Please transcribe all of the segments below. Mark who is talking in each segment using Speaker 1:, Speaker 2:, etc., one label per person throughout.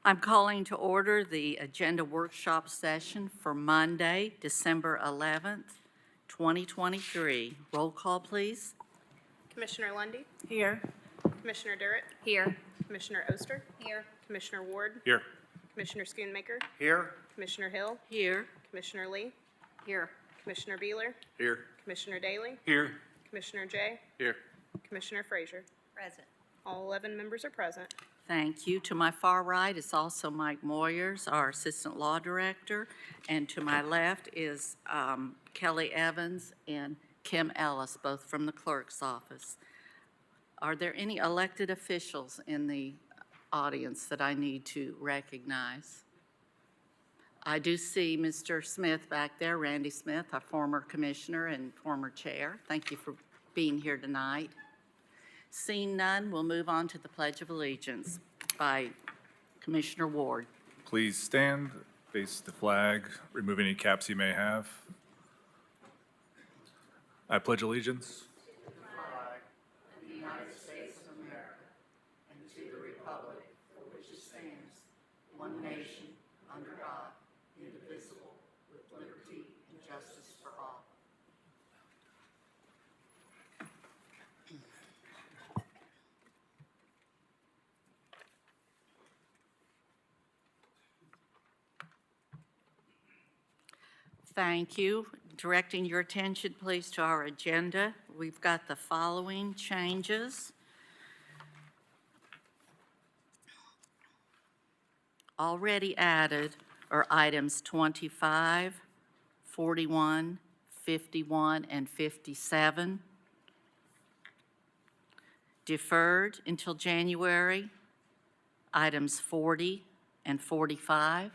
Speaker 1: I'm calling to order the agenda workshop session for Monday, December 11th, 2023. Roll call, please.
Speaker 2: Commissioner Lundy,
Speaker 1: Here.
Speaker 2: Commissioner Durrett,
Speaker 3: Here.
Speaker 2: Commissioner Oster,
Speaker 3: Here.
Speaker 2: Commissioner Ward,
Speaker 4: Here.
Speaker 2: Commissioner Schoonmaker,
Speaker 4: Here.
Speaker 2: Commissioner Hill,
Speaker 1: Here.
Speaker 2: Commissioner Lee,
Speaker 3: Here.
Speaker 2: Commissioner Beeler,
Speaker 4: Here.
Speaker 2: Commissioner Daly,
Speaker 4: Here.
Speaker 2: Commissioner Jay,
Speaker 4: Here.
Speaker 2: Commissioner Frazier.
Speaker 3: Present.
Speaker 2: All 11 members are present.
Speaker 1: Thank you. To my far right is also Mike Moyers, our Assistant Law Director, and to my left is Kelly Evans and Kim Ellis, both from the Clerk's Office. Are there any elected officials in the audience that I need to recognize? I do see Mr. Smith back there, Randy Smith, our former commissioner and former chair. Thank you for being here tonight. Seeing none, we'll move on to the Pledge of Allegiance by Commissioner Ward.
Speaker 4: Please stand, face the flag, remove any caps you may have. I pledge allegiance.
Speaker 1: One nation, under God, indivisible, with liberty and justice for all. Thank you. Directing your attention, please, to our agenda. We've got the following changes. Already added are items 25, 41, 51, and 57. Deferred until January, items 40 and 45.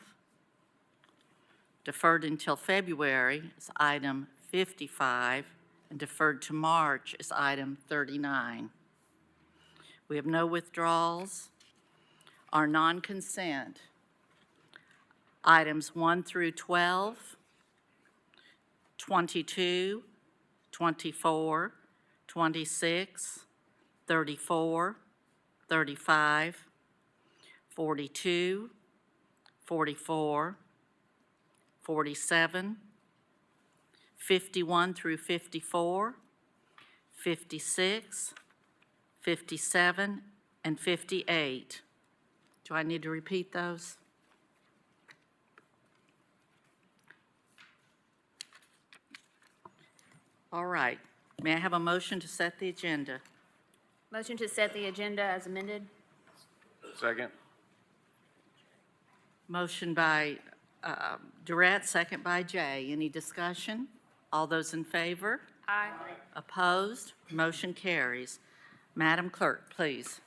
Speaker 1: Deferred until February is item 55, and deferred to March is item 39. We have no withdrawals. Our non-consent, items 1 through 12, 22, 24, 26, 34, 35, 42, 44, 47, 51 through 54, 56, 57, and 58. Do I need to repeat those? All right. May I have a motion to set the agenda?
Speaker 3: Motion to set the agenda as amended.
Speaker 4: Second.
Speaker 1: Motion by Durrett, second by Jay. Any discussion? All those in favor?
Speaker 3: Aye.
Speaker 1: Opposed? Motion carries. Madam Clerk, please.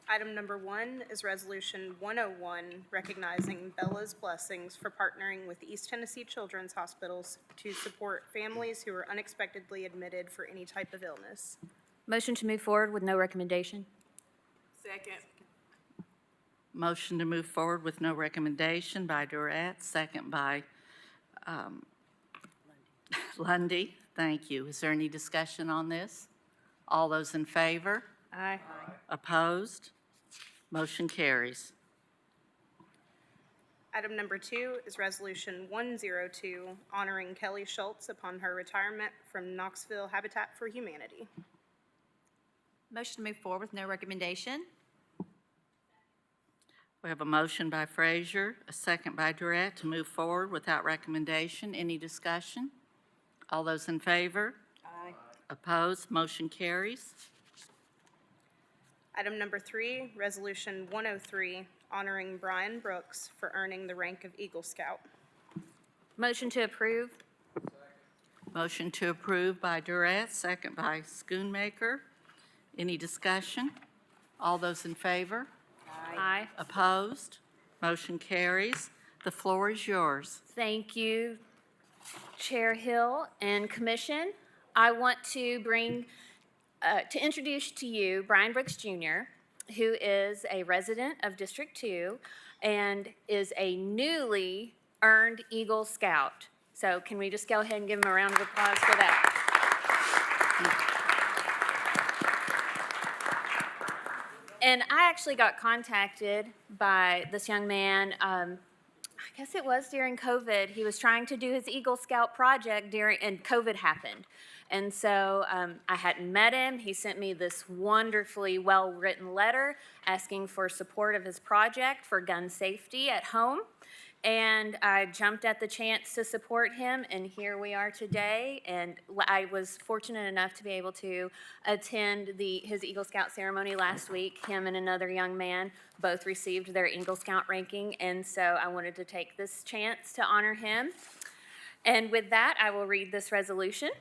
Speaker 2: Item number 1 is Resolution 101, recognizing Bella's Blessings for partnering with East Tennessee Children's Hospitals to support families who are unexpectedly admitted for any type of illness.
Speaker 3: Motion to move forward with no recommendation.
Speaker 2: Second.
Speaker 1: Motion to move forward with no recommendation by Durrett, second by Lundy. Thank you. Is there any discussion on this? All those in favor?
Speaker 3: Aye.
Speaker 1: Opposed? Motion carries.
Speaker 2: Item number 2 is Resolution 102, honoring Kelly Schultz upon her retirement from Knoxville Habitat for Humanity.
Speaker 3: Motion to move forward with no recommendation.
Speaker 1: We have a motion by Frazier, a second by Durrett to move forward without recommendation. Any discussion? All those in favor?
Speaker 3: Aye.
Speaker 1: Opposed? Motion carries.
Speaker 2: Item number 3, Resolution 103, honoring Brian Brooks for earning the rank of Eagle Scout.
Speaker 3: Motion to approve.
Speaker 1: Motion to approve by Durrett, second by Schoonmaker. Any discussion? All those in favor?
Speaker 3: Aye.
Speaker 1: Opposed? Motion carries. The floor is yours.
Speaker 3: Thank you, Chair Hill and Commission. I want to introduce to you Brian Brooks Jr., who is a resident of District 2 and is a newly earned Eagle Scout. So can we just go ahead and give him a round of applause for that? And I actually got contacted by this young man, I guess it was during COVID. He was trying to do his Eagle Scout project and COVID happened. And so I hadn't met him. He sent me this wonderfully well-written letter asking for support of his project for gun safety at home. And I jumped at the chance to support him, and here we are today. And I was fortunate enough to be able to attend his Eagle Scout ceremony last week. Him and another young man both received their Eagle Scout ranking, and so I wanted to take this chance to honor him. And with that, I will read this resolution.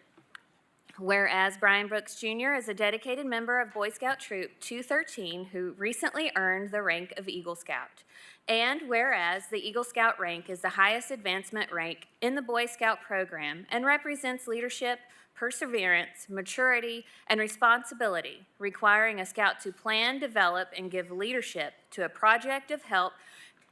Speaker 3: Whereas Brian Brooks Jr. is a dedicated member of Boy Scout Troop 213 who recently earned the rank of Eagle Scout. And whereas the Eagle Scout rank is the highest advancement rank in the Boy Scout program and represents leadership, perseverance, maturity, and responsibility, requiring a scout to plan, develop, and give leadership to a project of help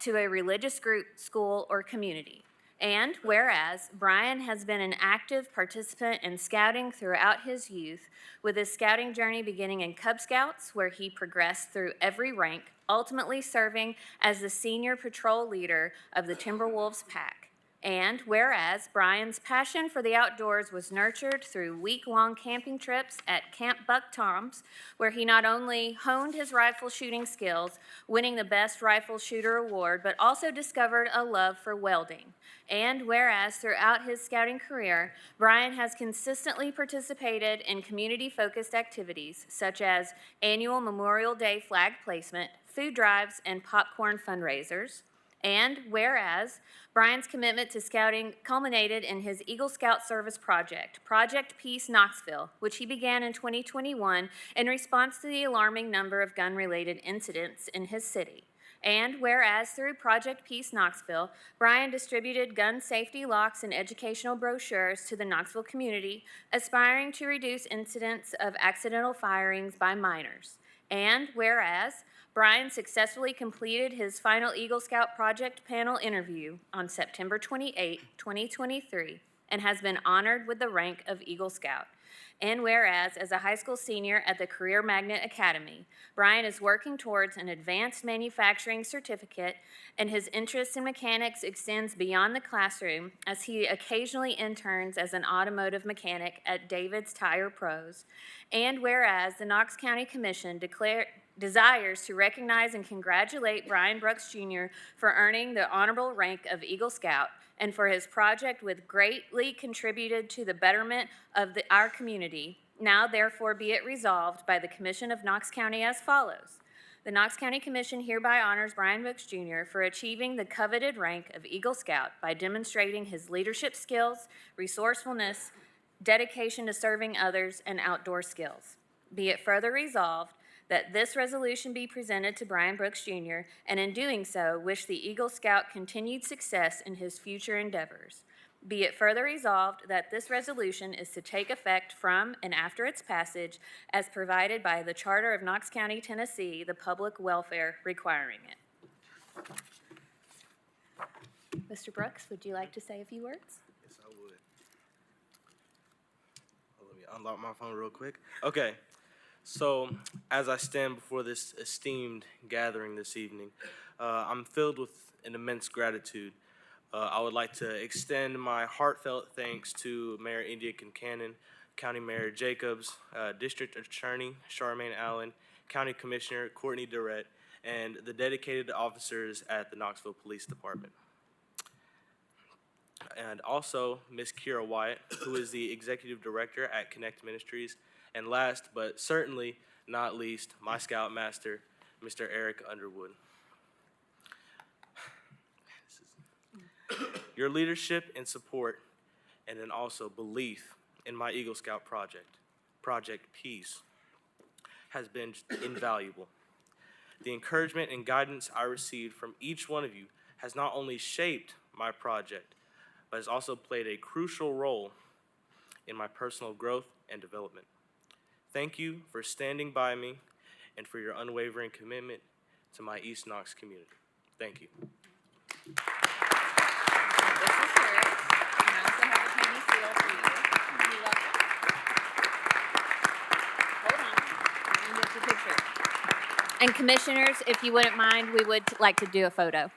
Speaker 3: to a religious group, school, or community. And whereas Brian has been an active participant in scouting throughout his youth, with his scouting journey beginning in Cub Scouts, where he progressed through every rank, ultimately serving as the senior patrol leader of the Timberwolves pack. And whereas Brian's passion for the outdoors was nurtured through week-long camping trips at Camp Buck Tom's, where he not only honed his rifle shooting skills, winning the Best Rifle Shooter Award, but also discovered a love for welding. And whereas throughout his scouting career, Brian has consistently participated in community-focused activities such as annual Memorial Day flag placement, food drives, and popcorn fundraisers. And whereas Brian's commitment to scouting culminated in his Eagle Scout Service project, Project Peace Knoxville, which he began in 2021 in response to the alarming number of gun-related incidents in his city. And whereas through Project Peace Knoxville, Brian distributed gun safety locks and educational brochures to the Knoxville community, aspiring to reduce incidents of accidental firings by minors. And whereas Brian successfully completed his final Eagle Scout Project panel interview on September 28, 2023, and has been honored with the rank of Eagle Scout. And whereas, as a high school senior at the Career Magnet Academy, Brian is working towards an advanced manufacturing certificate, and his interest in mechanics extends beyond the classroom as he occasionally interns as an automotive mechanic at David's Tire Pros. And whereas the Knox County Commission desires to recognize and congratulate Brian Brooks Jr. for earning the honorable rank of Eagle Scout and for his project with greatly contributed to the betterment of our community. Now therefore be it resolved by the Commission of Knox County as follows. The Knox County Commission hereby honors Brian Brooks Jr. for achieving the coveted rank of Eagle Scout by demonstrating his leadership skills, resourcefulness, dedication to serving others, and outdoor skills. Be it further resolved that this resolution be presented to Brian Brooks Jr., and in doing so, wish the Eagle Scout continued success in his future endeavors. Be it further resolved that this resolution is to take effect from and after its passage as provided by the Charter of Knox County, Tennessee, the public welfare requiring it. Mr. Brooks, would you like to say a few words?
Speaker 5: Yes, I would. Let me unlock my phone real quick. Okay. So, as I stand before this esteemed gathering this evening, I'm filled with an immense gratitude. I would like to extend my heartfelt thanks to Mayor India Kincannon, County Mayor Jacobs, District Attorney Charmaine Allen, County Commissioner Courtney Durrett, and the dedicated officers at the Knoxville Police Department. And also Ms. Kira Wyatt, who is the Executive Director at Connect Ministries. And last, but certainly not least, my Scoutmaster, Mr. Eric Underwood. Your leadership and support, and then also belief in my Eagle Scout project, Project Peace, has been invaluable. The encouragement and guidance I received from each one of you has not only shaped my project, but has also played a crucial role in my personal growth and development. Thank you for standing by me and for your unwavering commitment to my East Knox community. Thank you.
Speaker 3: This is yours, and I also have a tiny seal for you. You're welcome. Hold on, let me get the picture. And commissioners, if you wouldn't mind, we would like to do a photo.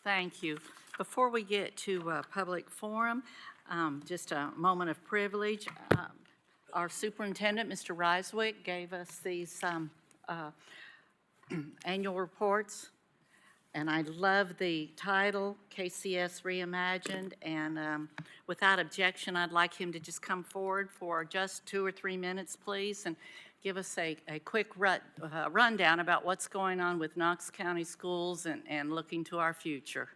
Speaker 1: Thank you. Before we get to public forum, just a moment of privilege. Our superintendent, Mr. Reiswick, gave us these annual reports, and I love the title, KCS Reimagined, and without objection, I'd like him to just come forward for just 2 or 3 minutes, please, and give us a quick rundown about what's going on with Knox County Schools and looking to our future.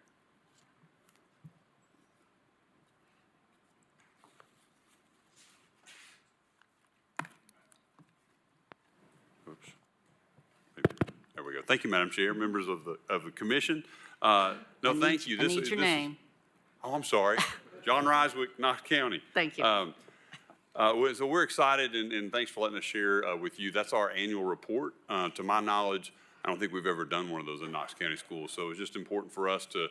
Speaker 6: Oops. There we go. Thank you, Madam Chair, members of the commission. No, thank you.
Speaker 1: I need your name.
Speaker 6: Oh, I'm sorry. John Reiswick, Knox County.
Speaker 1: Thank you.
Speaker 6: So we're excited, and thanks for letting us share with you. That's our annual report. To my knowledge, I don't think we've ever done one of those in Knox County Schools. So it's just important for us to,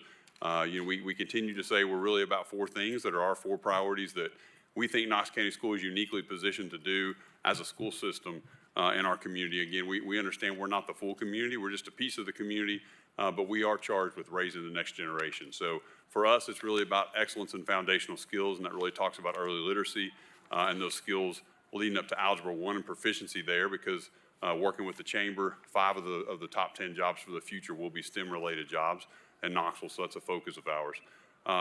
Speaker 6: we continue to say we're really about 4 things that are our 4 priorities that we think Knox County School is uniquely positioned to do as a school system in our community. Again, we understand we're not the full community. We're just a piece of the community, but we are charged with raising the next generation. So for us, it's really about excellence in foundational skills, and that really talks about early literacy. And those skills leading up to Algebra 1 and proficiency there, because working with the chamber, 5 of the top 10 jobs for the future will be STEM-related jobs in Knoxville, so that's a focus of ours.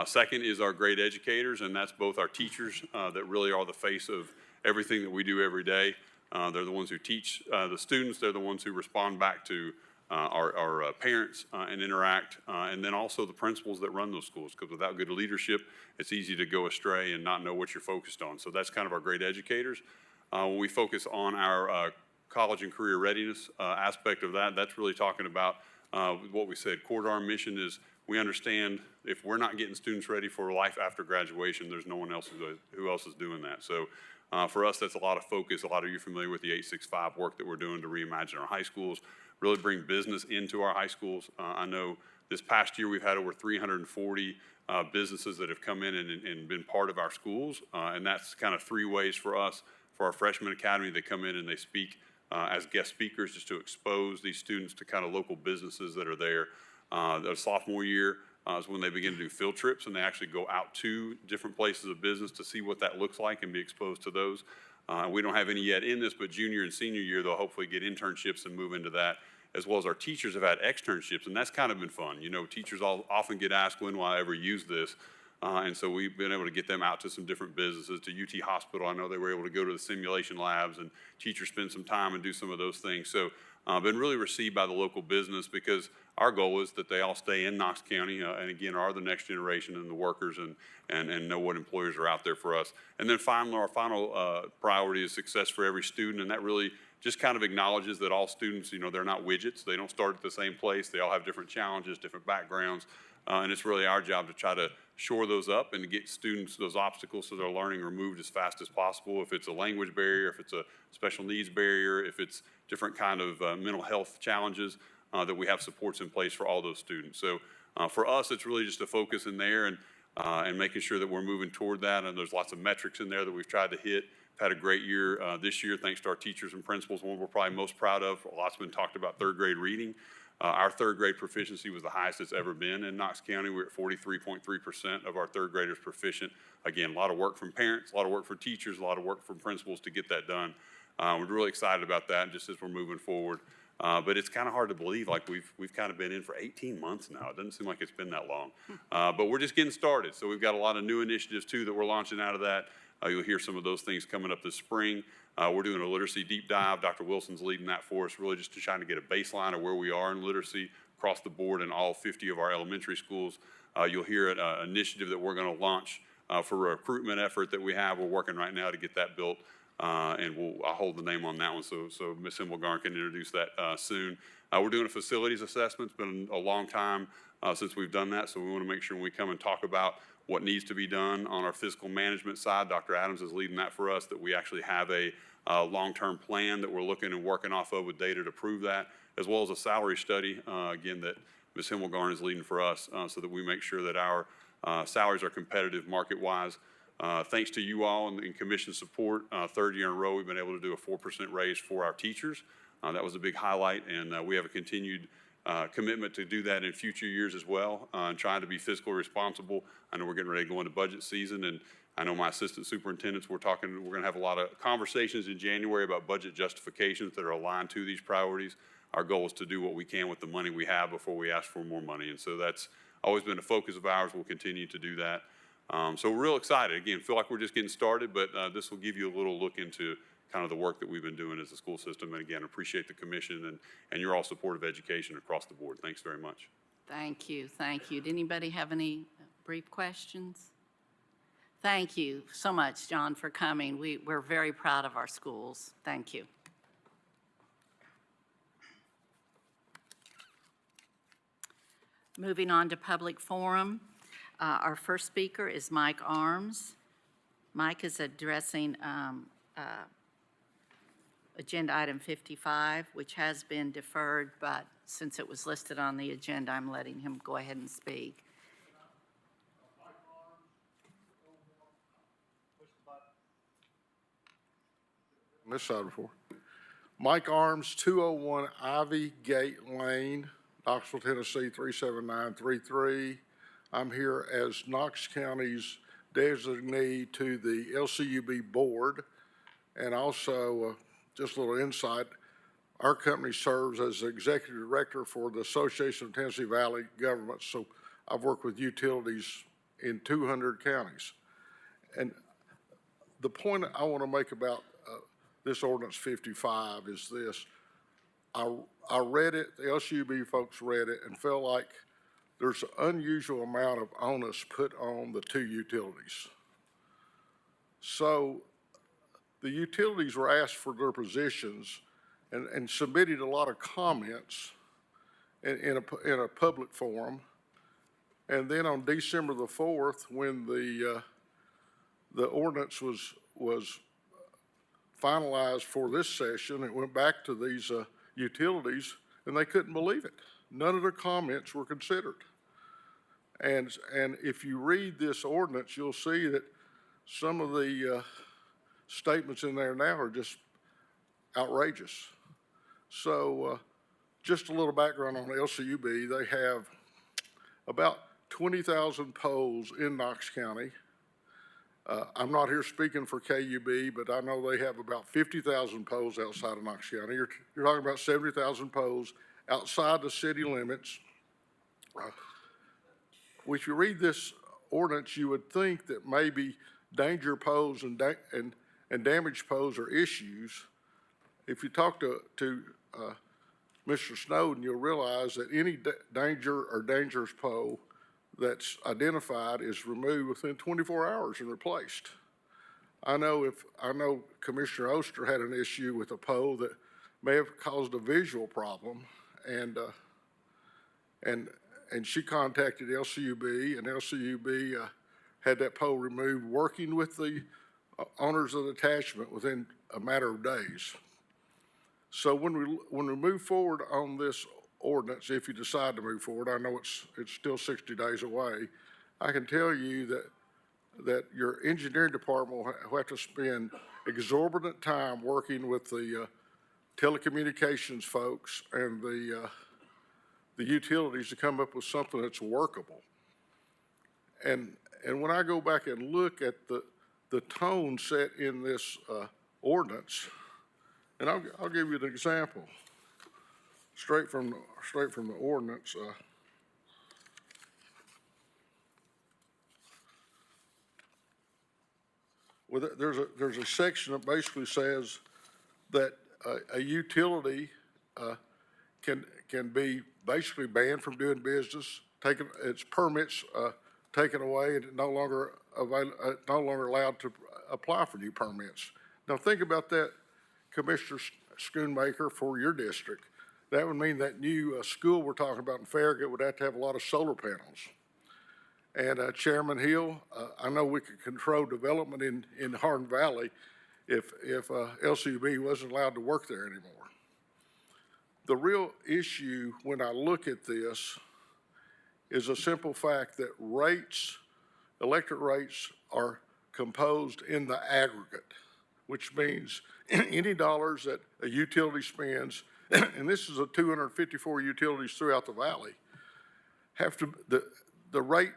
Speaker 6: Second is our great educators, and that's both our teachers that really are the face of everything that we do every day. They're the ones who teach the students. They're the ones who respond back to our parents and interact, and then also the principals that run those schools, because without good leadership, it's easy to go astray and not know what you're focused on. So that's kind of our great educators. When we focus on our college and career readiness aspect of that, that's really talking about what we said. Core to our mission is we understand if we're not getting students ready for life after graduation, there's no one else who else is doing that. So for us, that's a lot of focus. A lot of you are familiar with the 865 work that we're doing to reimagine our high schools, really bring business into our high schools. I know this past year we've had over 340 businesses that have come in and been part of our schools, and that's kind of 3 ways for us. For our freshman academy, they come in and they speak as guest speakers just to expose these students to kind of local businesses that are there. The sophomore year is when they begin to do field trips, and they actually go out to different places of business to see what that looks like and be exposed to those. We don't have any yet in this, but junior and senior year, they'll hopefully get internships and move into that, as well as our teachers have had externships, and that's kind of been fun. You know, teachers often get asked, when will I ever use this? And so we've been able to get them out to some different businesses, to UT Hospital. I know they were able to go to the simulation labs, and teachers spend some time and do some of those things. So been really received by the local business, because our goal is that they all stay in Knox County and again are the next generation and the workers and know what employers are out there for us. And then finally, our final priority is success for every student, and that really just kind of acknowledges that all students, you know, they're not widgets. They don't start at the same place. They all have different challenges, different backgrounds. And it's really our job to try to shore those up and to get students those obstacles to their learning removed as fast as possible. If it's a language barrier, if it's a special needs barrier, if it's different kind of mental health challenges, that we have supports in place for all those students. So for us, it's really just a focus in there and making sure that we're moving toward that. And there's lots of metrics in there that we've tried to hit. Had a great year this year, thanks to our teachers and principals. One we're probably most proud of, a lot's been talked about third grade reading. Our third grade proficiency was the highest it's ever been in Knox County. We're at 43.3% of our third graders proficient. Again, a lot of work from parents, a lot of work for teachers, a lot of work from principals to get that done. We're really excited about that just as we're moving forward. But it's kind of hard to believe, like we've kind of been in for 18 months now. It doesn't seem like it's been that long. But we're just getting started. So we've got a lot of new initiatives too that we're launching out of that. You'll hear some of those things coming up this spring. We're doing a literacy deep dive. Dr. Wilson's leading that for us, really just trying to get a baseline of where we are in literacy across the board in all 50 of our elementary schools. You'll hear an initiative that we're going to launch for a recruitment effort that we have. We're working right now to get that built, and I'll hold the name on that one so Ms. Himmelgarn can introduce that soon. We're doing a facilities assessment. It's been a long time since we've done that, so we want to make sure when we come and talk about what needs to be done on our fiscal management side. Dr. Adams is leading that for us, that we actually have a long-term plan that we're looking and working off of with data to prove that, as well as a salary study, again, that Ms. Himmelgarn is leading for us so that we make sure that our salaries are competitive market-wise. Thanks to you all and commission support, third year in a row, we've been able to do a 4% raise for our teachers. That was a big highlight, and we have a continued commitment to do that in future years as well, and trying to be fiscally responsible. I know we're getting ready to go into budget season, and I know my assistant superintendents, we're going to have a lot of conversations in January about budget justifications that are aligned to these priorities. Our goal is to do what we can with the money we have before we ask for more money, and so that's always been a focus of ours. We'll continue to do that. So we're real excited. Again, feel like we're just getting started, but this will give you a little look into kind of the work that we've been doing as a school system. And again, appreciate the commission and your all support of education across the board. Thanks very much.
Speaker 1: Thank you, thank you. Did anybody have any brief questions? Thank you so much, John, for coming. We're very proud of our schools. Thank you. Moving on to public forum. Our first speaker is Mike Arms. Mike is addressing agenda item 55, which has been deferred, but since it was listed on the agenda, I'm letting him go ahead and speak.
Speaker 7: On this side before. Mike Arms, 201 Ivy Gate Lane, Knoxville, Tennessee, 37933. I'm here as Knox County's designee to the LCUB board, and also just a little insight, our company serves as executive director for the Association of Tennessee Valley Governments, so I've worked with utilities in 200 counties. And the point I want to make about this ordinance 55 is this. I read it, the LCUB folks read it, and felt like there's an unusual amount of onus put on the two utilities. So the utilities were asked for their positions and submitted a lot of comments in a public forum. And then on December the 4th, when the ordinance was finalized for this session, it went back to these utilities, and they couldn't believe it. None of their comments were considered. And if you read this ordinance, you'll see that some of the statements in there now are just outrageous. So just a little background on LCUB. They have about 20,000 poles in Knox County. I'm not here speaking for KUB, but I know they have about 50,000 poles outside of Knox County. You're talking about 70,000 poles outside the city limits. If you read this ordinance, you would think that maybe danger poles and damage poles are issues. If you talk to Mr. Snowden, you'll realize that any danger or dangerous pole that's identified is removed within 24 hours and replaced. I know Commissioner Oster had an issue with a pole that may have caused a visual problem, and and she contacted LCUB, and LCUB had that pole removed, working with the owners of the attachment within a matter of days. So when we move forward on this ordinance, if you decide to move forward, I know it's still 60 days away, I can tell you that your engineering department will have to spend exorbitant time working with the telecommunications folks and the utilities to come up with something that's workable. And when I go back and look at the tone set in this ordinance, and I'll give you an example, straight from the ordinance. Well, there's a section that basically says that a utility can be basically banned from doing business, its permits taken away, and no longer allowed to apply for new permits. Now think about that, Commissioner Schoonmaker, for your district. That would mean that new school we're talking about in Farragut would have to have a lot of solar panels. And Chairman Hill, I know we could control development in Hardin Valley if LCUB wasn't allowed to work there anymore. The real issue when I look at this is a simple fact that electric rates are composed in the aggregate, which means any dollars that a utility spends, and this is 254 utilities throughout the valley, the rate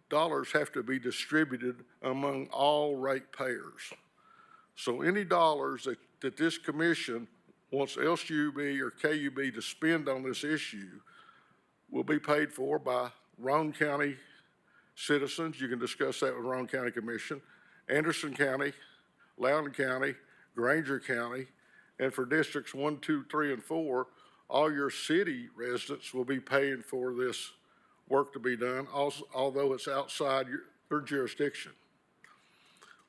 Speaker 7: dollars have to be distributed among all ratepayers. So any dollars that this commission wants LCUB or KUB to spend on this issue will be paid for by Roane County citizens. You can discuss that with Roane County Commission, Anderson County, Loudoun County, Granger County, and for districts 1, 2, 3, and 4, all your city residents will be paying for this work to be done, although it's outside your jurisdiction.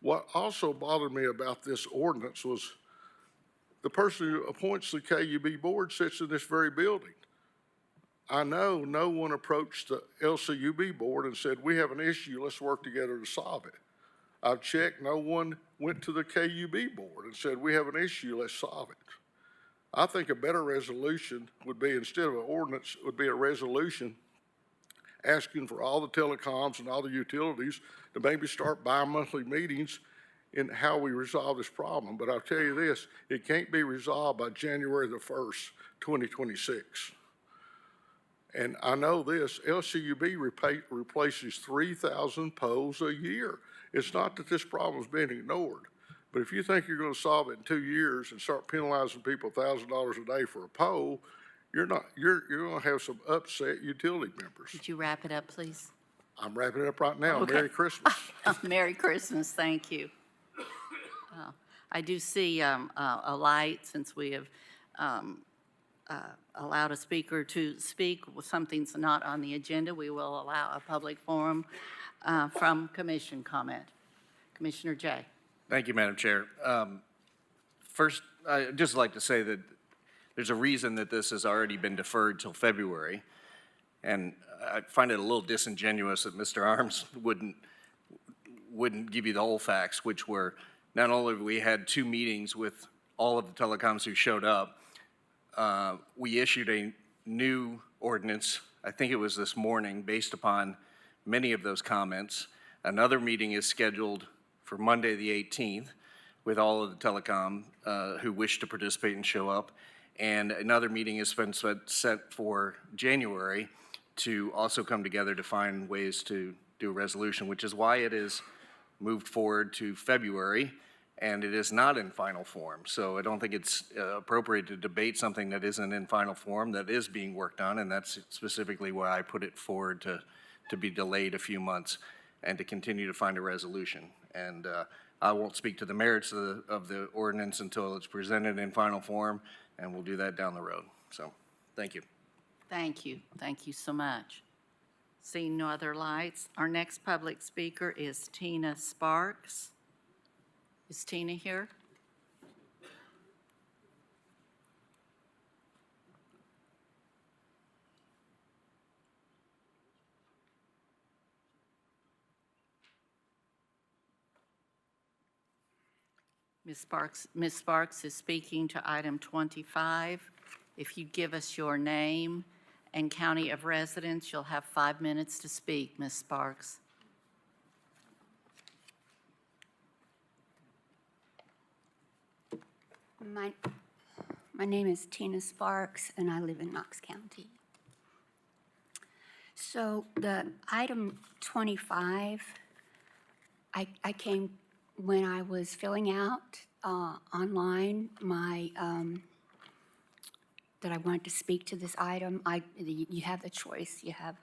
Speaker 7: What also bothered me about this ordinance was the person who appoints the KUB board sits in this very building. I know no one approached the LCUB board and said, we have an issue, let's work together to solve it. I've checked, no one went to the KUB board and said, we have an issue, let's solve it. I think a better resolution would be, instead of an ordinance, would be a resolution asking for all the telecoms and all the utilities to maybe start bi-monthly meetings in how we resolve this problem. But I'll tell you this, it can't be resolved by January the 1st, 2026. And I know this, LCUB replaces 3,000 poles a year. It's not that this problem is being ignored, but if you think you're going to solve it in 2 years and start penalizing people $1,000 a day for a pole, you're going to have some upset utility members.
Speaker 1: Could you wrap it up, please?
Speaker 7: I'm wrapping it up right now.
Speaker 1: Okay.
Speaker 7: Merry Christmas.
Speaker 1: Merry Christmas, thank you. I do see a light, since we have allowed a speaker to speak. Something's not on the agenda, we will allow a public forum from commission comment. Commissioner Jay.
Speaker 8: Thank you, Madam Chair. First, I'd just like to say that there's a reason that this has already been deferred till February. And I find it a little disingenuous that Mr. Arms wouldn't give you the whole facts, which were not only we had 2 meetings with all of the telecoms who showed up, we issued a new ordinance, I think it was this morning, based upon many of those comments. Another meeting is scheduled for Monday the 18th with all of the telecom who wish to participate and show up. And another meeting has been set for January to also come together to find ways to do a resolution, which is why it is moved forward to February, and it is not in final form. So I don't think it's appropriate to debate something that isn't in final form, that is being worked on, and that's specifically why I put it forward to be delayed a few months and to continue to find a resolution. And I won't speak to the merits of the ordinance until it's presented in final form, and we'll do that down the road. So, thank you.
Speaker 1: Thank you. Thank you so much. Seeing no other lights, our next public speaker is Tina Sparks. Is Tina here? Ms. Sparks is speaking to item 25. If you give us your name and county of residence, you'll have 5 minutes to speak, Ms. Sparks.
Speaker 9: My name is Tina Sparks, and I live in Knox County. So the item 25, I came, when I was filling out online my, that I wanted to speak to this item, you have the choice. You have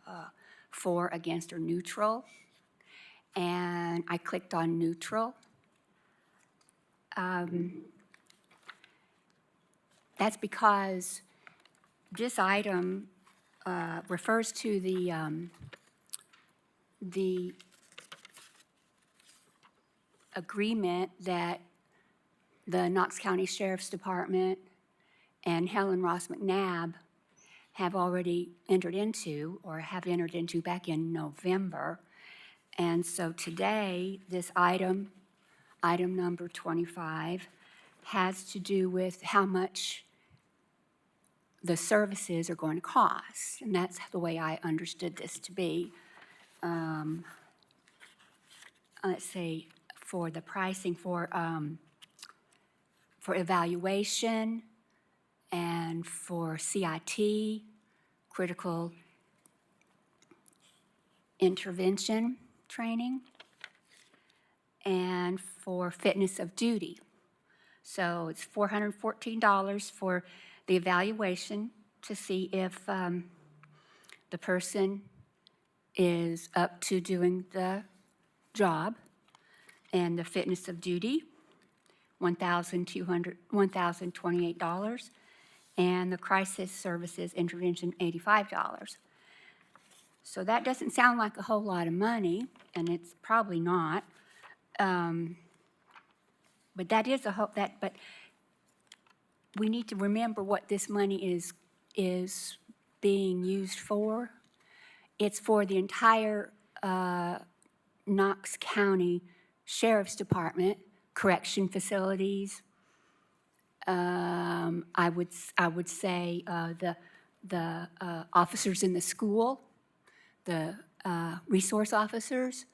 Speaker 9: for, against, or neutral. And I clicked on neutral. That's because this item refers to the agreement that the Knox County Sheriff's Department and Helen Ross McNabb have already entered into, or have entered into back in November. And so today, this item number 25, has to do with how much the services are going to cost. And that's the way I understood this to be. Let's see, for the pricing for evaluation and for CIT, critical intervention training, and for fitness of duty. So it's $414 for the evaluation to see if the person is up to doing the job, and the fitness of duty, $1,028, and the crisis services intervention, $85. So that doesn't sound like a whole lot of money, and it's probably not. But that is but we need to remember what this money is being used for. It's for the entire Knox County Sheriff's Department, correction facilities. I would say the officers in the school, the resource officers,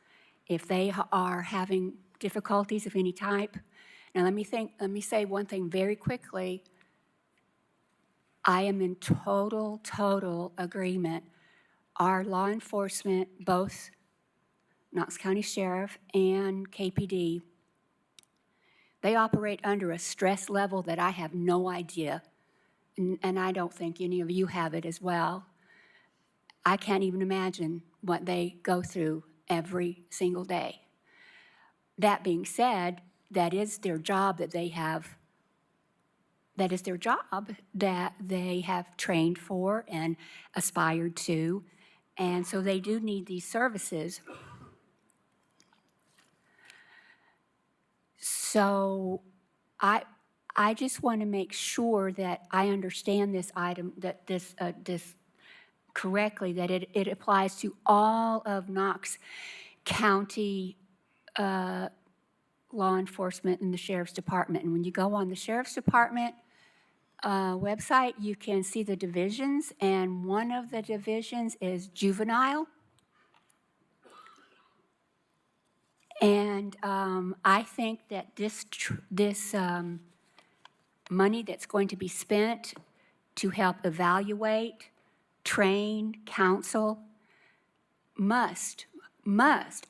Speaker 9: if they are having difficulties of any type. Now let me say one thing very quickly. I am in total agreement. Our law enforcement, both Knox County Sheriff and KPD, they operate under a stress level that I have no idea, and I don't think any of you have it as well. I can't even imagine what they go through every single day. That being said, that is their job that they have. That is their job that they have trained for and aspired to, and so they do need these services. So I just want to make sure that I understand this item, that this correctly, that it applies to all of Knox County law enforcement and the Sheriff's Department. And when you go on the Sheriff's Department website, you can see the divisions, and one of the divisions is juvenile. And I think that this money that's going to be spent to help evaluate, train, counsel, must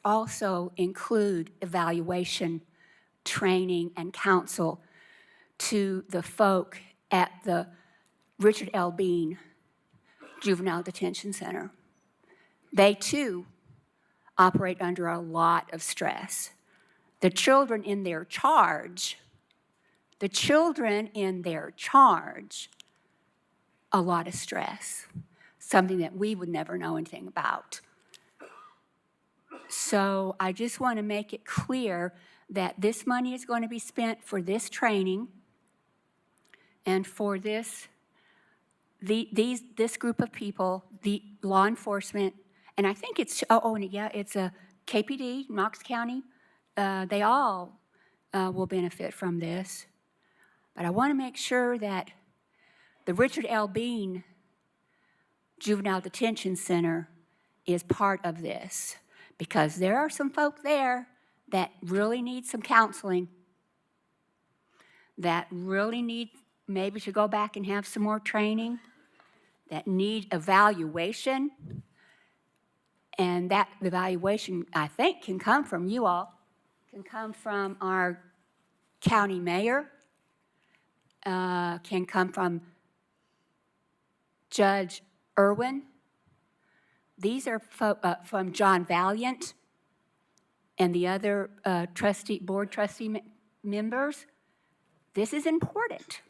Speaker 9: also include evaluation, training, and counsel to the folk at the Richard L. Bean Juvenile Detention Center. They, too, operate under a lot of stress. The children in their charge, a lot of stress, something that we would never know anything about. So I just want to make it clear that this money is going to be spent for this training and for this group of people, the law enforcement, and I think it's, it's a KPD, Knox County. They all will benefit from this. But I want to make sure that the Richard L. Bean Juvenile Detention Center is part of this, because there are some folk there that really need some counseling, that really need maybe to go back and have some more training, that need evaluation. And that evaluation, I think, can come from you all, can come from our county mayor, can come from Judge Irwin. These are from John Valiant and the other board trustee members. This is important,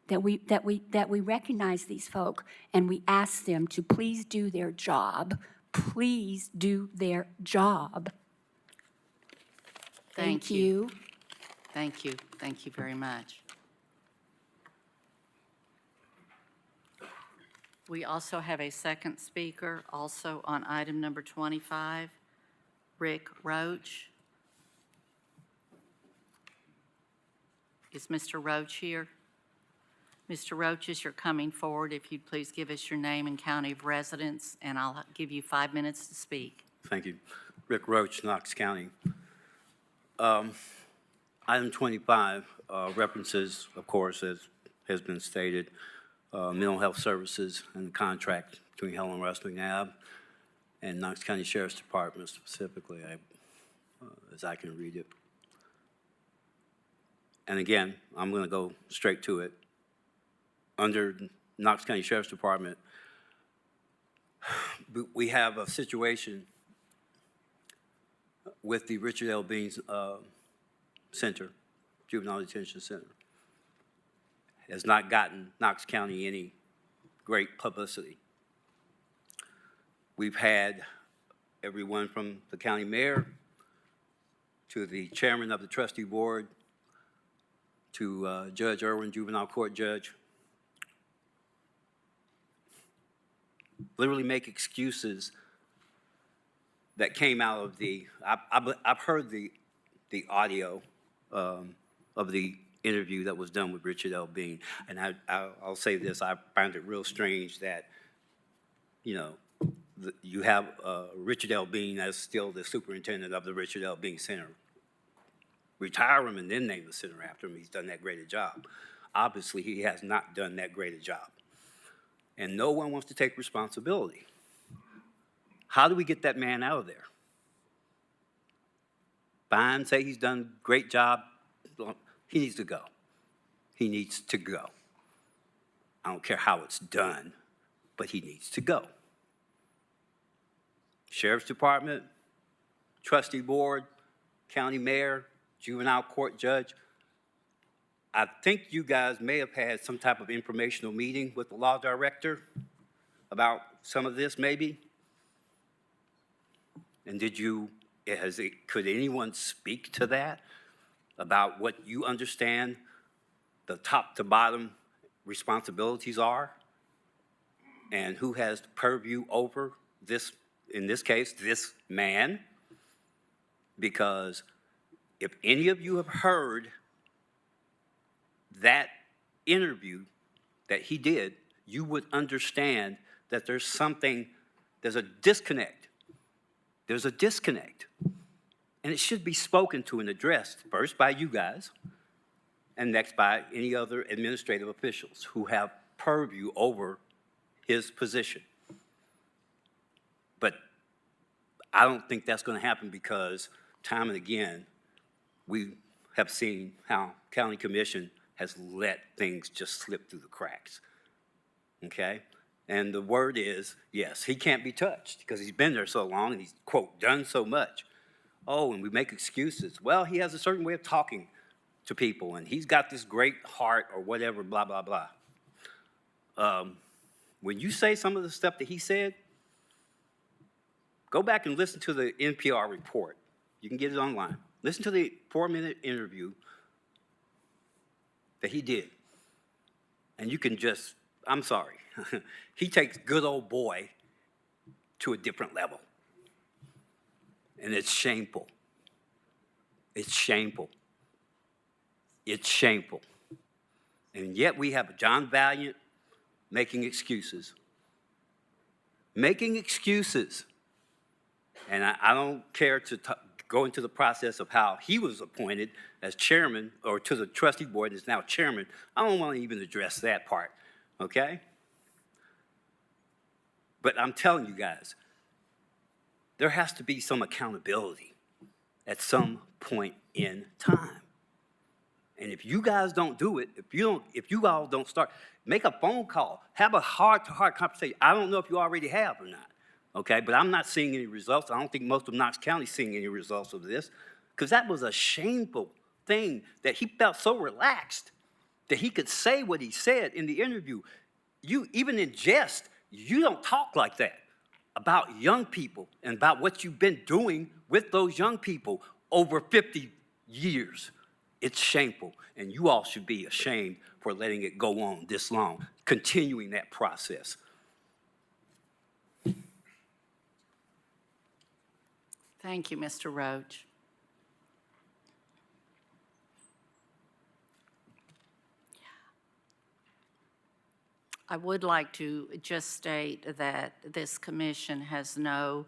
Speaker 9: that we recognize these folk and we ask them to please do their job. Please do their job. Thank you.
Speaker 1: Thank you. Thank you very much. We also have a second speaker, also on item number 25, Rick Roach. Is Mr. Roach here? Mr. Roach, as you're coming forward, if you'd please give us your name and county of residence, and I'll give you 5 minutes to speak.
Speaker 10: Thank you. Rick Roach, Knox County. Item 25 references, of course, as has been stated, mental health services and the contract between Helen Russ McNabb and Knox County Sheriff's Department specifically, as I can read it. And again, I'm going to go straight to it. Under Knox County Sheriff's Department, we have a situation with the Richard L. Bean Center, Juvenile Detention Center. Has not gotten Knox County any great publicity. We've had everyone from the county mayor to the chairman of the trustee board to Judge Irwin, juvenile court judge, literally make excuses that came out of the, I've heard the audio of the interview that was done with Richard L. Bean, and I'll say this, I find it real strange that, you know, you have Richard L. Bean as still the superintendent of the Richard L. Bean Center. Retire him and then name the center after him. He's done that great a job. Obviously, he has not done that great a job. And no one wants to take responsibility. How do we get that man out of there? Fine, say he's done a great job. He needs to go. He needs to go. I don't care how it's done, but he needs to go. Sheriff's Department, trustee board, county mayor, juvenile court judge. I think you guys may have had some type of informational meeting with the law director about some of this, maybe. And could anyone speak to that, about what you understand the top to bottom responsibilities are, and who has the purview over this, in this case, this man? Because if any of you have heard that interview that he did, you would understand that there's a disconnect. There's a disconnect. And it should be spoken to and addressed first by you guys and next by any other administrative officials who have purview over his position. But I don't think that's going to happen, because time and again, we have seen how county commission has let things just slip through the cracks, okay? And the word is, yes, he can't be touched because he's been there so long and he's, quote, done so much. Oh, and we make excuses. Well, he has a certain way of talking to people, and he's got this great heart or whatever, blah, blah, blah. When you say some of the stuff that he said, go back and listen to the NPR report. You can get it online. Listen to the 4-minute interview that he did. And you can just, I'm sorry, he takes good old boy to a different level. And it's shameful. It's shameful. It's shameful. And yet we have John Valiant making excuses. Making excuses. And I don't care to go into the process of how he was appointed as chairman, or to the trustee board and is now chairman. I don't want to even address that part, okay? But I'm telling you guys, there has to be some accountability at some point in time. And if you guys don't do it, if you all don't start, make a phone call, have a heart-to-heart conversation. I don't know if you already have or not, okay? But I'm not seeing any results. I don't think most of Knox County is seeing any results of this, because that was a shameful thing that he felt so relaxed that he could say what he said in the interview. You, even in jest, you don't talk like that about young people and about what you've been doing with those young people over 50 years. It's shameful, and you all should be ashamed for letting it go on this long, continuing that process.
Speaker 1: Thank you, Mr. Roach. I would like to just state that this commission has no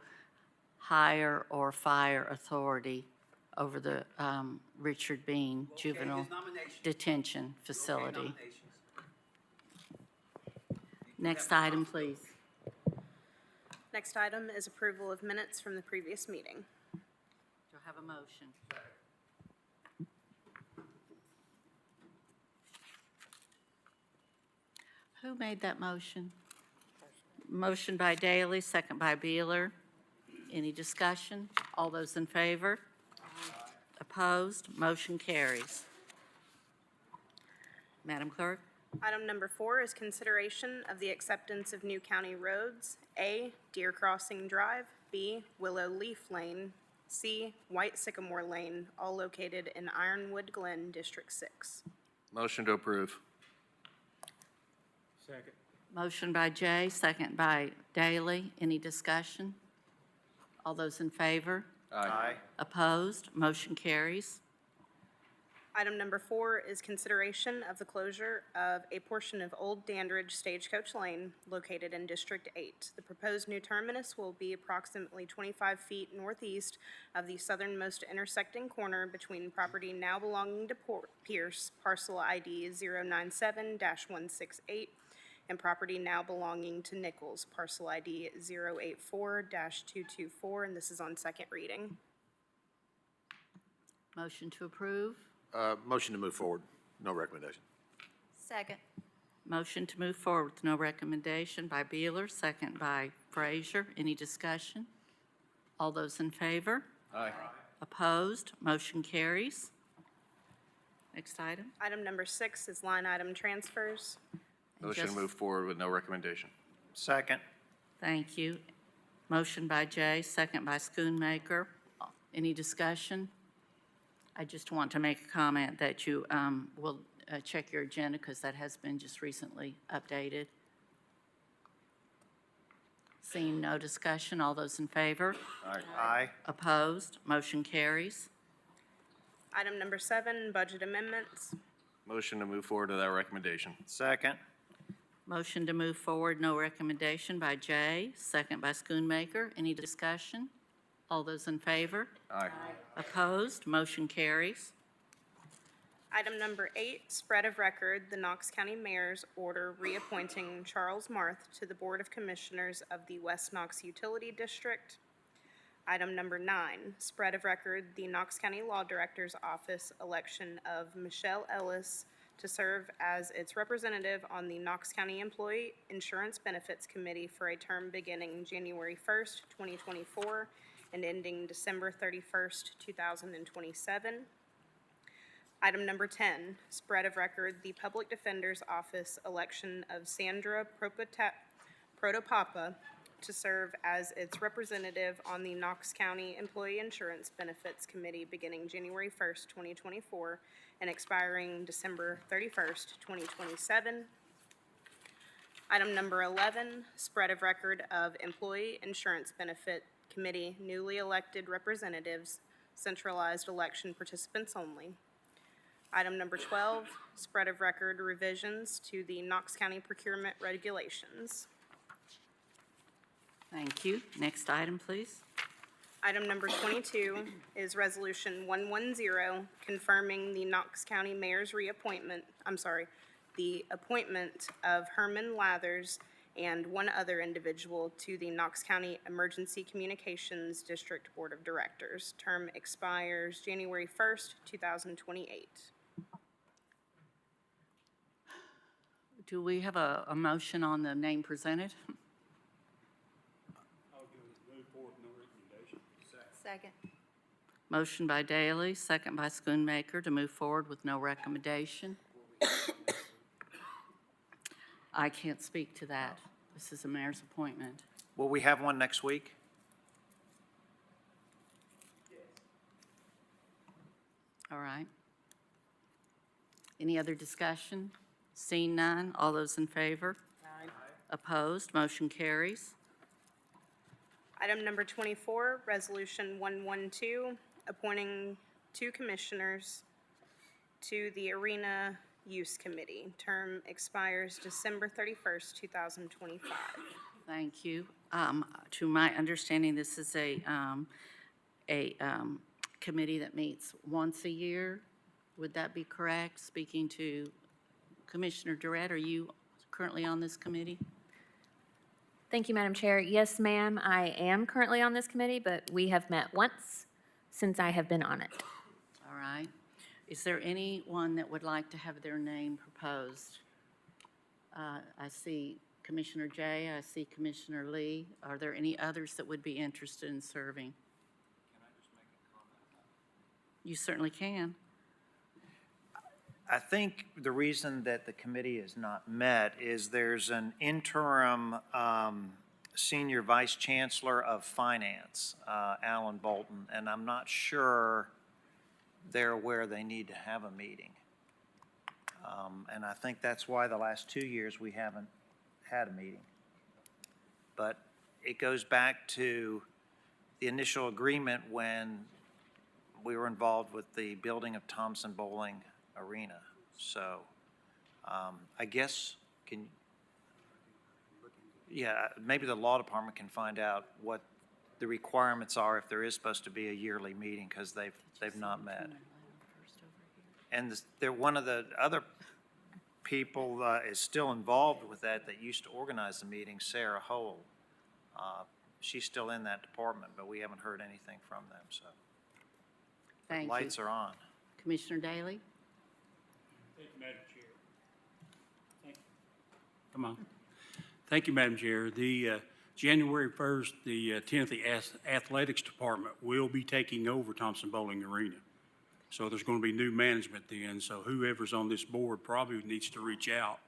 Speaker 1: hire or fire authority over the Richard Bean Juvenile Detention Facility. Next item, please.
Speaker 2: Next item is approval of minutes from the previous meeting.
Speaker 1: Do I have a motion? Who made that motion? Motion by Daley, second by Beeler. Any discussion? All those in favor? Opposed? Motion carries. Madam Clerk?
Speaker 2: Item number 4 is consideration of the acceptance of new county roads. A, Deer Crossing Drive. B, Willow Leaf Lane. C, White Sycamore Lane, all located in Ironwood Glen, District 6.
Speaker 8: Motion to approve.
Speaker 1: Motion by Jay, second by Daley. Any discussion? All those in favor?
Speaker 8: Aye.
Speaker 1: Opposed? Motion carries.
Speaker 2: Item number 4 is consideration of the closure of a portion of Old Dandridge Stagecoach Lane located in District 8. The proposed new terminus will be approximately 25 feet northeast of the southernmost intersecting corner between property now belonging to Pierce, parcel ID 097-168, and property now belonging to Nichols, parcel ID 084-224, and this is on second reading.
Speaker 1: Motion to approve.
Speaker 11: Motion to move forward. No recommendation.
Speaker 3: Second.
Speaker 1: Motion to move forward with no recommendation by Beeler, second by Frazier. Any discussion? All those in favor?
Speaker 8: Aye.
Speaker 1: Opposed? Motion carries. Next item.
Speaker 2: Item number 6 is line item transfers.
Speaker 8: Motion to
Speaker 1: Just-
Speaker 8: move forward with no recommendation.
Speaker 11: Second.
Speaker 1: Thank you. Motion by Jay, second by Schoonmaker. Any discussion? I just want to make a comment that you will check your agenda because that has been just recently updated. Seeing no discussion, all those in favor?
Speaker 11: Aye.
Speaker 1: Opposed? Motion carries.
Speaker 2: Item number 7, budget amendments.
Speaker 8: Motion to move forward without recommendation.
Speaker 11: Second.
Speaker 1: Motion to move forward, no recommendation by Jay, second by Schoonmaker. Any discussion? All those in favor?
Speaker 8: Aye.
Speaker 1: Opposed? Motion carries.
Speaker 2: Item number 8, spread of record, the Knox County Mayor's order reappointing Charles Marth to the Board of Commissioners of the West Knox Utility District. Item number 9, spread of record, the Knox County Law Director's Office election of Michelle Ellis to serve as its representative on the Knox County Employee Insurance Benefits Committee for a term beginning January 1st, 2024, and ending December 31st, 2027. Item number 10, spread of record, the Public Defender's Office election of Sandra Protopapa to serve as its representative on the Knox County Employee Insurance Benefits Committee beginning January 1st, 2024, and expiring December 31st, 2027. Item number 11, spread of record of Employee Insurance Benefit Committee newly elected representatives, centralized election participants only. Item number 12, spread of record revisions to the Knox County procurement regulations.
Speaker 1: Thank you. Next item, please.
Speaker 2: Item number 22 is Resolution 110, confirming the Knox County Mayor's the appointment of Herman Lathers and one other individual to the Knox County Emergency Communications District Board of Directors. Term expires January 1st, 2028.
Speaker 1: Do we have a motion on the name presented?
Speaker 3: Second.
Speaker 1: Motion by Daley, second by Schoonmaker to move forward with no recommendation. I can't speak to that. This is a mayor's appointment.
Speaker 11: Will we have one next week?
Speaker 1: All right. Any other discussion? Seeing none, all those in favor? Aye. Opposed, motion carries.
Speaker 2: Item number 24, Resolution 112, appointing 2 commissioners to the Arena Use Committee. Term expires December 31st, 2025.
Speaker 1: Thank you. To my understanding, this is a committee that meets once a year. Would that be correct? Speaking to Commissioner Durrett, are you currently on this committee?
Speaker 3: Thank you, Madam Chair. Yes, ma'am, I am currently on this committee, but we have met once since I have been on it.
Speaker 1: All right. Is there anyone that would like to have their name proposed? I see Commissioner Jay, I see Commissioner Lee. Are there any others that would be interested in serving? Can I just make a comment? You certainly can.
Speaker 11: I think the reason that the committee is not met is there's an interim senior vice chancellor of finance, Alan Bolton, and I'm not sure they're aware they need to have a meeting. And I think that's why the last 2 years we haven't had a meeting. But it goes back to the initial agreement when we were involved with the building of Thompson Bowling Arena. So I guess maybe the law department can find out what the requirements are if there is supposed to be a yearly meeting, because they've not met. And one of the other people is still involved with that used to organize the meeting, Sarah Hole. She's still in that department, but we haven't heard anything from them, so.
Speaker 1: Thank you.
Speaker 11: Lights are on.
Speaker 1: Commissioner Daley?
Speaker 12: Thank you, Madam Chair. Come on. Thank you, Madam Chair. The January 1st, the Tennessee Athletics Department will be taking over Thompson Bowling Arena. So there's going to be new management then. So whoever's on this board probably needs to reach out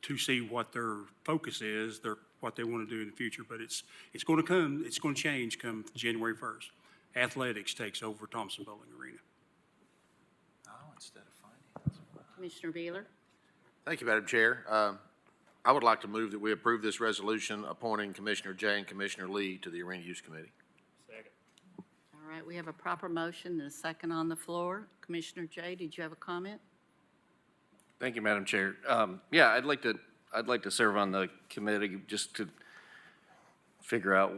Speaker 12: to see what their focus is, what they want to do in the future. But it's going to change come January 1st. Athletics takes over Thompson Bowling Arena.
Speaker 11: Oh, instead of finance.
Speaker 1: Commissioner Beeler?
Speaker 13: Thank you, Madam Chair. I would like to move that we approve this resolution appointing Commissioner Jay and Commissioner Lee to the Arena Use Committee.
Speaker 12: Second.
Speaker 1: All right, we have a proper motion and a second on the floor. Commissioner Jay, did you have a comment?
Speaker 8: Thank you, Madam Chair. Yeah, I'd like to serve on the committee just to figure out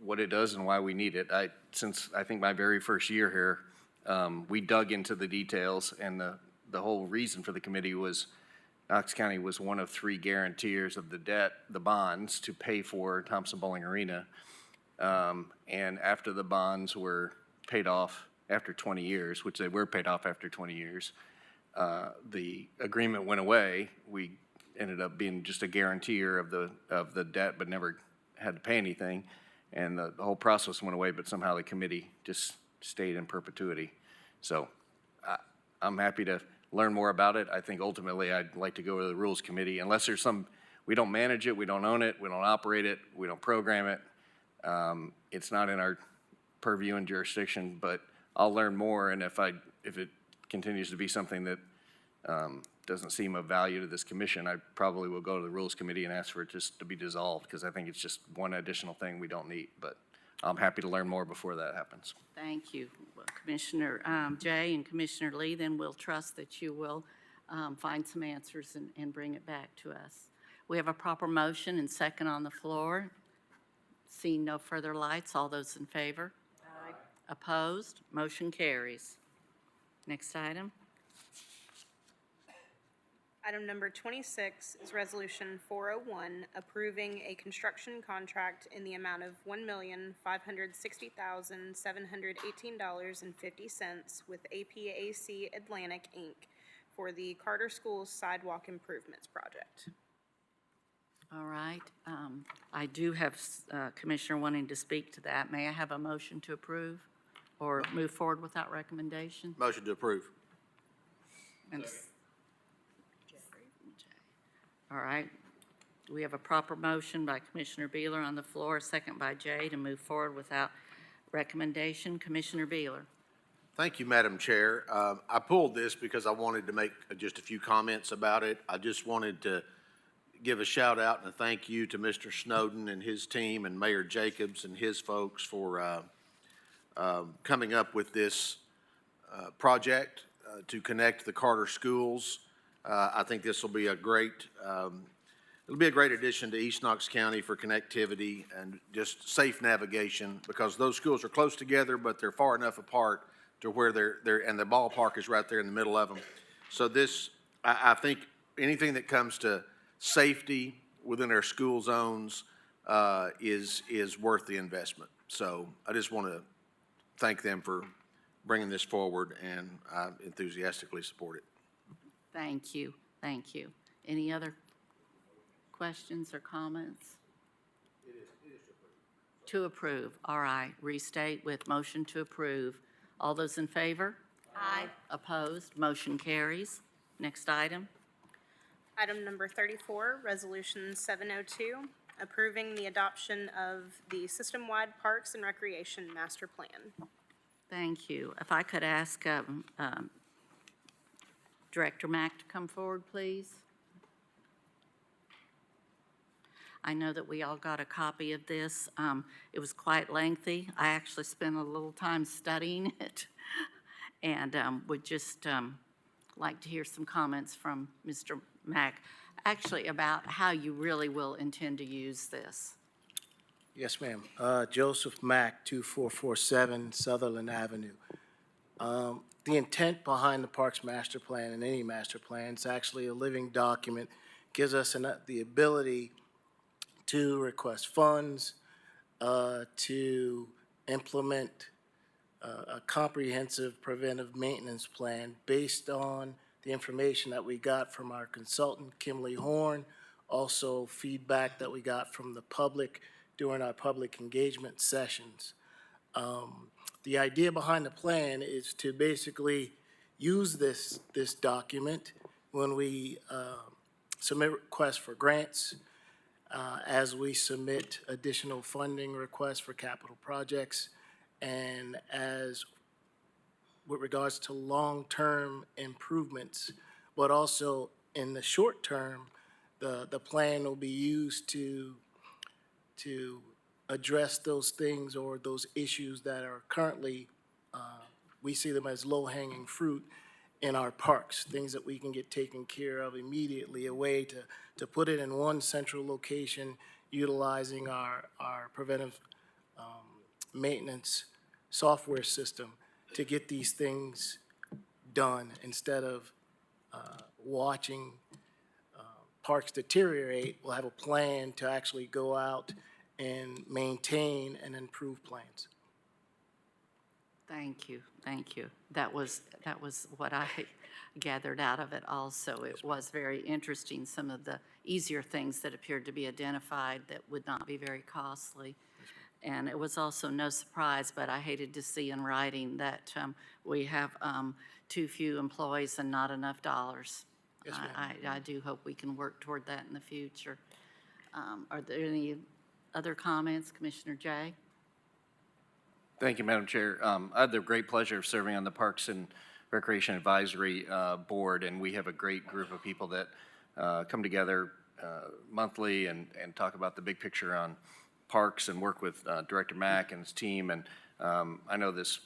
Speaker 8: what it does and why we need it. Since I think my very first year here, we dug into the details, and the whole reason for the committee was Knox County was one of 3 guarantors of the debt, the bonds, to pay for Thompson Bowling Arena. And after the bonds were paid off after 20 years, which they were paid off after 20 years, the agreement went away. We ended up being just a guarantor of the debt, but never had to pay anything. And the whole process went away, but somehow the committee just stayed in perpetuity. So I'm happy to learn more about it. I think ultimately I'd like to go to the Rules Committee, unless there's we don't manage it, we don't own it, we don't operate it, we don't program it. It's not in our purview and jurisdiction, but I'll learn more, and if it continues to be something that doesn't seem of value to this commission, I probably will go to the Rules Committee and ask for it just to be dissolved, because I think it's just one additional thing we don't need. But I'm happy to learn more before that happens.
Speaker 1: Thank you, Well, Commissioner Jay and Commissioner Lee. Then we'll trust that you will find some answers and bring it back to us. We have a proper motion and second on the floor. Seeing no further lights, all those in favor? Aye. Opposed? Motion carries. Next item.
Speaker 2: Item number 26 is Resolution 401, approving a construction contract in the amount of $1,560,718.50 with APAC Atlantic, Inc. for the Carter Schools Sidewalk Improvements Project.
Speaker 1: All right. I do have Commissioner wanting to speak to that. May I have a motion to approve or move forward without recommendation?
Speaker 13: Motion to approve.
Speaker 1: And all right. We have a proper motion by Commissioner Beeler on the floor, a second by Jay to move forward without recommendation. Commissioner Beeler.
Speaker 13: Thank you, Madam Chair. I pulled this because I wanted to make just a few comments about it. I just wanted to give a shout out and a thank you to Mr. Snowden and his team and Mayor Jacobs and his folks for coming up with this project to connect the Carter schools. I think this will be a great, it'll be a great addition to East Knox County for connectivity and just safe navigation, because those schools are close together, but they're far enough apart to where and the ballpark is right there in the middle of them. So this, I think anything that comes to safety within our school zones is worth the investment. So I just want to thank them for bringing this forward, and I enthusiastically support it.
Speaker 1: Thank you. Thank you. Any other questions or comments? It is to approve. All right. Restate with motion to approve. All those in favor? Aye. Opposed? Motion carries. Next item.
Speaker 2: Item number 34, Resolution 702, approving the adoption of the System-Wide Parks and Recreation Master Plan.
Speaker 1: Thank you. If I could ask Director Mack to come forward, please. I know that we all got a copy of this. It was quite lengthy. I actually spent a little time studying it and would just like to hear some comments from Mr. Mack, actually about how you really will intend to use this.
Speaker 14: Yes, ma'am. Joseph Mack, 2447 Sutherland Avenue. The intent behind the Parks Master Plan and any master plan is actually a living document, gives us the ability to request funds, to implement a comprehensive preventive maintenance plan based on the information that we got from our consultant, Kimley Horn, also feedback that we got from the public during our public engagement sessions. The idea behind the plan is to basically use this document when we submit requests for grants, as we submit additional funding requests for capital projects, and as with regards to long-term improvements, but also in the short term, the plan will be used to address those things or those issues that are currently, we see them as low-hanging fruit in our parks, things that we can get taken care of immediately, a way to put it in one central location, utilizing our preventive maintenance software system to get these things done instead of watching parks deteriorate. We'll have a plan to actually go out and maintain and improve plans.
Speaker 1: Thank you. Thank you. That was what I gathered out of it also. It was very interesting, some of the easier things that appeared to be identified that would not be very costly. And it was also no surprise, but I hated to see in writing that we have too few employees and not enough dollars.
Speaker 14: Yes, ma'am.
Speaker 1: I do hope we can work toward that in the future. Are there any other comments? Commissioner Jay?
Speaker 8: Thank you, Madam Chair. I had the great pleasure of serving on the Parks and Recreation Advisory Board, and we have a great group of people that come together monthly and talk about the big picture on parks and work with Director Mack and his team. And I know this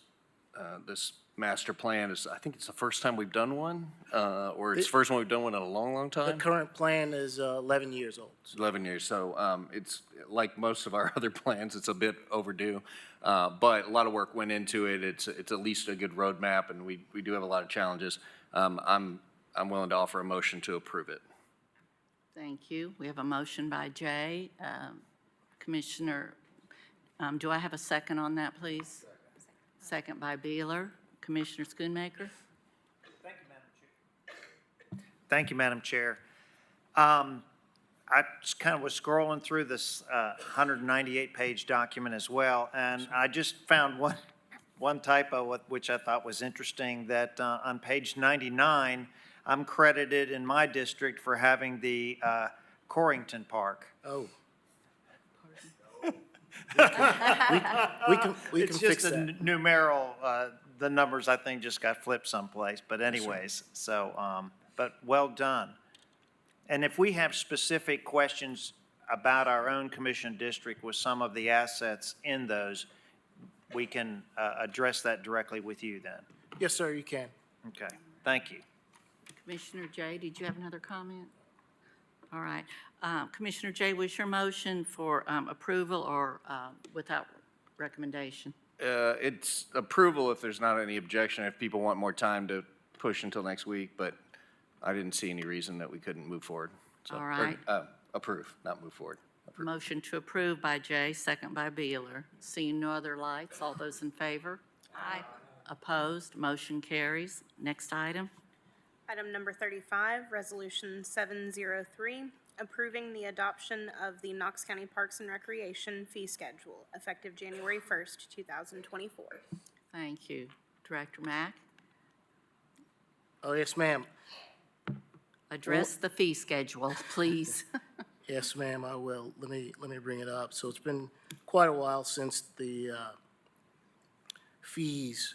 Speaker 8: master plan is, I think it's the first time we've done one, or it's the first one we've done one in a long, long
Speaker 14: The
Speaker 8: time.
Speaker 14: current plan is 11 years old.
Speaker 8: 11 years, so it's like most of our other plans, it's a bit overdue. But a lot of work went into it. It's at least a good roadmap, and we do have a lot of challenges. I'm willing to offer a motion to approve it.
Speaker 1: Thank you. We have a motion by Jay. Commissioner, do I have a second on that, please? Second by Beeler. Commissioner Schoonmaker?
Speaker 11: Thank you, Madam Chair. I just kind of was scrolling through this 198-page document as well, and I just found one typo, which I thought was interesting, that on page 99, I'm credited in my district for having the Corrington Park.
Speaker 14: Oh. We can
Speaker 11: It's
Speaker 14: fix
Speaker 11: just a
Speaker 14: that.
Speaker 11: numeral, the numbers, I think, just got flipped someplace, but anyways, so, but well done. And if we have specific questions about our own commission district with some of the assets in those, we can address that directly with you then.
Speaker 14: Yes, sir, you can.
Speaker 11: Okay, thank you.
Speaker 1: Commissioner Jay, did you have another comment? All right. Commissioner Jay, was your motion for approval or without recommendation?
Speaker 8: It's approval if there's not any objection, if people want more time to push until next week, but I didn't see any reason that we couldn't move forward. So,
Speaker 1: All right.
Speaker 8: Approve, not move forward. Approve.
Speaker 1: Motion to approve by Jay, second by Beeler. Seeing no other lights, all those in favor? Aye. Opposed? Motion carries. Next item.
Speaker 2: Item number 35, Resolution 703, approving the adoption of the Knox County Parks and Recreation fee schedule effective January 1st, 2024.
Speaker 1: Thank you. Director Mack,
Speaker 14: Oh, yes, ma'am.
Speaker 1: address the fee schedule, please.
Speaker 14: Yes, ma'am, I will. Let me bring it up. So it's been quite a while since the fees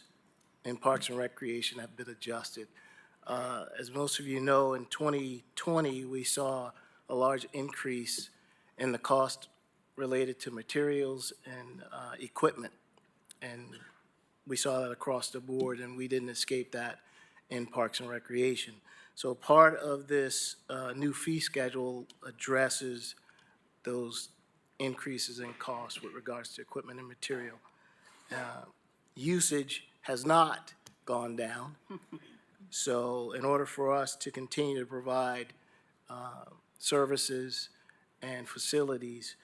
Speaker 14: in Parks and Recreation have been adjusted. As most of you know, in 2020, we saw a large increase in the cost related to materials and equipment. And we saw that across the board, and we didn't escape that in Parks and Recreation. So part of this new fee schedule addresses those increases in cost with regards to equipment and material. Usage has not gone down. So in order for us to continue to provide services and facilities,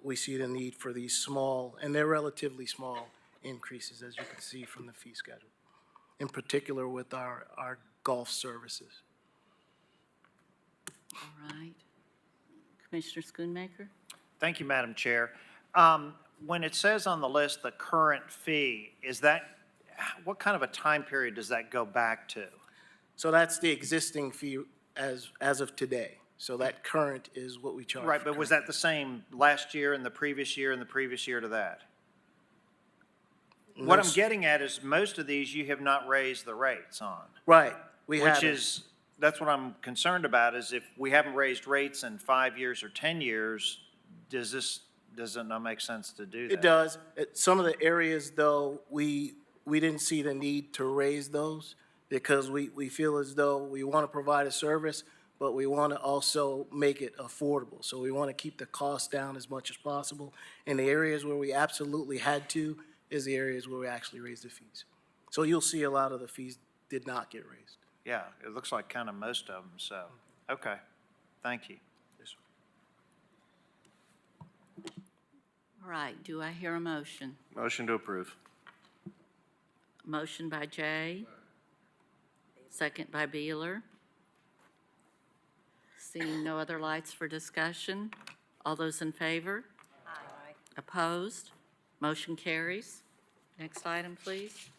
Speaker 14: we see the need for these small, and they're relatively small increases, as you can see from the fee schedule, in particular with our golf services.
Speaker 1: All right. Commissioner Schoonmaker?
Speaker 11: Thank you, Madam Chair. When it says on the list the current fee, is that, what kind of a time period does that go back to?
Speaker 14: So that's the existing fee as of today. So that current is what we charge.
Speaker 11: Right,
Speaker 14: for
Speaker 11: but was
Speaker 14: current.
Speaker 11: that the same last year and the previous year and the previous year to that? What I'm
Speaker 14: Most-
Speaker 11: getting at is most of these you have not raised the rates on.
Speaker 14: Right, we have.
Speaker 11: Which is, that's what I'm concerned about, is if we haven't raised rates in 5 years or 10 years, does it not make sense to do that?
Speaker 14: It does. Some of the areas, though, we didn't see the need to raise those because we feel as though we want to provide a service, but we want to also make it affordable. So we want to keep the cost down as much as possible. In the areas where we absolutely had to is the areas where we actually raised the fees. So you'll see a lot of the fees did not get raised.
Speaker 11: Yeah, it looks like kind of most of them, so, okay, thank you.
Speaker 14: Yes, sir.
Speaker 1: All right, do I hear a motion?
Speaker 8: Motion to approve.
Speaker 1: Motion by Jay, second by Beeler. Seeing no other lights for discussion, all those in favor? Aye. Opposed? Motion carries. Next item, please.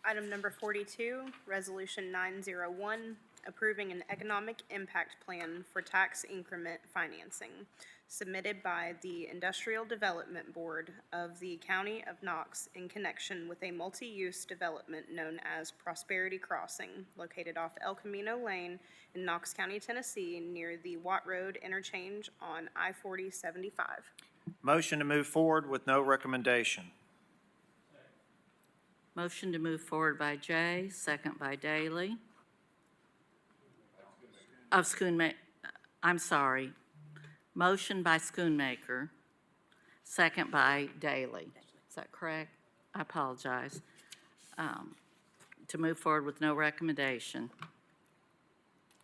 Speaker 2: Item number 42, Resolution 901, approving an economic impact plan for tax increment financing, submitted by the Industrial Development Board of the County of Knox in connection with a multi-use development known as Prosperity Crossing, located off El Camino Lane in Knox County, Tennessee, near the Watt Road interchange on I-4075.
Speaker 11: Motion to move forward with no recommendation.
Speaker 1: Motion to move forward by Jay, second by Daley. Of Schoonmaker, I'm sorry. Motion by Schoonmaker, second by Daley. Is that correct? I apologize. To move forward with no recommendation.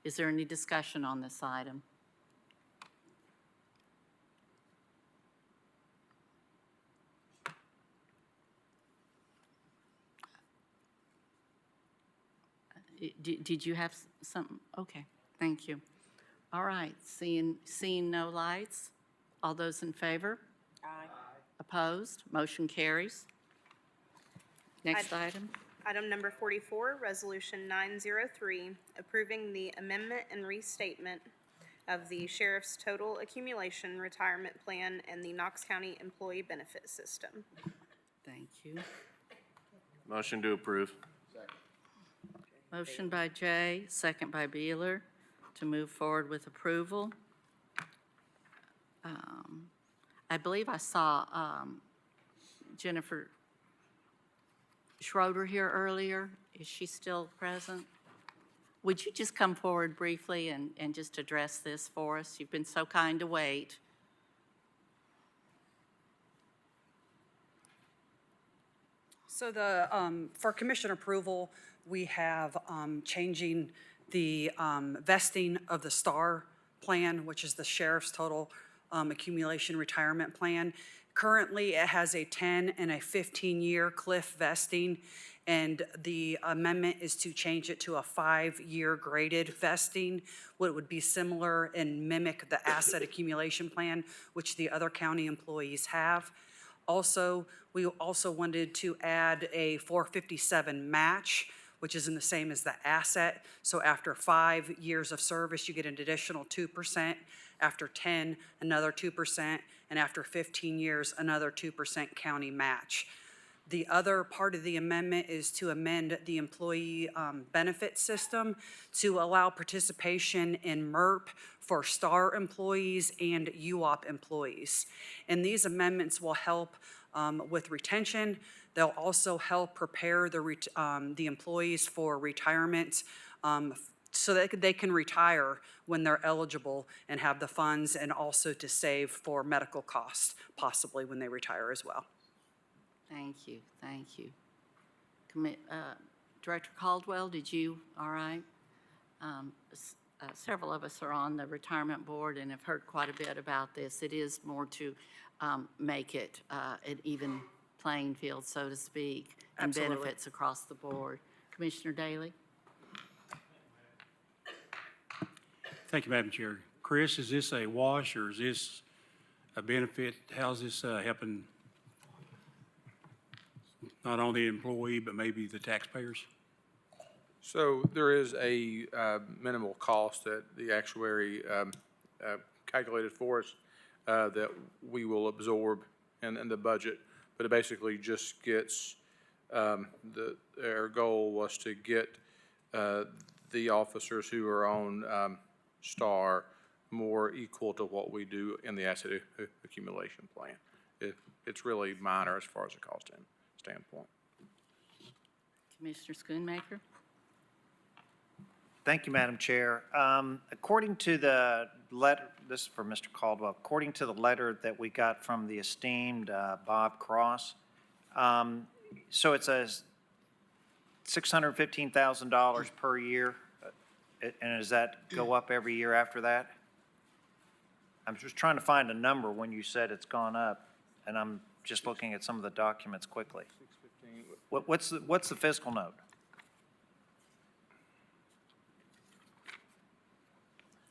Speaker 1: Is there any discussion on this item? Did you have something? Okay, thank you. All right, seeing no lights, all those in favor? Aye. Opposed? Motion carries. Next item.
Speaker 2: Item number 44, Resolution 903, approving the amendment and restatement of the Sheriff's Total Accumulation Retirement Plan and the Knox County Employee Benefit System.
Speaker 1: Thank you.
Speaker 8: Motion to approve.
Speaker 1: Motion by Jay, second by Beeler, to move forward with approval. I believe I saw Jennifer Schroeder here earlier. Is she still present? Would you just come forward briefly and just address this for us? You've been so kind to wait.
Speaker 15: So for commission approval, we have changing the vesting of the STAR plan, which is the Sheriff's Total Accumulation Retirement Plan. Currently, it has a 10 and a 15-year cliff vesting, and the amendment is to change it to a 5-year graded vesting, what would be similar and mimic the asset accumulation plan, which the other county employees have. Also, we also wanted to add a 457 match, which is in the same as the asset. So after 5 years of service, you get an additional 2%. After 10, another 2%. And after 15 years, another 2% county match. The other part of the amendment is to amend the employee benefit system to allow participation in MERP for STAR employees and UOP employees. And these amendments will help with retention. They'll also help prepare the employees for retirement so that they can retire when they're eligible and have the funds, and also to save for medical costs, possibly when they retire as well.
Speaker 1: Thank you, thank you. Director Caldwell, did you, all right? Several of us are on the retirement board and have heard quite a bit about this. It is more to make it an even playing field, so to speak, and
Speaker 15: Absolutely.
Speaker 1: benefits across the board. Commissioner Daley?
Speaker 12: Thank you, Madam Chair. Chris, is this a wash or is this a benefit? How's this helping not only the employee, but maybe the taxpayers?
Speaker 16: So there is a minimal cost that the actuary calculated for us that we will absorb in the budget, but it basically just gets, our goal was to get the officers who are on STAR more equal to what we do in the asset accumulation plan. It's really minor as far as the cost standpoint.
Speaker 1: Commissioner Schoonmaker?
Speaker 11: Thank you, Madam Chair. According to the letter, this is for Mr. Caldwell, according to the letter that we got from the esteemed Bob Cross, so it says $615,000 per year, and does that go up every year after that? I'm just trying to find a number when you said it's gone up, and I'm just looking at some of the documents quickly. What's the fiscal note?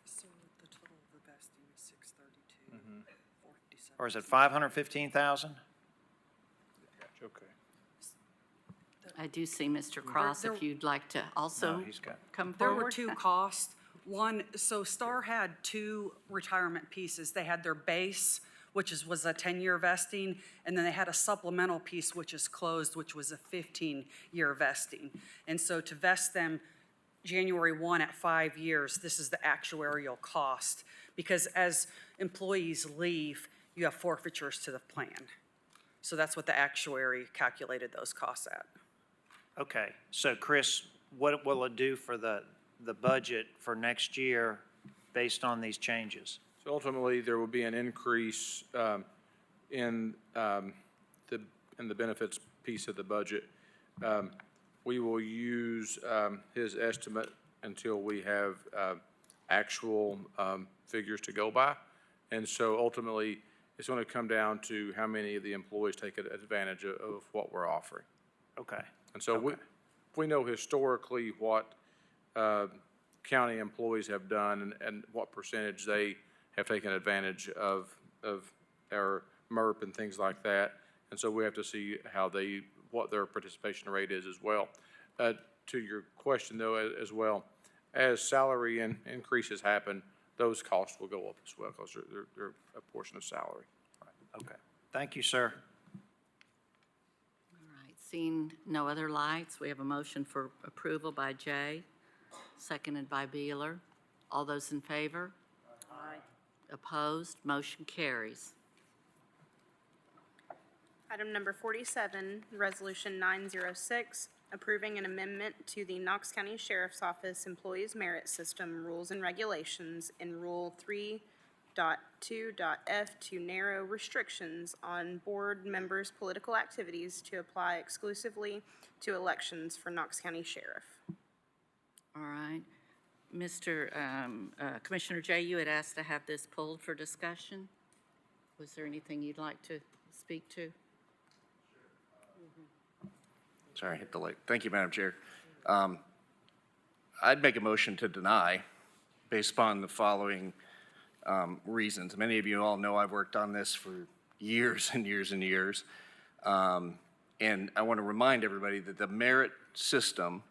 Speaker 15: So the total of the vesting is 632, 457.
Speaker 11: Or is it 515,000?
Speaker 16: Okay.
Speaker 1: I do see Mr. Cross, if you'd like to also
Speaker 11: No, he's got-
Speaker 1: come
Speaker 15: There
Speaker 1: forward.
Speaker 15: were two costs. One, so STAR had two retirement pieces. They had their base, which was a 10-year vesting, and then they had a supplemental piece, which is closed, which was a 15-year vesting. And so to vest them January 1 at 5 years, this is the actuarial cost. Because as employees leave, you have forfeitures to the plan. So that's what the actuary calculated those costs at.
Speaker 11: Okay, so Chris, what will it do for the budget for next year based on these changes?
Speaker 16: So ultimately, there will be an increase in the benefits piece of the budget. We will use his estimate until we have actual figures to go by. And so ultimately, it's going to come down to how many of the employees take advantage of what we're offering.
Speaker 11: Okay.
Speaker 16: And so if we know historically what county employees have done and what percentage they have taken advantage of our MERP and things like that. And so we have to see what their participation rate is as well. To your question though, as well, as salary increases happen, those costs will go up as well because they're a portion of salary.
Speaker 11: Okay. Thank you, sir.
Speaker 1: All right, seeing no other lights, we have a motion for approval by Jay, seconded by Beeler. All those in favor? Aye. Opposed? Motion carries.
Speaker 2: Item number 47, Resolution 906, approving an amendment to the Knox County Sheriff's Office Employees Merit System Rules and Regulations in Rule 3.2.f to narrow restrictions on board members' political activities to apply exclusively to elections for Knox County Sheriff.
Speaker 1: All right. Commissioner Jay, you had asked to have this pulled for discussion. Was there anything you'd like to speak to?
Speaker 8: Sorry, I hit the light. Thank you, Madam Chair. I'd make a motion to deny based upon the following reasons. Many of you all know I've worked on this for years and years and years. And I want to remind everybody that the merit system,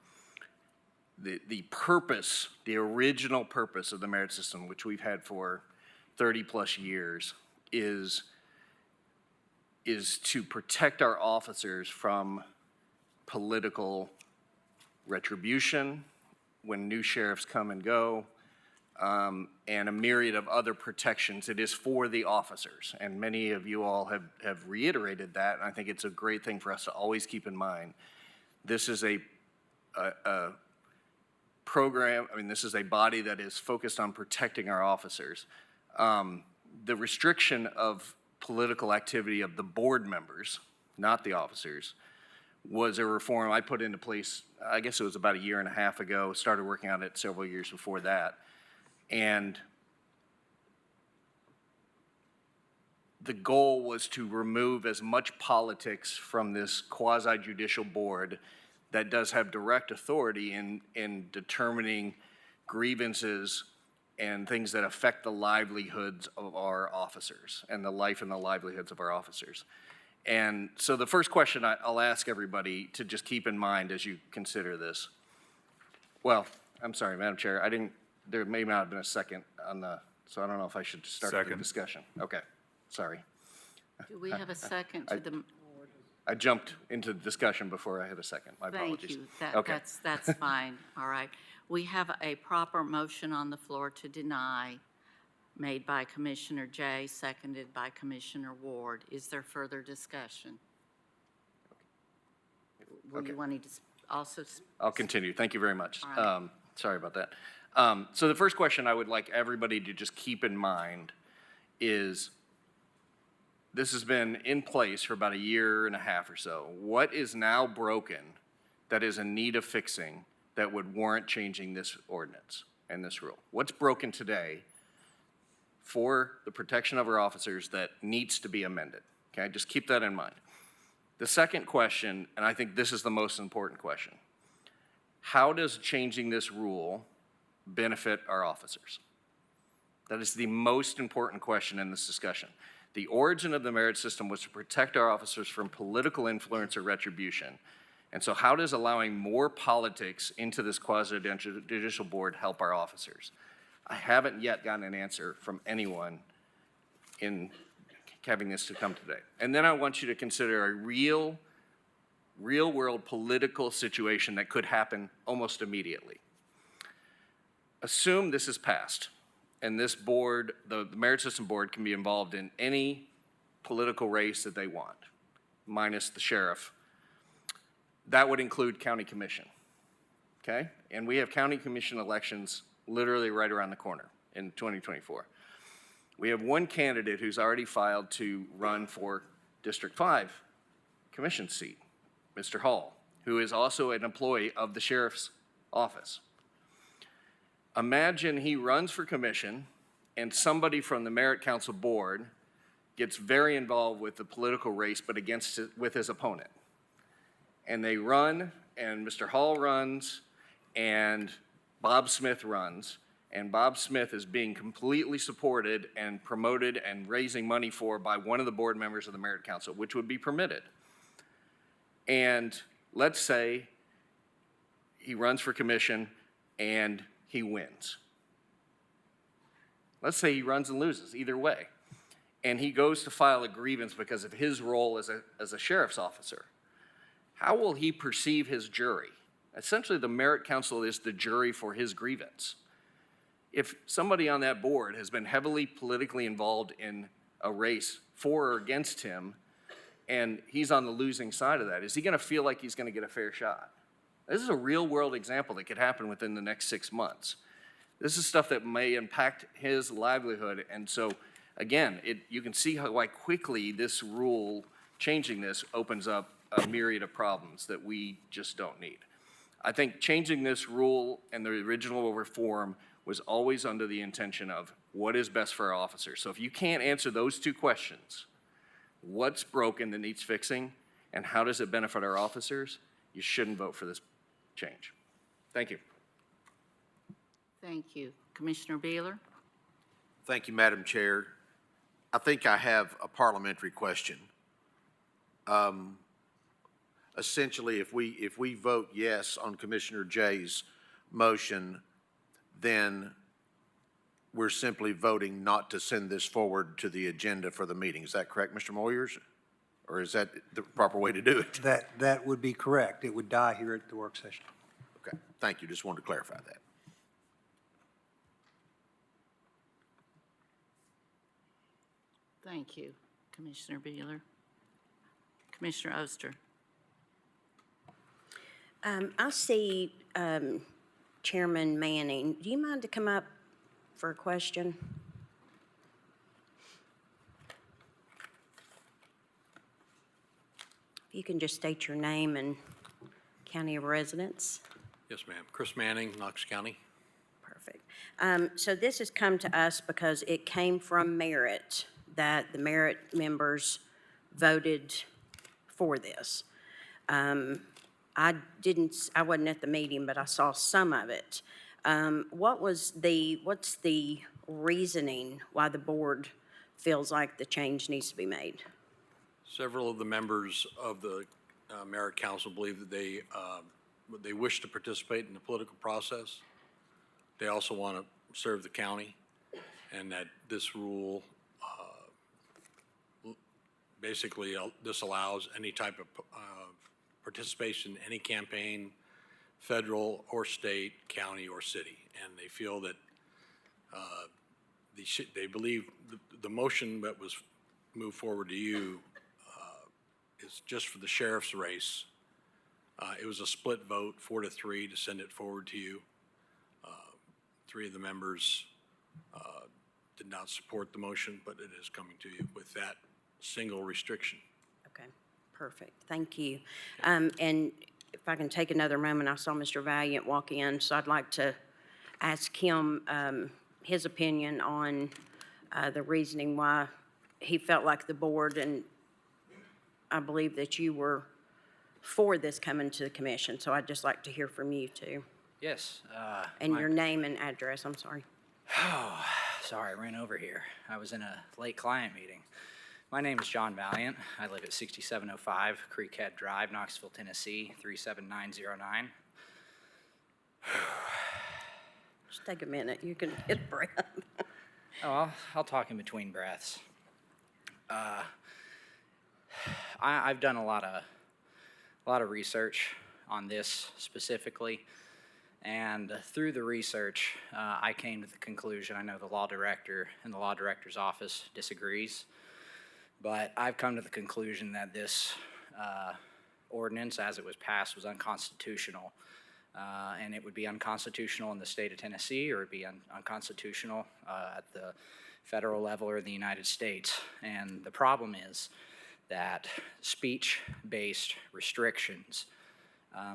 Speaker 8: the purpose, the original purpose of the merit system, which we've had for 30-plus years, is to protect our officers from political retribution when new sheriffs come and go, and a myriad of other protections. It is for the officers, and many of you all have reiterated that, and I think it's a great thing for us to always keep in mind. This is a program, this is a body that is focused on protecting our officers. The restriction of political activity of the board members, not the officers, was a reform I put into place, I guess it was about 1.5 years ago, started working on it several years before that. And the goal was to remove as much politics from this quasi-judicial board that does have direct authority in determining grievances and things that affect the livelihoods of our officers and the life and the livelihoods of our officers. And so the first question I'll ask everybody to just keep in mind as you consider this. Well, I'm sorry, Madam Chair, there may not have been a second on so I don't know if I should start the discussion. Okay, sorry.
Speaker 1: Do we have a second to the?
Speaker 8: I jumped into the discussion before I had a second. My apologies.
Speaker 1: Thank you. That's fine. All right. We have a proper motion on the floor to deny, made by Commissioner Jay, seconded by Commissioner Ward. Is there further discussion? Were you wanting to also?
Speaker 8: I'll continue. Thank you very much.
Speaker 1: All right.
Speaker 8: Sorry about that. So the first question I would like everybody to just keep in mind is this has been in place for about 1.5 years or so. What is now broken that is in need of fixing that would warrant changing this ordinance and this rule? What's broken today for the protection of our officers that needs to be amended? Okay, just keep that in mind. The second question, and I think this is the most important question, how does changing this rule benefit our officers? That is the most important question in this discussion. The origin of the merit system was to protect our officers from political influence or retribution. And so how does allowing more politics into this quasi-judicial board help our officers? I haven't yet gotten an answer from anyone in having this to come today. And then I want you to consider a real world political situation that could happen almost immediately. Assume this is passed and this board, the Merit System Board, can be involved in any political race that they want, minus the sheriff. That would include county commission, okay? And we have county commission elections literally right around the corner in 2024. We have one candidate who's already filed to run for District 5 commission seat, Mr. Hall, who is also an employee of the sheriff's office. Imagine he runs for commission and somebody from the Merit Council board gets very involved with the political race, but with his opponent. And they run, and Mr. Hall runs, and Bob Smith runs, and Bob Smith is being completely supported and promoted and raising money for by one of the board members of the Merit Council, which would be permitted. And let's say he runs for commission and he wins. Let's say he runs and loses, either way. And he goes to file a grievance because of his role as a sheriff's officer. How will he perceive his jury? Essentially, the Merit Council is the jury for his grievance. If somebody on that board has been heavily politically involved in a race for or against him, and he's on the losing side of that, is he going to feel like he's going to get a fair shot? This is a real-world example that could happen within the next 6 months. This is stuff that may impact his livelihood, and so, again, you can see why quickly this rule, changing this, opens up a myriad of problems that we just don't need. I think changing this rule and the original reform was always under the intention of what is best for our officers. So if you can't answer those two questions, what's broken that needs fixing, and how does it benefit our officers, you shouldn't vote for this change. Thank you.
Speaker 1: Thank you. Commissioner Beeler?
Speaker 13: Thank you, Madam Chair. I think I have a parliamentary question. Essentially, if we vote yes on Commissioner Jay's motion, then we're simply voting not to send this forward to the agenda for the meeting. Is that correct, Mr. Moyers? Or is that the proper way to do it?
Speaker 11: That would be correct. It would die here at the work session.
Speaker 13: Okay, thank you. Just wanted to clarify that.
Speaker 1: Thank you, Commissioner Beeler. Commissioner Oster?
Speaker 17: I see Chairman Manning. Do you mind to come up for a question? If you can just state your name and county of residence.
Speaker 18: Yes, ma'am. Chris Manning, Knox County.
Speaker 17: Perfect. So this has come to us because it came from Merit, that the Merit members voted for this. I wasn't at the meeting, but I saw some of it. What's the reasoning why the board feels like the change needs to be made?
Speaker 18: Several of the members of the Merit Council believe that they wish to participate in the political process. They also want to serve the county, and that this rule basically disallows any type of participation in any campaign, federal or state, county or city. And they feel that they believe the motion that was moved forward to you is just for the sheriff's race. It was a split vote, 4-3, to send it forward to you. 3 of the members did not support the motion, but it is coming to you with that single restriction.
Speaker 17: Okay, perfect. Thank you. And if I can take another moment, I saw Mr. Valiant walk in, so I'd like to ask him his opinion on the reasoning why he felt like the board, and I believe that you were for this coming to the commission, so I'd just like to hear from you too.
Speaker 19: Yes.
Speaker 17: And your name and address, I'm sorry.
Speaker 19: Oh, sorry, I ran over here. I was in a late client meeting. My name is John Valiant. I live at 6705 Creekhead Drive, Knoxville, Tennessee, 37909.
Speaker 17: Just take a minute. You can get a breath.
Speaker 19: Oh, I'll talk in between breaths. I've done a lot of research on this specifically, and through the research, I came to the conclusion, I know the law director and the law director's office disagrees, But I've come to the conclusion that this ordinance, as it was passed, was unconstitutional. And it would be unconstitutional in the state of Tennessee, or it'd be unconstitutional at the federal level or the United States. And the problem is that speech-based restrictions,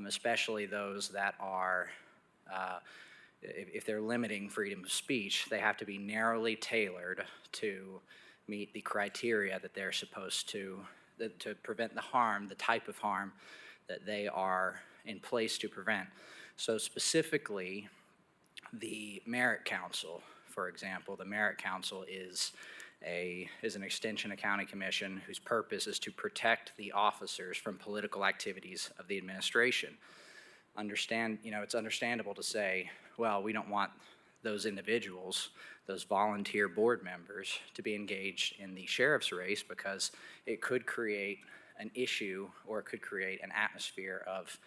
Speaker 19: especially those that are, if they're limiting freedom of speech, they have to be narrowly tailored to meet the criteria that they're supposed to prevent the harm, the type of harm that they are in place to prevent. So specifically, the Merit Council, for example, the Merit Council is an extension of county commission whose purpose is to protect the officers from political activities of the administration. It's understandable to say, well, we don't want those individuals, those volunteer board members, to be engaged in the sheriff's race because it could create an issue, or it could create an atmosphere of,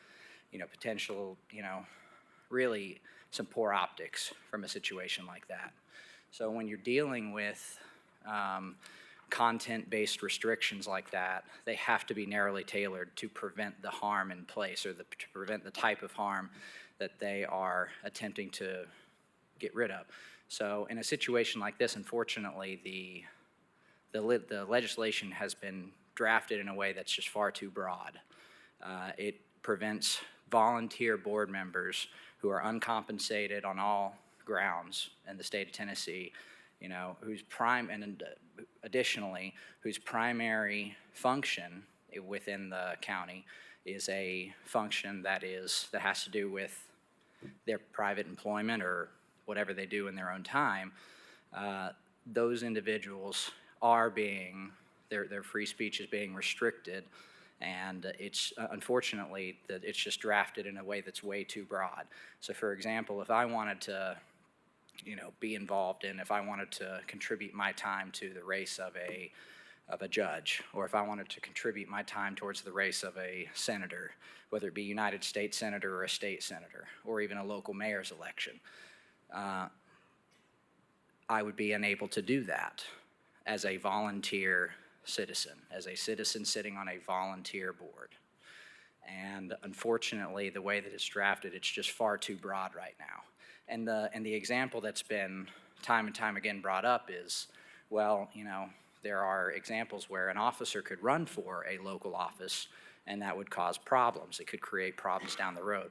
Speaker 19: potential, really some poor optics from a situation like that. So when you're dealing with content-based restrictions like that, they have to be narrowly tailored to prevent the harm in place, or to prevent the type of harm that they are attempting to get rid of. So in a situation like this, unfortunately, the legislation has been drafted in a way that's just far too broad. It prevents volunteer board members who are uncompensated on all grounds in the state of Tennessee, whose additionally, whose primary function within the county is a function that has to do with their private employment or whatever they do in their own time. Those individuals are their free speech is being restricted, and it's unfortunately that it's just drafted in a way that's way too broad. So for example, if I wanted to be involved in, if I wanted to contribute my time to the race of a judge, or if I wanted to contribute my time towards the race of a senator, whether it be United States Senator or a state senator, or even a local mayor's election, I would be unable to do that as a volunteer citizen, as a citizen sitting on a volunteer board. And unfortunately, the way that it's drafted, it's just far too broad right now. And the example that's been time and time again brought up is, well, there are examples where an officer could run for a local office and that would cause problems. It could create problems down the road.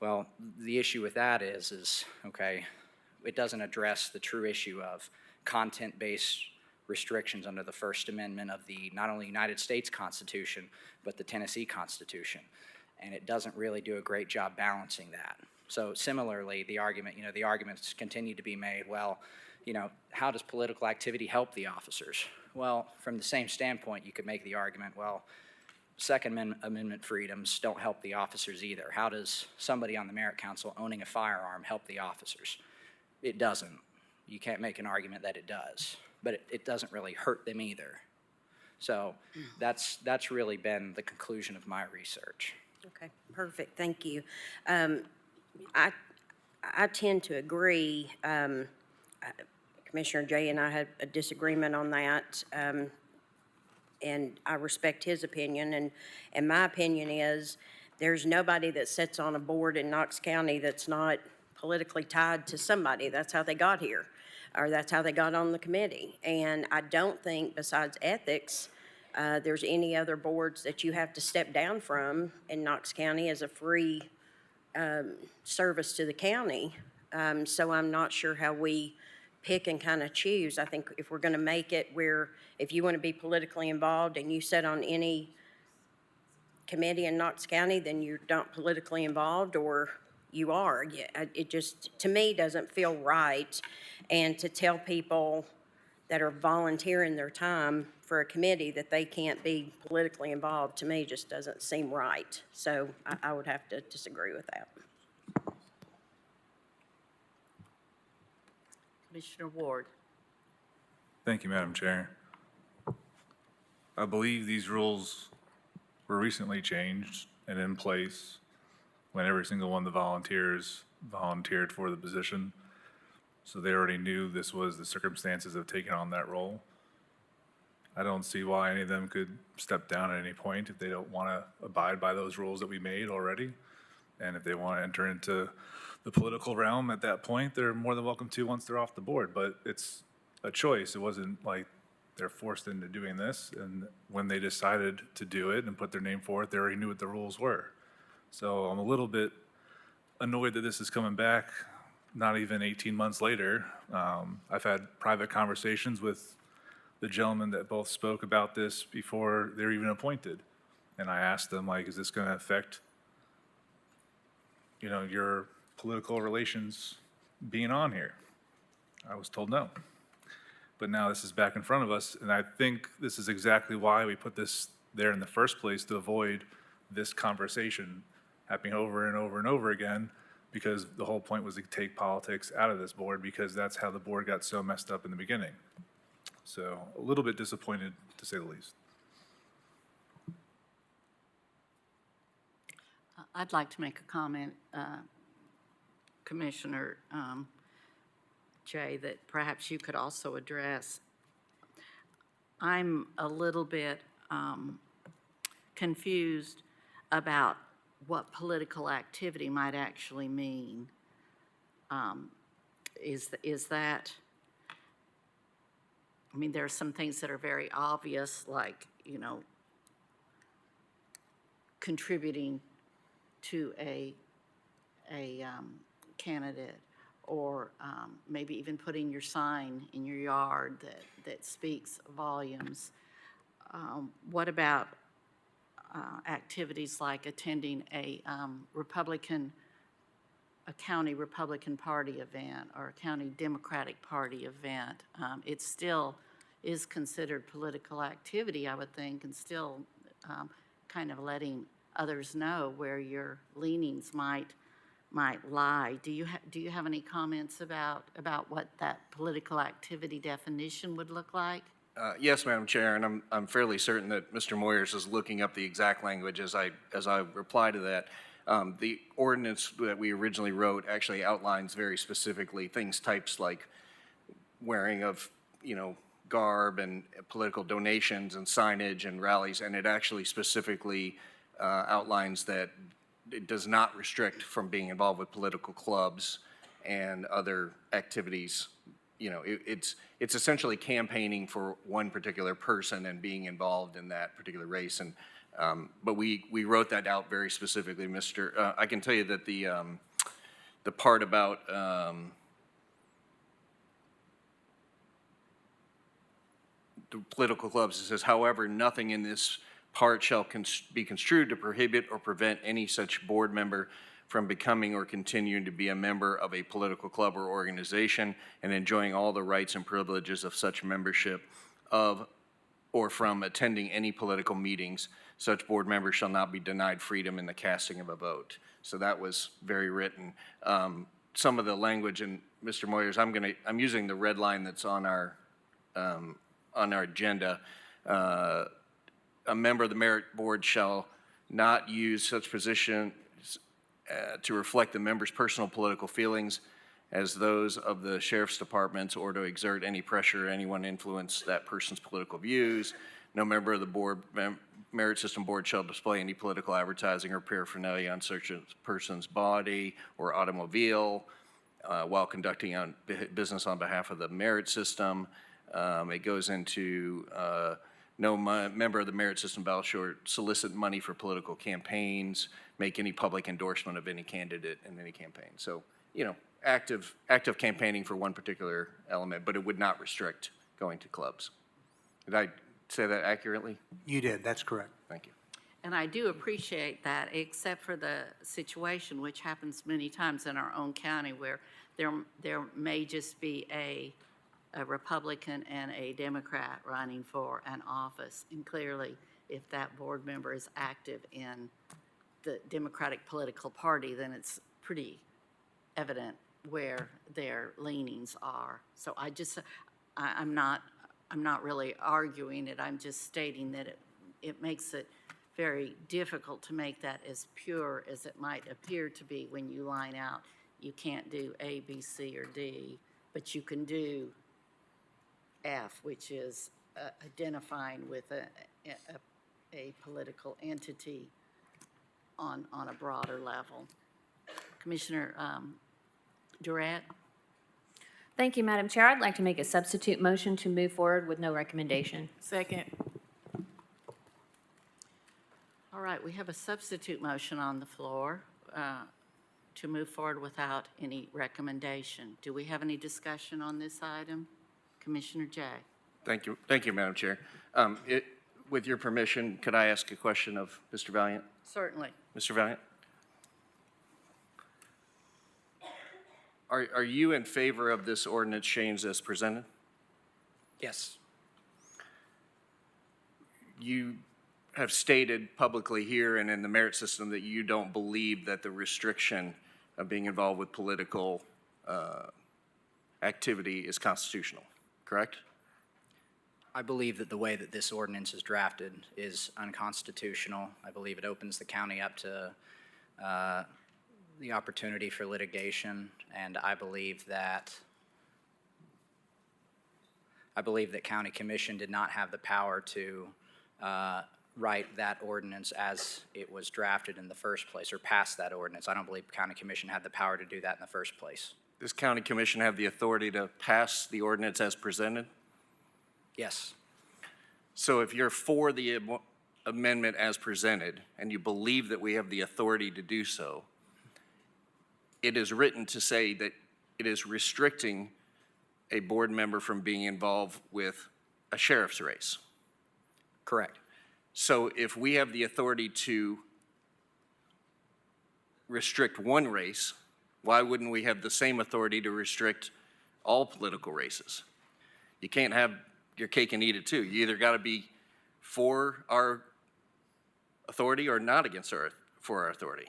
Speaker 19: Well, the issue with that is okay, it doesn't address the true issue of content-based restrictions under the First Amendment of the not only United States Constitution, but the Tennessee Constitution. And it doesn't really do a great job balancing that. So similarly, the arguments continue to be made, well, how does political activity help the officers? Well, from the same standpoint, you could make the argument, well, Second Amendment freedoms don't help the officers either. How does somebody on the Merit Council owning a firearm help the officers? It doesn't. You can't make an argument that it does, but it doesn't really hurt them either. So that's really been the conclusion of my research.
Speaker 17: Okay, perfect, thank you. I tend to agree. Commissioner Jay and I had a disagreement on that, and I respect his opinion. And my opinion is there's nobody that sits on a board in Knox County that's not politically tied to somebody. That's how they got here, or that's how they got on the committee. And I don't think, besides ethics, there's any other boards that you have to step down from in Knox County as a free service to the county. So I'm not sure how we pick and kind of choose. I think if we're going to make it where if you want to be politically involved and you sit on any committee in Knox County, then you're not politically involved, or you are. It just, to me, doesn't feel right. And to tell people that are volunteering their time for a committee that they can't be politically involved, to me, just doesn't seem right. So I would have to disagree with that.
Speaker 1: Commissioner Ward.
Speaker 4: Thank you, Madam Chair. I believe these rules were recently changed and in place when every single one of the volunteers volunteered for the position. So they already knew this was the circumstances of taking on that role. I don't see why any of them could step down at any point if they don't want to abide by those rules that we made already. And if they want to enter into the political realm at that point, they're more than welcome to once they're off the board. But it's a choice. It wasn't like they're forced into doing this. And when they decided to do it and put their name forward, they already knew what the rules were. So I'm a little bit annoyed that this is coming back not even 18 months later. I've had private conversations with the gentlemen that both spoke about this before they were even appointed. And I asked them, like, is this going to affect, your political relations being on here? I was told no. But now this is back in front of us, and I think this is exactly why we put this there in the first place, to avoid this conversation happening over and over and over again, because the whole point was to take politics out of this board, because that's how the board got so messed up in the beginning. So a little bit disappointed, to say the least.
Speaker 1: I'd like to make a comment, Commissioner Jay, that perhaps you could also address. I'm a little bit confused about what political activity might actually mean. Is that, I mean, there are some things that are very obvious, like, contributing to a candidate, or maybe even putting your sign in your yard that speaks volumes. What about activities like attending a county Republican Party event or a county Democratic Party event? It still is considered political activity, I would think, and still kind of letting others know where your leanings might lie. Do you have any comments about what that political activity definition would look like?
Speaker 8: Yes, Madam Chair, and I'm fairly certain that Mr. Moyers is looking up the exact language as I reply to that. The ordinance that we originally wrote actually outlines very specifically types like wearing of, garb and political donations and signage and rallies, and it actually specifically outlines that it does not restrict from being involved with political clubs and other activities. It's essentially campaigning for one particular person and being involved in that particular race. And but we wrote that out very specifically, Mr. I can tell you that the part about the political clubs, it says, however, nothing in this part shall be construed to prohibit or prevent any such board member from becoming or continuing to be a member of a political club or organization and enjoying all the rights and privileges of such membership of or from attending any political meetings. Such board members shall not be denied freedom in the casting of a vote. So that was very written. Some of the language, and Mr. Moyers, I'm using the red line that's on our agenda. A member of the merit board shall not use such position to reflect the member's personal political feelings as those of the sheriff's departments, or to exert any pressure or anyone influence that person's political views. No member of the board, merit system board shall display any political advertising or paraphernalia on such a person's body or automobile while conducting business on behalf of the merit system. It goes into no member of the merit system shall solicit money for political campaigns, make any public endorsement of any candidate in any campaign. So, active campaigning for one particular element, but it would not restrict going to clubs. Did I say that accurately?
Speaker 14: You did, that's correct.
Speaker 8: Thank you.
Speaker 1: And I do appreciate that, except for the situation, which happens many times in our own county, where there may just be a Republican and a Democrat running for an office. And clearly, if that board member is active in the Democratic political party, then it's pretty evident where their leanings are. So I'm not really arguing it. I'm just stating that it makes it very difficult to make that as pure as it might appear to be when you line out. You can't do A, B, C, or D, but you can do F, which is identifying with a political entity on a broader level. Commissioner Durant?
Speaker 3: Thank you, Madam Chair. I'd like to make a substitute motion to move forward with no recommendation.
Speaker 1: Second. All right, we have a substitute motion on the floor to move forward without any recommendation. Do we have any discussion on this item? Commissioner Jay?
Speaker 8: Thank you, Madam Chair. With your permission, could I ask a question of Mr. Valiant?
Speaker 1: Certainly.
Speaker 8: Mr. Valiant? Are you in favor of this ordinance change as presented?
Speaker 19: Yes.
Speaker 8: You have stated publicly here and in the merit system that you don't believe that the restriction of being involved with political activity is constitutional, correct?
Speaker 19: I believe that the way that this ordinance is drafted is unconstitutional. I believe it opens the county up to the opportunity for litigation, and I believe that County Commission did not have the power to write that ordinance as it was drafted in the first place, or pass that ordinance. I don't believe County Commission had the power to do that in the first place.
Speaker 8: Does County Commission have the authority to pass the ordinance as presented?
Speaker 19: Yes.
Speaker 8: So if you're for the amendment as presented, and you believe that we have the authority to do so, it is written to say that it is restricting a board member from being involved with a sheriff's race.
Speaker 19: Correct.
Speaker 8: So if we have the authority to restrict one race, why wouldn't we have the same authority to restrict all political races? You can't have your cake and eat it too. You either got to be for our authority or not for our authority.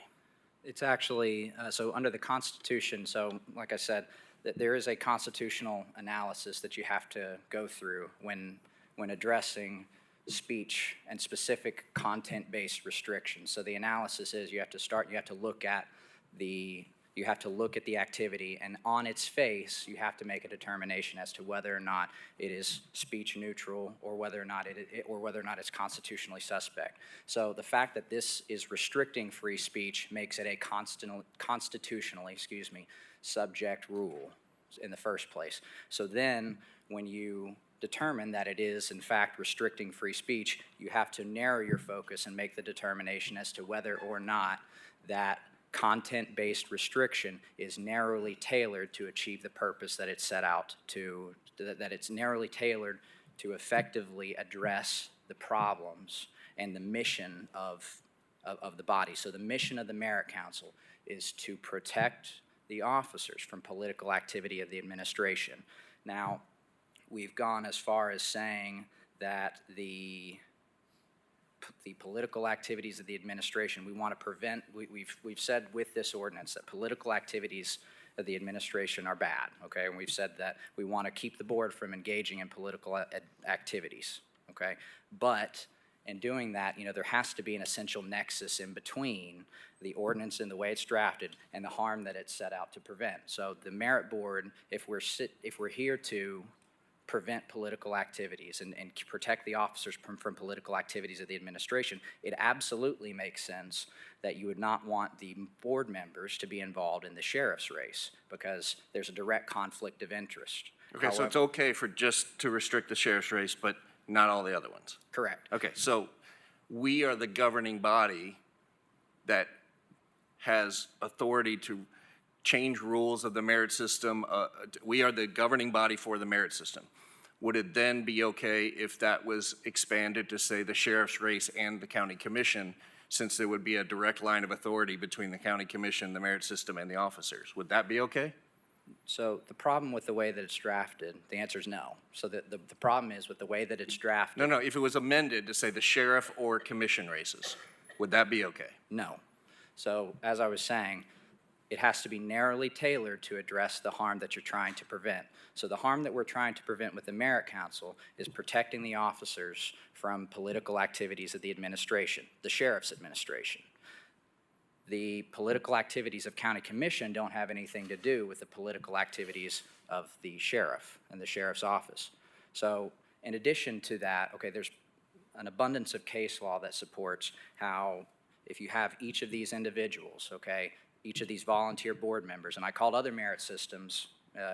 Speaker 19: It's actually, so under the Constitution, so like I said, that there is a constitutional analysis that you have to go through when addressing speech and specific content-based restrictions. So the analysis is you have to look at the activity, and on its face, you have to make a determination as to whether or not it is speech neutral or whether or not it's constitutionally suspect. So the fact that this is restricting free speech makes it a constitutionally, subject rule in the first place. So then, when you determine that it is in fact restricting free speech, you have to narrow your focus and make the determination as to whether or not that content-based restriction is narrowly tailored to achieve the purpose that it's set out to, that it's narrowly tailored to effectively address the problems and the mission of the body. So the mission of the Merit Council is to protect the officers from political activity of the administration. Now, we've gone as far as saying that the political activities of the administration, we want to prevent, we've said with this ordinance that political activities of the administration are bad, okay? And we've said that we want to keep the board from engaging in political activities, okay? But in doing that, there has to be an essential nexus in between the ordinance and the way it's drafted and the harm that it's set out to prevent. So the Merit Board, if we're here to prevent political activities and protect the officers from political activities of the administration, it absolutely makes sense that you would not want the board members to be involved in the sheriff's race because there's a direct conflict of interest.
Speaker 8: Okay, so it's okay for just to restrict the sheriff's race, but not all the other ones?
Speaker 19: Correct.
Speaker 8: Okay, so we are the governing body that has authority to change rules of the merit system. We are the governing body for the merit system. Would it then be okay if that was expanded to say the sheriff's race and the county commission, since there would be a direct line of authority between the county commission, the merit system, and the officers? Would that be okay?
Speaker 19: So the problem with the way that it's drafted, the answer is no. So the problem is with the way that it's drafted.
Speaker 8: No, if it was amended to say the sheriff or commission races, would that be okay?
Speaker 19: No. So as I was saying, it has to be narrowly tailored to address the harm that you're trying to prevent. So the harm that we're trying to prevent with the Merit Council is protecting the officers from political activities of the administration, the sheriff's administration. The political activities of county commission don't have anything to do with the political activities of the sheriff and the sheriff's office. So in addition to that, okay, there's an abundance of case law that supports how if you have each of these individuals, okay, each of these volunteer board members, and I called other merit systems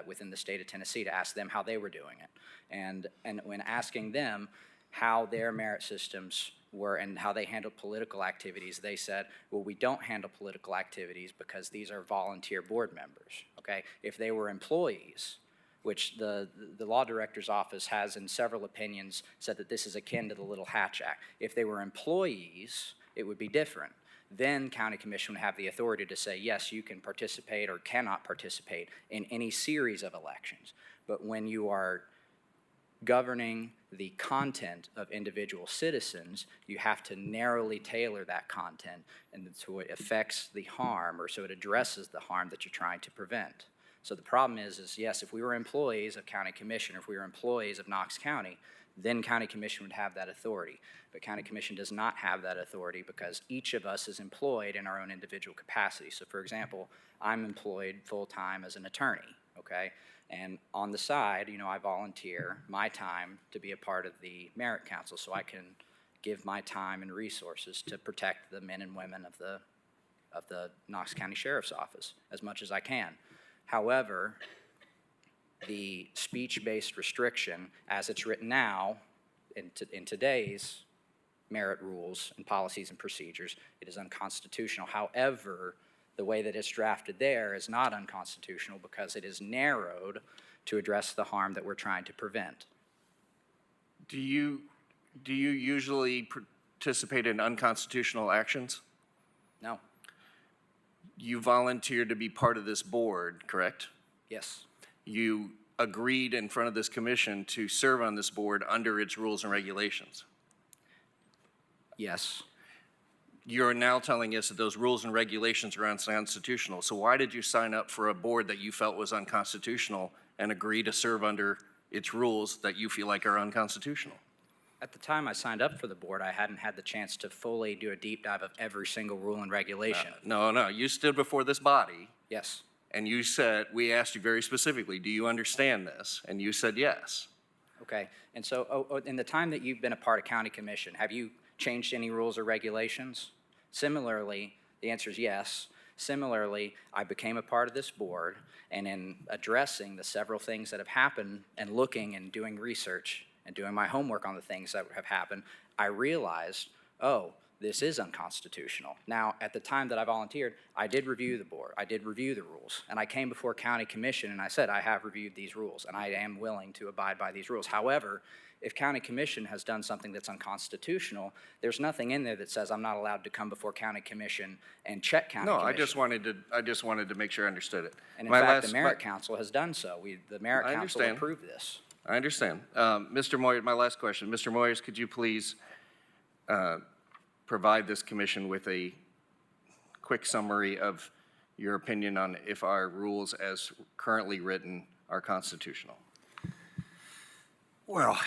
Speaker 19: within the state of Tennessee to ask them how they were doing it. And when asking them how their merit systems were and how they handled political activities, they said, well, we don't handle political activities because these are volunteer board members, okay? If they were employees, which the law director's office has in several opinions said that this is akin to the Little Hatch Act. If they were employees, it would be different. Then county commission would have the authority to say, yes, you can participate or cannot participate in any series of elections. But when you are governing the content of individual citizens, you have to narrowly tailor that content and so it affects the harm, or so it addresses the harm that you're trying to prevent. So the problem is yes, if we were employees of county commission, or if we were employees of Knox County, then county commission would have that authority. But county commission does not have that authority because each of us is employed in our own individual capacity. So for example, I'm employed full-time as an attorney, okay? And on the side, you know, I volunteer my time to be a part of the Merit Council so I can give my time and resources to protect the men and women of the Knox County Sheriff's Office as much as I can. However, the speech-based restriction, as it's written now in today's merit rules and policies and procedures, it is unconstitutional. However, the way that it's drafted there is not unconstitutional because it is narrowed to address the harm that we're trying to prevent.
Speaker 8: Do you usually participate in unconstitutional actions?
Speaker 19: No.
Speaker 8: You volunteered to be part of this board, correct?
Speaker 19: Yes.
Speaker 8: You agreed in front of this commission to serve on this board under its rules and regulations.
Speaker 19: Yes.
Speaker 8: You're now telling us that those rules and regulations are unconstitutional. So why did you sign up for a board that you felt was unconstitutional and agree to serve under its rules that you feel like are unconstitutional?
Speaker 19: At the time I signed up for the board, I hadn't had the chance to fully do a deep dive of every single rule and regulation.
Speaker 8: No. You stood before this body.
Speaker 19: Yes.
Speaker 8: And you said, we asked you very specifically, do you understand this? And you said yes.
Speaker 19: Okay. And so in the time that you've been a part of county commission, have you changed any rules or regulations? Similarly, the answer is yes. Similarly, I became a part of this board, and in addressing the several things that have happened and looking and doing research and doing my homework on the things that have happened, I realized, oh, this is unconstitutional. Now, at the time that I volunteered, I did review the board, I did review the rules, and I came before county commission and I said, I have reviewed these rules and I am willing to abide by these rules. However, if county commission has done something that's unconstitutional, there's nothing in there that says I'm not allowed to come before county commission and check county commission.
Speaker 8: No, I just wanted to make sure I understood it.
Speaker 19: And in fact, the Merit Council has done so. The Merit Council approved this.
Speaker 8: I understand. Mr. Moyers, my last question. Mr. Moyers, could you please provide this commission with a quick summary of your opinion on if our rules as currently written are constitutional?
Speaker 20: Well,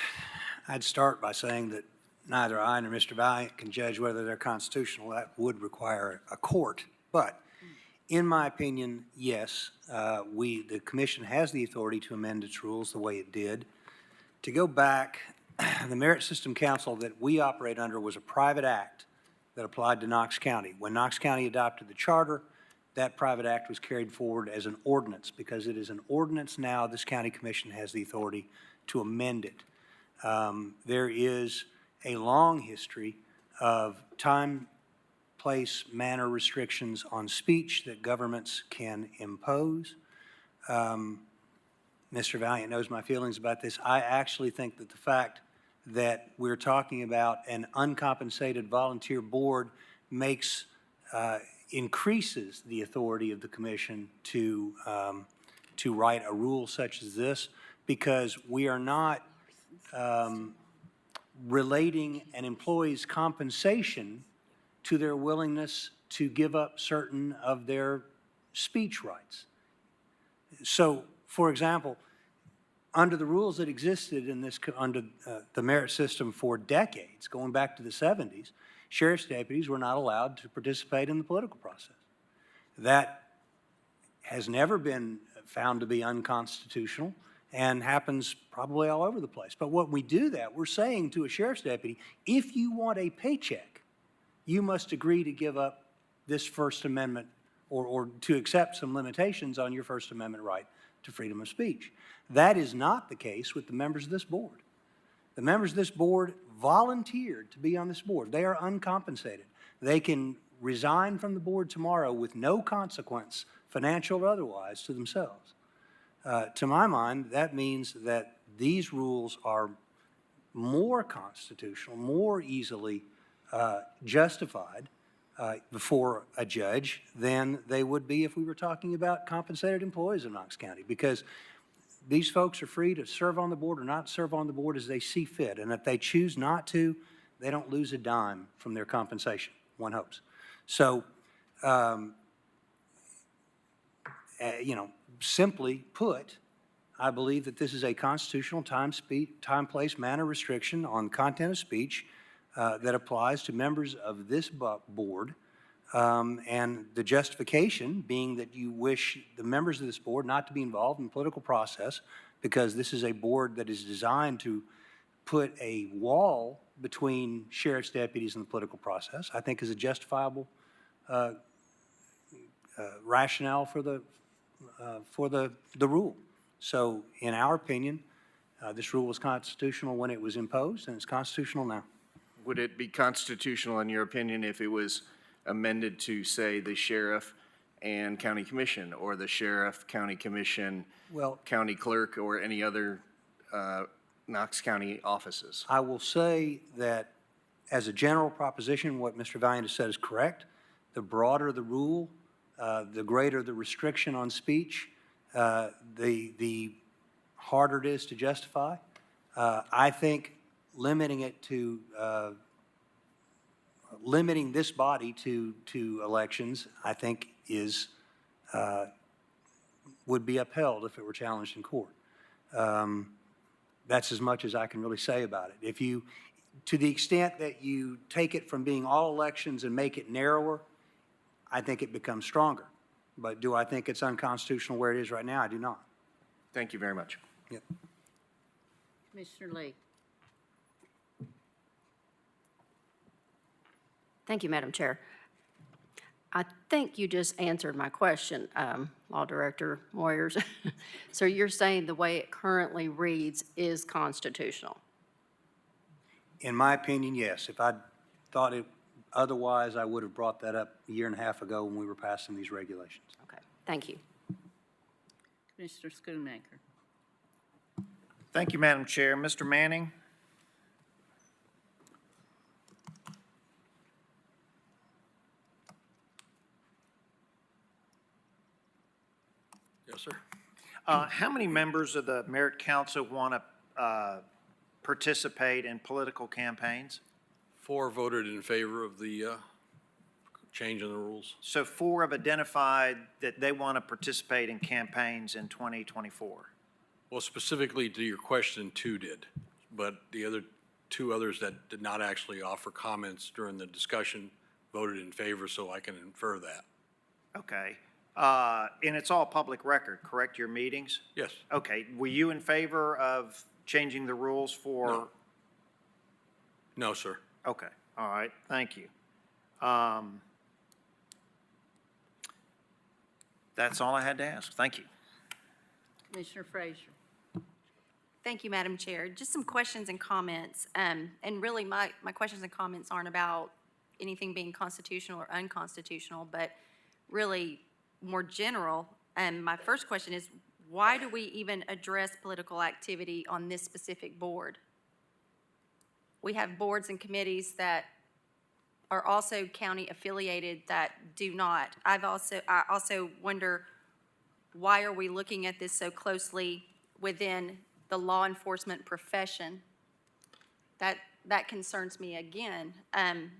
Speaker 20: I'd start by saying that neither I nor Mr. Valiant can judge whether they're constitutional. That would require a court. But in my opinion, yes, the commission has the authority to amend its rules the way it did. To go back, the Merit System Council that we operate under was a private act that applied to Knox County. When Knox County adopted the charter, that private act was carried forward as an ordinance. Because it is an ordinance now, this county commission has the authority to amend it. There is a long history of time, place, manner restrictions on speech that governments can impose. Mr. Valiant knows my feelings about this. I actually think that the fact that we're talking about an uncompensated volunteer board increases the authority of the commission to write a rule such as this, because we are not relating an employee's compensation to their willingness to give up certain of their speech rights. So, for example, under the rules that existed in this, under the merit system for decades, going back to the 70s, sheriff's deputies were not allowed to participate in the political process. That has never been found to be unconstitutional, and happens probably all over the place. But when we do that, we're saying to a sheriff's deputy, if you want a paycheck, you must agree to give up this First Amendment or to accept some limitations on your First Amendment right to freedom of speech. That is not the case with the members of this board. The members of this board volunteered to be on this board. They are uncompensated. They can resign from the board tomorrow with no consequence, financial or otherwise, to themselves. To my mind, that means that these rules are more constitutional, more easily justified before a judge than they would be if we were talking about compensated employees of Knox County, because these folks are free to serve on the board or not serve on the board as they see fit. And if they choose not to, they don't lose a dime from their compensation, one hopes. So, simply put, I believe that this is a constitutional time, place, manner restriction on content of speech that applies to members of this board. And the justification being that you wish the members of this board not to be involved in the political process because this is a board that is designed to put a wall between sheriff's deputies and the political process, I think is a justifiable rationale for the rule. So in our opinion, this rule was constitutional when it was imposed, and it's constitutional now.
Speaker 8: Would it be constitutional, in your opinion, if it was amended to say the sheriff and county commission, or the sheriff, county commission, county clerk, or any other Knox County offices?
Speaker 20: I will say that as a general proposition, what Mr. Valiant has said is correct. The broader the rule, the greater the restriction on speech, the harder it is to justify. I think limiting it to limiting this body to elections, I think is would be upheld if it were challenged in court. That's as much as I can really say about it. If you, to the extent that you take it from being all elections and make it narrower, I think it becomes stronger. But do I think it's unconstitutional where it is right now? I do not.
Speaker 8: Thank you very much.
Speaker 20: Yep.
Speaker 1: Commissioner Lee.
Speaker 21: Thank you, Madam Chair. I think you just answered my question, Law Director Moyers. So you're saying the way it currently reads is constitutional?
Speaker 20: In my opinion, yes. If I thought it otherwise, I would have brought that up a year and a half ago when we were passing these regulations.
Speaker 21: Okay, thank you.
Speaker 1: Commissioner Schoonmaker.
Speaker 11: Thank you, Madam Chair. Mr. Manning?
Speaker 18: Yes, sir.
Speaker 11: How many members of the Merit Council want to participate in political campaigns?
Speaker 18: 4 voted in favor of the change in the rules.
Speaker 11: So 4 have identified that they want to participate in campaigns in 2024.
Speaker 18: Well, specifically to your question, 2 did, but the other 2 others that did not actually offer comments during the discussion voted in favor, so I can infer that.
Speaker 11: Okay. And it's all public record, correct, your meetings?
Speaker 18: Yes.
Speaker 11: Okay. Were you in favor of changing the rules for?
Speaker 18: No. No, sir.
Speaker 11: Okay. All right. Thank you. That's all I had to ask. Thank you.
Speaker 1: Commissioner Frazier.
Speaker 22: Thank you, Madam Chair. Just some questions and comments. And really, my questions and comments aren't about anything being constitutional or unconstitutional, but really more general. And my first question is, why do we even address political activity on this specific board? We have boards and committees that are also county affiliated that do not. I also wonder, why are we looking at this so closely within the law enforcement profession? That concerns me again. I've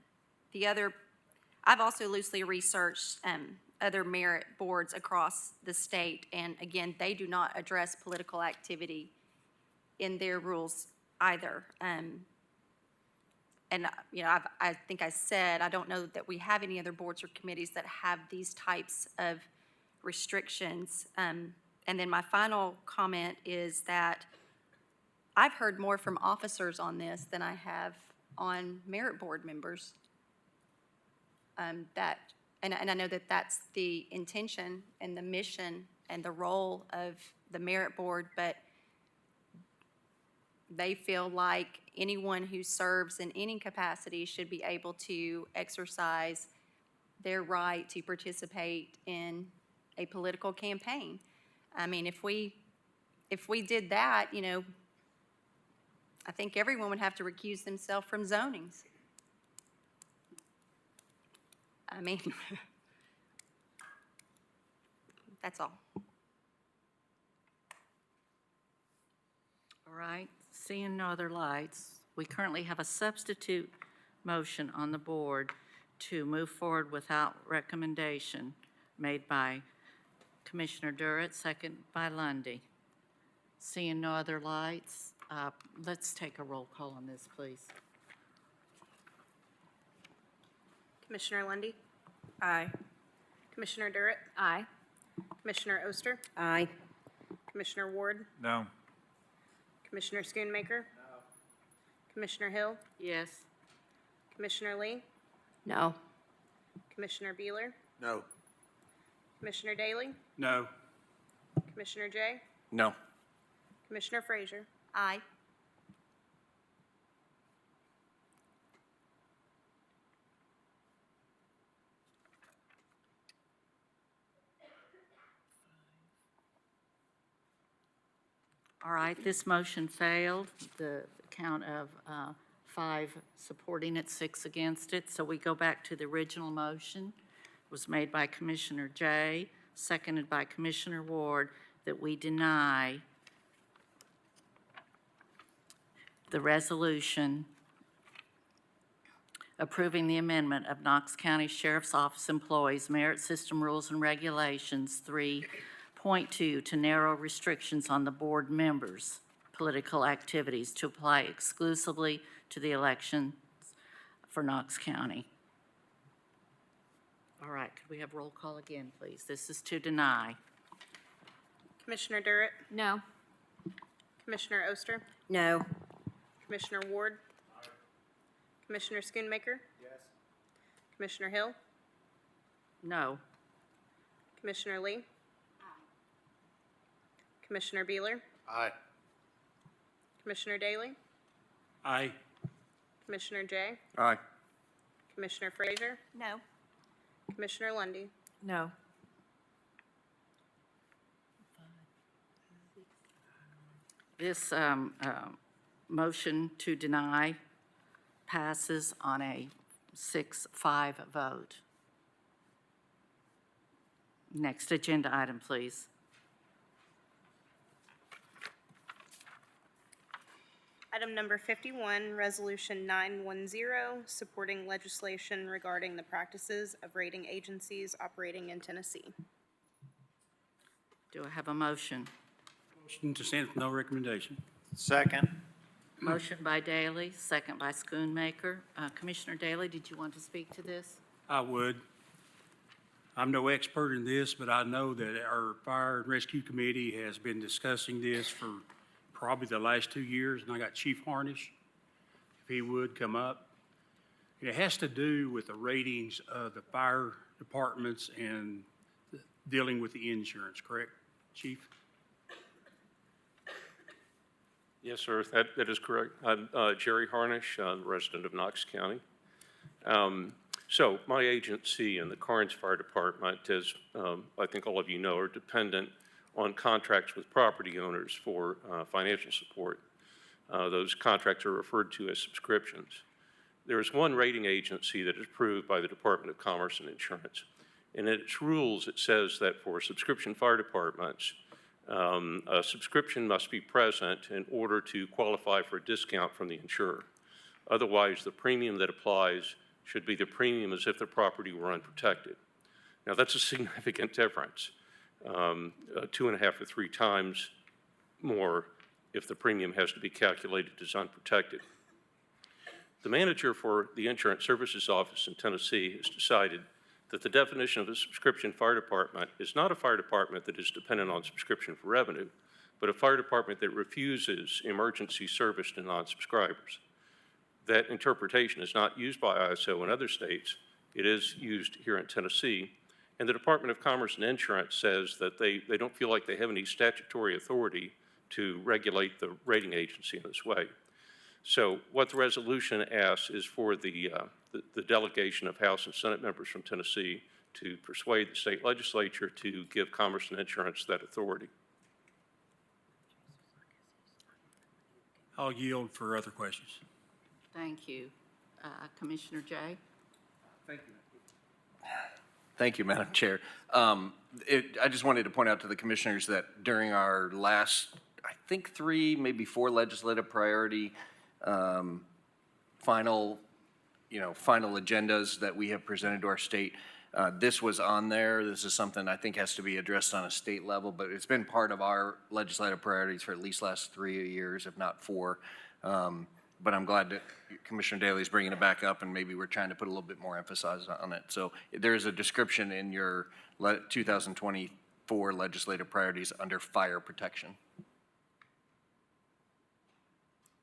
Speaker 22: also loosely researched other merit boards across the state, and again, they do not address political activity in their rules either. And I think I said, I don't know that we have any other boards or committees that have these types of restrictions And then my final comment is that I've heard more from officers on this than I have on merit board members. And I know that that's the intention and the mission and the role of the merit board, but they feel like anyone who serves in any capacity should be able to exercise their right to participate in a political campaign. I mean, if we did that, you know, I think everyone would have to recuse themselves from zonings. I mean, that's all.
Speaker 1: All right, seeing no other lights, we currently have a substitute motion on the board to move forward without recommendation made by Commissioner Durrett, second by Lundy. Seeing no other lights, let's take a roll call on this, please.
Speaker 2: Commissioner Lundy,
Speaker 22: Aye.
Speaker 2: Commissioner Durrett,
Speaker 3: Aye.
Speaker 2: Commissioner Oster,
Speaker 17: Aye.
Speaker 2: Commissioner Ward,
Speaker 4: No.
Speaker 2: Commissioner Schoonmaker. No. Commissioner Hill,
Speaker 1: Yes.
Speaker 2: Commissioner Lee,
Speaker 21: No.
Speaker 2: Commissioner Beeler,
Speaker 13: No.
Speaker 2: Commissioner Daly,
Speaker 12: No.
Speaker 2: Commissioner Jay,
Speaker 8: No.
Speaker 2: Commissioner Frazier.
Speaker 22: Aye.
Speaker 1: All right, this motion failed, the count of 5 supporting it, 6 against it. So we go back to the original motion. It was made by Commissioner Jay, seconded by Commissioner Ward, that we deny the resolution approving the amendment of Knox County Sheriff's Office Employees Merit System Rules and Regulations 3.2 to narrow restrictions on the board members' political activities to apply exclusively to the elections for Knox County. All right, could we have roll call again, please? This is to deny.
Speaker 2: Commissioner Durrett,
Speaker 3: No.
Speaker 2: Commissioner Oster,
Speaker 17: No.
Speaker 2: Commissioner Ward, Commissioner Schoonmaker. Yes. Commissioner Hill,
Speaker 1: No.
Speaker 2: Commissioner Lee, Commissioner Beeler,
Speaker 13: Aye.
Speaker 2: Commissioner Daly,
Speaker 12: Aye.
Speaker 2: Commissioner Jay,
Speaker 8: Aye.
Speaker 2: Commissioner Frazier,
Speaker 22: No.
Speaker 2: Commissioner Lundy.
Speaker 22: No.
Speaker 1: This motion to deny passes on a 6-5 vote. Next agenda item, please.
Speaker 2: Item number 51, Resolution 910, supporting legislation regarding the practices of rating agencies operating in Tennessee.
Speaker 1: Do I have a motion?
Speaker 12: Motion to send with no recommendation.
Speaker 11: Second.
Speaker 1: Motion by Daly, second by Schoonmaker. Commissioner Daly, did you want to speak to this?
Speaker 12: I would. I'm no expert in this, but I know that our Fire and Rescue Committee has been discussing this for probably the last 2 years, and I got Chief Harnish, if he would come up. It has to do with the ratings of the fire departments and dealing with the insurance, correct, Chief?
Speaker 5: Yes, sir, that is correct. I'm Jerry Harnish, resident of Knox County. So my agency and the Karnes Fire Department, as I think all of you know, are dependent on contracts with property owners for financial support. Those contracts are referred to as subscriptions. There is one rating agency that is approved by the Department of Commerce and Insurance. And in its rules, it says that for subscription fire departments, a subscription must be present in order to qualify for a discount from the insurer. Otherwise, the premium that applies should be the premium as if the property were unprotected. Now, that's a significant difference, 2.5 or 3 times more if the premium has to be calculated as unprotected. The manager for the Insurance Services Office in Tennessee has decided that the definition of a subscription fire department is not a fire department that is dependent on subscription for revenue, but a fire department that refuses emergency service to non-subscribers. That interpretation is not used by ISO in other states. It is used here in Tennessee. And the Department of Commerce and Insurance says that they don't feel like they have any statutory authority to regulate the rating agency in this way. So what the resolution asks is for the delegation of House and Senate members from Tennessee to persuade the state legislature to give Commerce and Insurance that authority.
Speaker 12: I'll yield for other questions.
Speaker 1: Thank you. Commissioner Jay?
Speaker 8: Thank you, Madam Chair. I just wanted to point out to the commissioners that during our last, I think 3, maybe 4 legislative priority final agendas that we have presented to our state, this was on there. This is something I think has to be addressed on a state level, but it's been part of our legislative priorities for at least last 3 years, if not 4. But I'm glad that Commissioner Daly is bringing it back up, and maybe we're trying to put a little bit more emphasis on it. So there is a description in your 2024 legislative priorities under fire protection.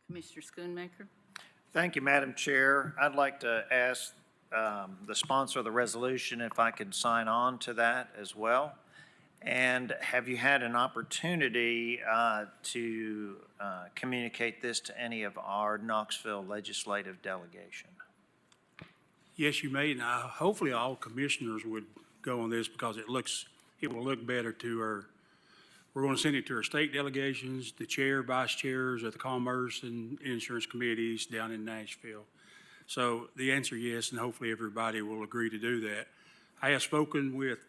Speaker 1: Commissioner Schoonmaker?
Speaker 11: Thank you, Madam Chair. I'd like to ask the sponsor of the resolution if I could sign on to that as well. And have you had an opportunity to communicate this to any of our Knoxville legislative delegation?
Speaker 12: Yes, you may, and hopefully all commissioners would go on this because it will look better to our, we're going to send it to our state delegations, the chair, vice chairs of the Commerce and Insurance Committees down in Nashville. So the answer yes, and hopefully everybody will agree to do that. I have spoken with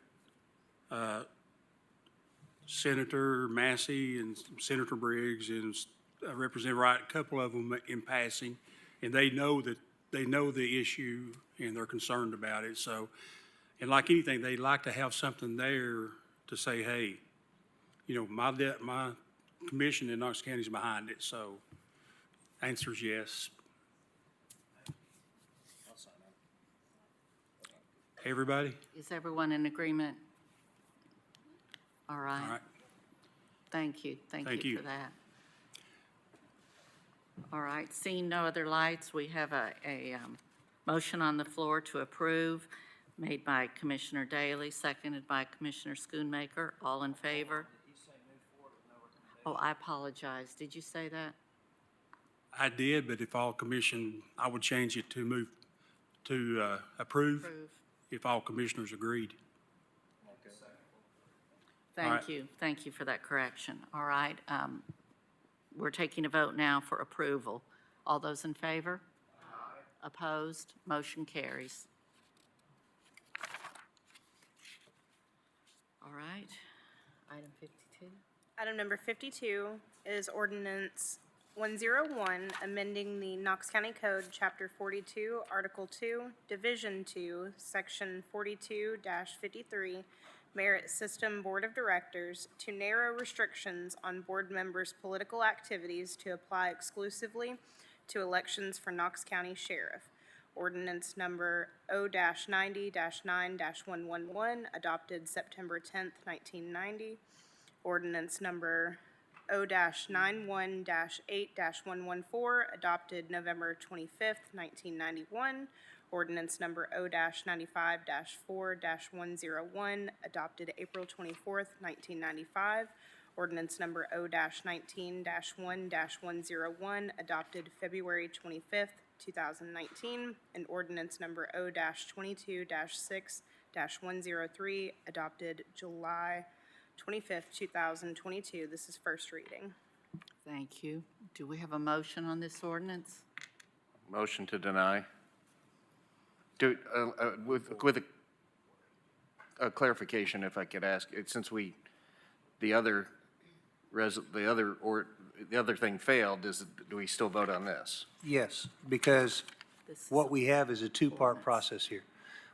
Speaker 12: Senator Massey and Senator Briggs and Representative Wright, a couple of them in passing, and they know the issue and they're concerned about it. So, and like anything, they like to have something there to say, hey, you know, my commission in Knox County is behind it. So, answer is yes. Everybody?
Speaker 1: Is everyone in agreement? All right.
Speaker 12: All right.
Speaker 1: Thank you. Thank
Speaker 12: Thank
Speaker 1: you
Speaker 12: you.
Speaker 1: for that. All right. Seeing no other lights, we have a motion on the floor to approve, made by Commissioner Daly, seconded by Commissioner Schoonmaker. All in favor? Oh, I apologize. Did you say that?
Speaker 12: I did, but if all commission, I would change it to move to approve if all commissioners agreed.
Speaker 1: Thank
Speaker 12: right.
Speaker 1: you. Thank you for that correction. All right. We're taking a vote now for approval. All those in favor? Aye. Opposed? Motion carries. All right. Item 52.
Speaker 2: Item number 52 is ordinance 101, amending the Knox County Code, Chapter 42, Article 2, Division 2, Section 42-53, Merit System Board of Directors to narrow restrictions on board members' political activities to apply exclusively to elections for Knox County Sheriff. Ordinance number O-90-9-111, adopted September 10th, 1990. Ordinance number O-91-8-114, adopted November 25th, 1991. Ordinance number O-95-4-101, adopted April 24th, 1995. Ordinance number O-19-1-101, adopted February 25th, 2019. And ordinance number O-22-6-103, adopted July 25th, 2022. This is first reading.
Speaker 1: Thank you. Do we have a motion on this ordinance?
Speaker 8: Motion to deny. With a clarification, if I could ask, since the other thing failed, do we still vote on this?
Speaker 20: Yes, because what we have is a two-part process here.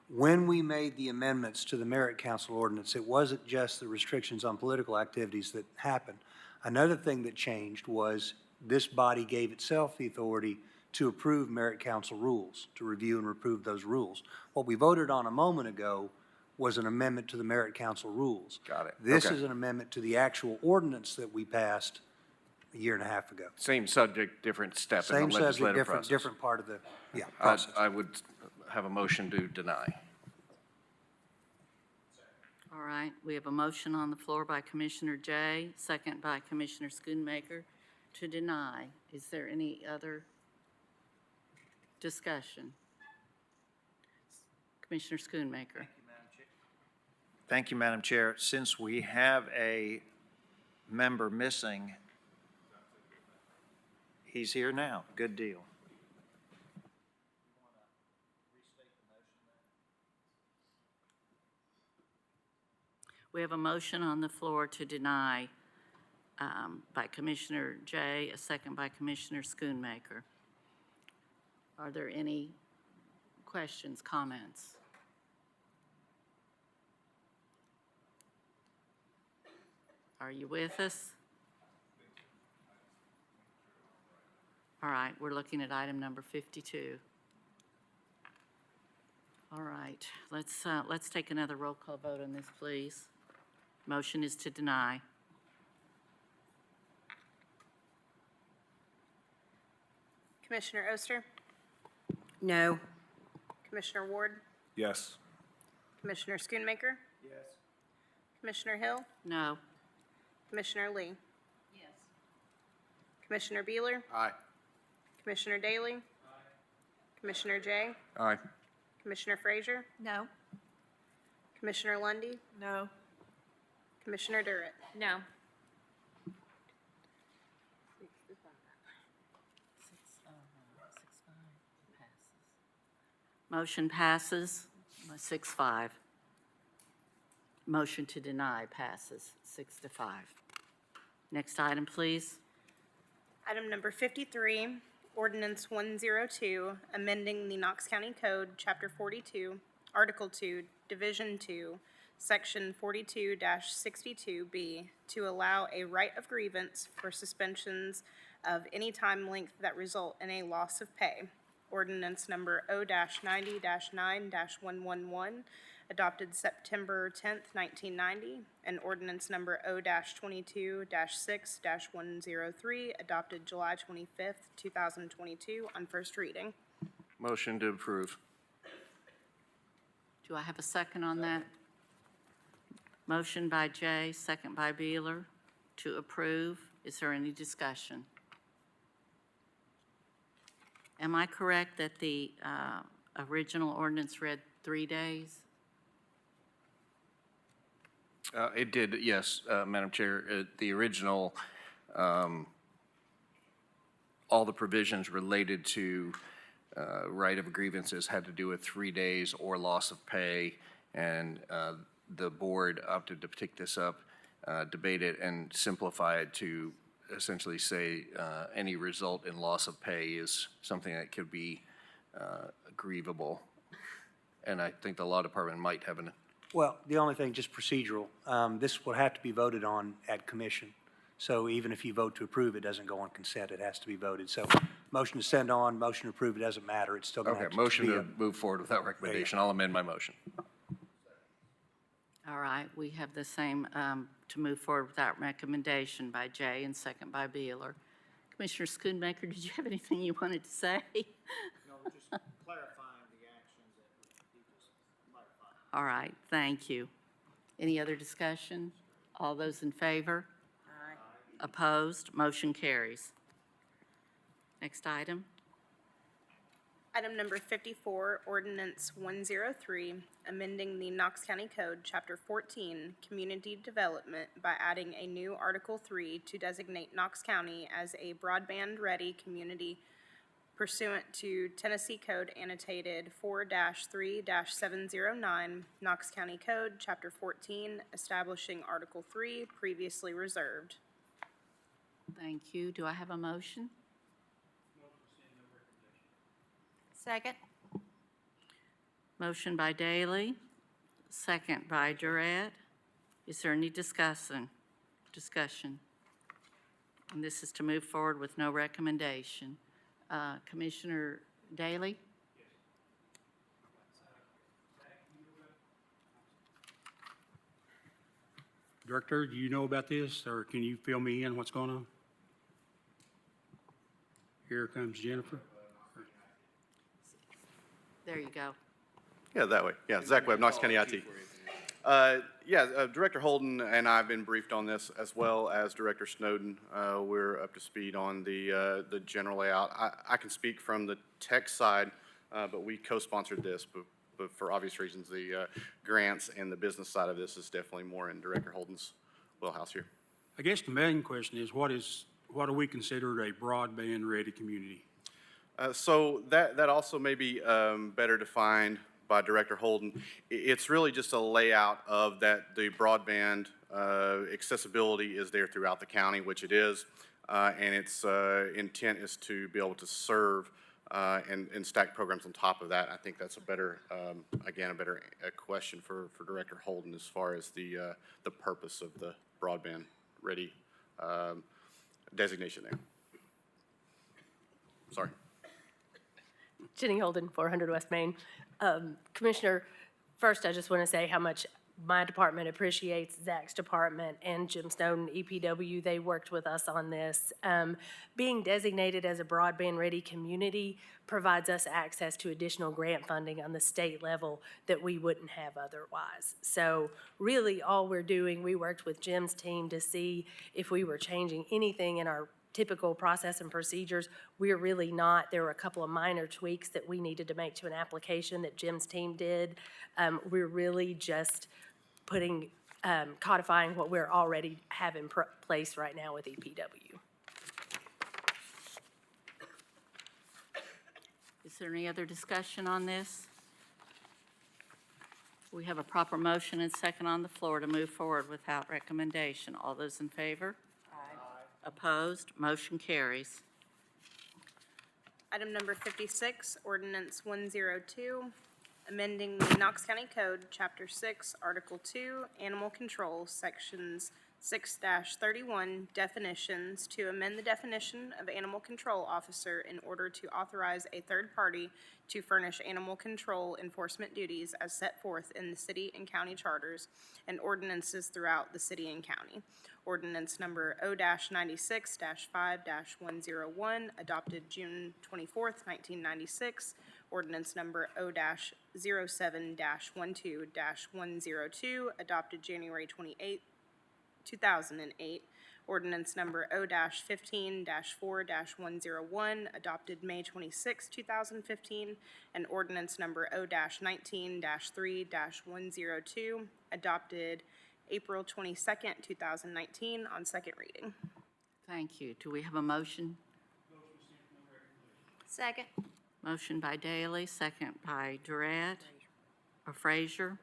Speaker 20: When we made the amendments to the Merit Council ordinance, it wasn't just the restrictions on political activities that happened. Another thing that changed was this body gave itself the authority to approve merit council rules, to review and approve those rules. What we voted on a moment ago was an amendment to the merit council rules.
Speaker 8: Got it.
Speaker 20: This
Speaker 8: Okay.
Speaker 20: is an amendment to the actual ordinance that we passed a year and a half ago.
Speaker 8: Same subject, different step in
Speaker 20: Same
Speaker 8: the
Speaker 20: subject,
Speaker 8: legislative process.
Speaker 20: different part of the, process.
Speaker 8: I would have a motion to deny.
Speaker 1: All right, we have a motion on the floor by Commissioner Jay, second by Commissioner Schoonmaker to deny. Is there any other discussion? Commissioner Schoonmaker.
Speaker 11: Thank you, Madam Chair. Since we have a member missing, he's here now. Good deal.
Speaker 1: We have a motion on the floor to deny by Commissioner Jay, a second by Commissioner Schoonmaker. Are there any questions, comments? Are you with us? All right, we're looking at item number 52. All right, let's take another roll call vote on this, please. Motion is to deny.
Speaker 2: Commissioner Oster,
Speaker 17: No.
Speaker 2: Commissioner Ward,
Speaker 4: Yes.
Speaker 2: Commissioner Schoonmaker,
Speaker 11: Yes.
Speaker 2: Commissioner Hill,
Speaker 1: No.
Speaker 2: Commissioner Lee. Yes. Commissioner Beeler,
Speaker 13: Aye.
Speaker 2: Commissioner Daley. Commissioner Jay,
Speaker 8: Aye.
Speaker 2: Commissioner Frazier,
Speaker 22: No.
Speaker 2: Commissioner Lundy,
Speaker 22: No.
Speaker 2: Commissioner Durrett.
Speaker 3: No.
Speaker 1: Motion passes 6-5. Motion to deny passes 6-5. Next item, please.
Speaker 2: Item number 53, ordinance 102, amending the Knox County Code, Chapter 42, Article 2, Division 2, Section 42-62B, to allow a right of grievance for suspensions of any time length that result in a loss of pay. Ordinance number O-90-9-111, adopted September 10th, 1990, and ordinance number O-22-6-103, adopted July 25th, 2022, on first reading.
Speaker 8: Motion to approve.
Speaker 1: Do I have a second on that? Motion by Jay, second by Beeler to approve. Is there any discussion? Am I correct that the original ordinance read 3 days?
Speaker 8: It did, yes, Madam Chair. The original, all the provisions related to right of grievances had to do with 3 days or loss of pay, and the board opted to pick this up, debate it, and simplify it to essentially say any result in loss of pay is something that could be grievable. And I think the law department might have an.
Speaker 20: Well, the only thing, just procedural, this will have to be voted on at commission. So even if you vote to approve, it doesn't go on consent, it has to be voted. So motion to send on, motion to approve, it doesn't matter, it's still going to have
Speaker 8: Okay,
Speaker 20: to be.
Speaker 8: motion to move forward without recommendation. I'll amend my motion.
Speaker 1: All right, we have the same to move forward without recommendation by Jay and second by Beeler. Commissioner Schoonmaker, did you have anything you wanted to say?
Speaker 11: No, just clarifying the actions that he just clarified.
Speaker 1: All right, thank you. Any other discussion? All those in favor? Aye. Opposed? Motion carries. Next item.
Speaker 2: Item number 54, ordinance 103, amending the Knox County Code, Chapter 14, Community Development by adding a new Article 3 to designate Knox County as a broadband-ready community pursuant to Tennessee Code annotated 4-3-709, Knox County Code, Chapter 14, establishing Article 3, previously reserved.
Speaker 1: Thank you. Do I have a motion?
Speaker 22: Second.
Speaker 1: Motion by Daley, second by Durrett. Is there any discussion? And this is to move forward with no recommendation. Commissioner Daley?
Speaker 12: Director, do you know about this, or can you fill me in what's going on? Here comes Jennifer.
Speaker 1: There you go.
Speaker 6: Yeah, that way. Yeah, Zach Webb, Knox County IT. Director Holden and I have been briefed on this, as well as Director Snowden. We're up to speed on the general layout. I can speak from the tech side, but we co-sponsored this, but for obvious reasons, the grants and the business side of this is definitely more in Director Holden's wheelhouse here.
Speaker 12: I guess the main question is, what do we consider a broadband-ready community?
Speaker 6: So that also may be better defined by Director Holden. It's really just a layout of that the broadband accessibility is there throughout the county, which it is, and its intent is to be able to serve and stack programs on top of that. I think that's a better, again, a better question for Director Holden as far as the purpose of the broadband ready designation there. Sorry.
Speaker 7: Jenny Holden, 400 West Main. Commissioner, first I just want to say how much my department appreciates Zach's department and Jim Snowden, EPW. They worked with us on this. Being designated as a broadband-ready community provides us access to additional grant funding on the state level that we wouldn't have otherwise. So really all we're doing, we worked with Jim's team to see if we were changing anything in our typical process and procedures. We're really not. There were a couple of minor tweaks that we needed to make to an application that Jim's team did. We're really just codifying what we're already have in place right now with EPW.
Speaker 1: Is there any other discussion on this? We have a proper motion and second on the floor to move forward without recommendation. All those in favor? Opposed? Motion carries.
Speaker 2: Item number 56, ordinance 102, amending the Knox County Code, Chapter 6, Article 2, Animal Control, Sections 6-31, definitions, to amend the definition of animal control officer in order to authorize a third party to furnish animal control enforcement duties as set forth in the city and county charters and ordinances throughout the city and county. Ordinance number O-96-5-101, adopted June 24th, 1996. Ordinance number O-07-12-102, adopted January 28th, 2008. Ordinance number O-15-4-101, adopted May 26, 2015, and ordinance number O-19-3-102, adopted April 22nd, 2019, on second reading.
Speaker 1: Thank you. Do we have a motion?
Speaker 22: Second.
Speaker 1: Motion by Daley, second by Durant or Frazier.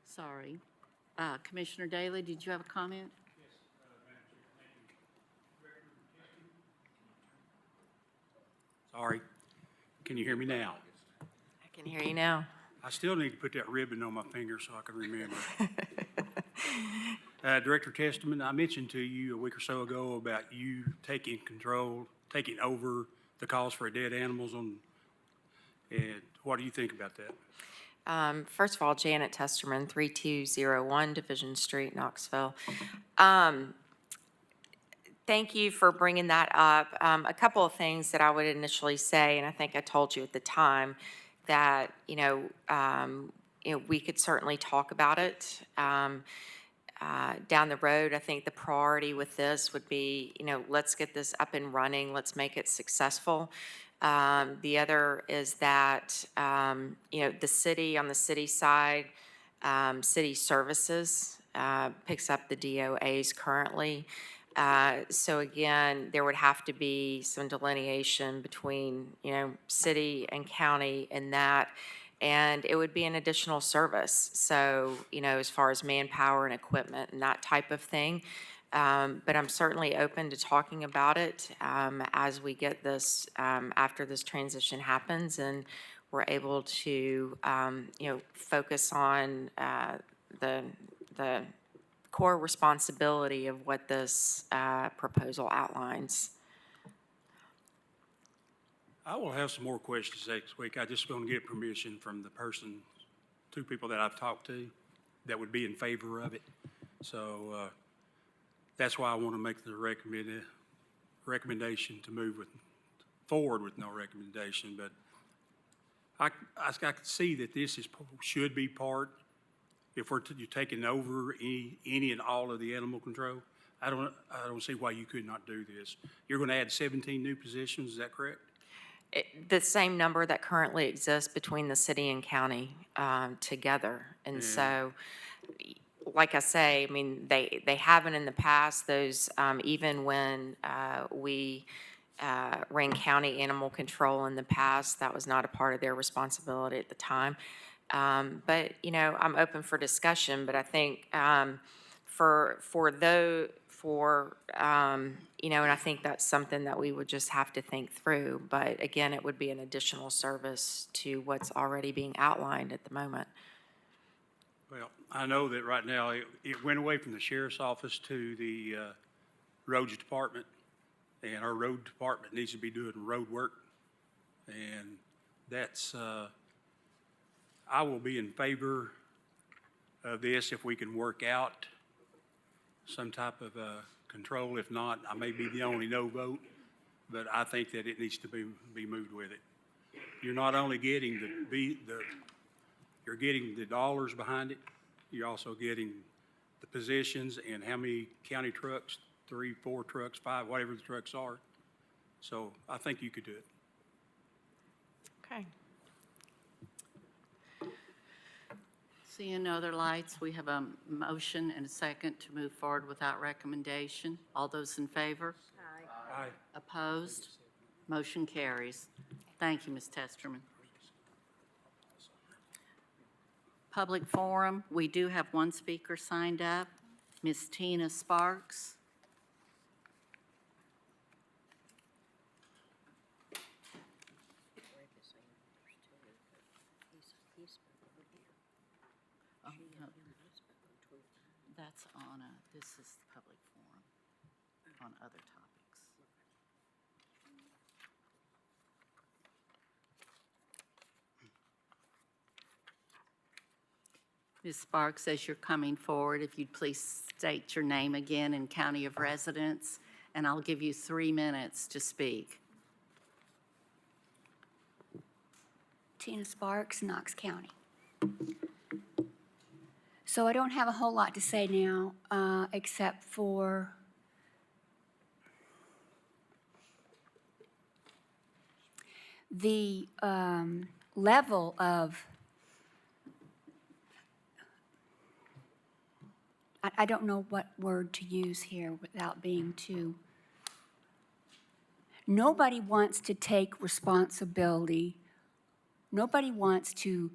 Speaker 1: Sorry. Commissioner Daley, did you have a comment?
Speaker 12: Sorry. Can you hear me now?
Speaker 23: I can hear you now.
Speaker 12: I still need to put that ribbon on my finger so I can remember. Director Testament, I mentioned to you a week or so ago about you taking over the cause for dead animals and what do you think about that?
Speaker 23: First of all, Janet Testerman, 3201 Division Street, Knoxville. Thank you for bringing that up. A couple of things that I would initially say, and I think I told you at the time, that we could certainly talk about it down the road. I think the priority with this would be, let's get this up and running. Let's make it successful. The other is that, the city, on the city side, city services picks up the DOAs currently. So again, there would have to be some delineation between, city and county in that, and it would be an additional service. So, as far as manpower and equipment and that type of thing. But I'm certainly open to talking about it as we get this, after this transition happens and we're able to, focus on the core responsibility of what this proposal outlines.
Speaker 12: I will have some more questions next week. I just want to get permission from the two people that I've talked to that would be in favor of it. So that's why I want to make the recommendation to move forward with no recommendation. But I could see that this should be part, if you're taking over any and all of the animal control. I don't see why you could not do this. You're going to add 17 new positions, is that correct?
Speaker 23: The same number that currently exists between the city and county together. And so, like I say, I mean, they haven't in the past. Those, even when we ran county animal control in the past, that was not a part of their responsibility at the time. But, you know, I'm open for discussion, but I think you know, and I think that's something that we would just have to think through. But again, it would be an additional service to what's already being outlined at the moment.
Speaker 12: Well, I know that right now it went away from the sheriff's office to the roads department, and our road department needs to be doing road work. And that's, I will be in favor of this if we can work out some type of control. If not, I may be the only no vote, but I think that it needs to be moved with it. You're not only getting you're getting the dollars behind it, you're also getting the positions and how many county trucks, 3, 4 trucks, 5, whatever the trucks are. So I think you could do it.
Speaker 23: Okay.
Speaker 1: Seeing no other lights, we have a motion and a second to move forward without recommendation. All those in favor?
Speaker 12: Aye.
Speaker 1: Opposed? Motion carries. Thank you, Ms. Testerman. Public forum, we do have one speaker signed up, Ms. Tina Sparks. Oh, no. That's on this is the public forum on other topics. Ms. Sparks, as you're coming forward, if you'd please state your name again and county of residence, and I'll give you 3 minutes to speak.
Speaker 9: Tina Sparks, Knox County. So I don't have a whole lot to say now, except for the level of, I don't know what word to use here without being too, nobody wants to take responsibility. Nobody wants to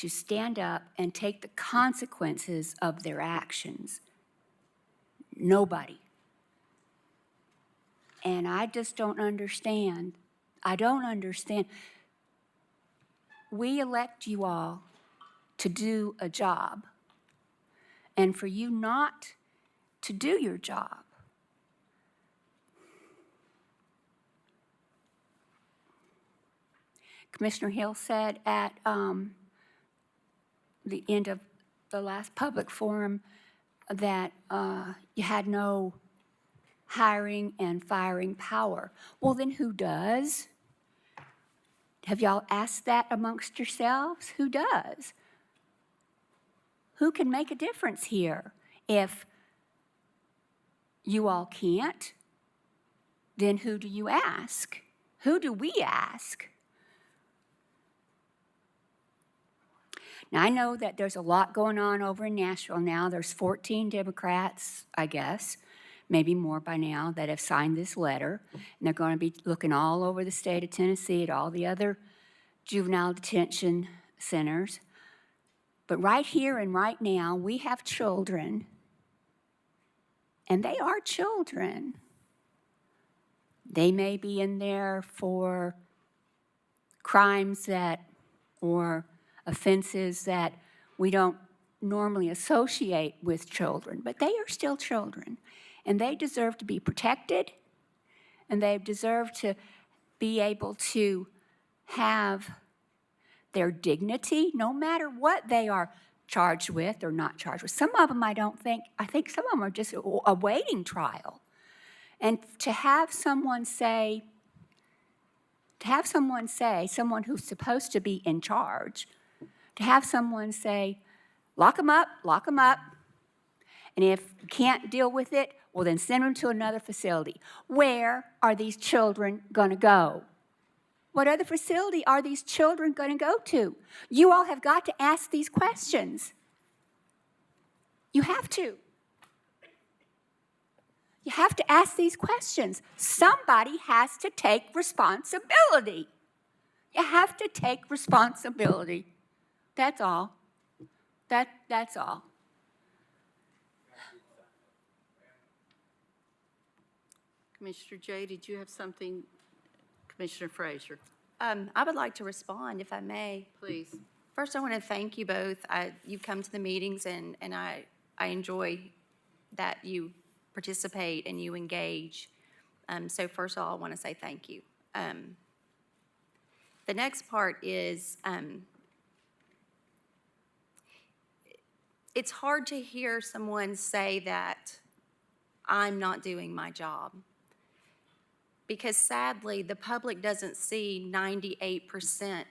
Speaker 9: stand up and take the consequences of their actions. Nobody. And I just don't understand. I don't understand. We elect you all to do a job, and for you not to do your job. Commissioner Hill said at the end of the last public forum that you had no hiring and firing power. Well, then who does? Have y'all asked that amongst yourselves? Who does? Who can make a difference here? If you all can't, then who do you ask? Who do we ask? Now, I know that there's a lot going on over in Nashville now. There's 14 Democrats, I guess, maybe more by now, that have signed this letter. And they're going to be looking all over the state of Tennessee at all the other juvenile detention centers. But right here and right now, we have children, and they are children. They may be in there for crimes or offenses that we don't normally associate with children, but they are still children, and they deserve to be protected, and they deserve to be able to have their dignity, no matter what they are charged with or not charged with. Some of them I think some of them are just awaiting trial. And to have someone say, someone who's supposed to be in charge, to have someone say, lock them up, and if you can't deal with it, well, then send them to another facility. Where are these children going to go? What other facility are these children going to go to? You all have got to ask these questions. You have to. You have to ask these questions. Somebody has to take responsibility. You have to take responsibility. That's all. That's all.
Speaker 1: Commissioner Jay, did you have something? Commissioner Frazier,
Speaker 22: I would like to respond, if I may.
Speaker 1: please.
Speaker 22: First, I want to thank you both. You've come to the meetings, and I enjoy that you participate and you engage. So first of all, I want to say thank you. The next part is, it's hard to hear someone say that I'm not doing my job. Because sadly, the public doesn't see 98%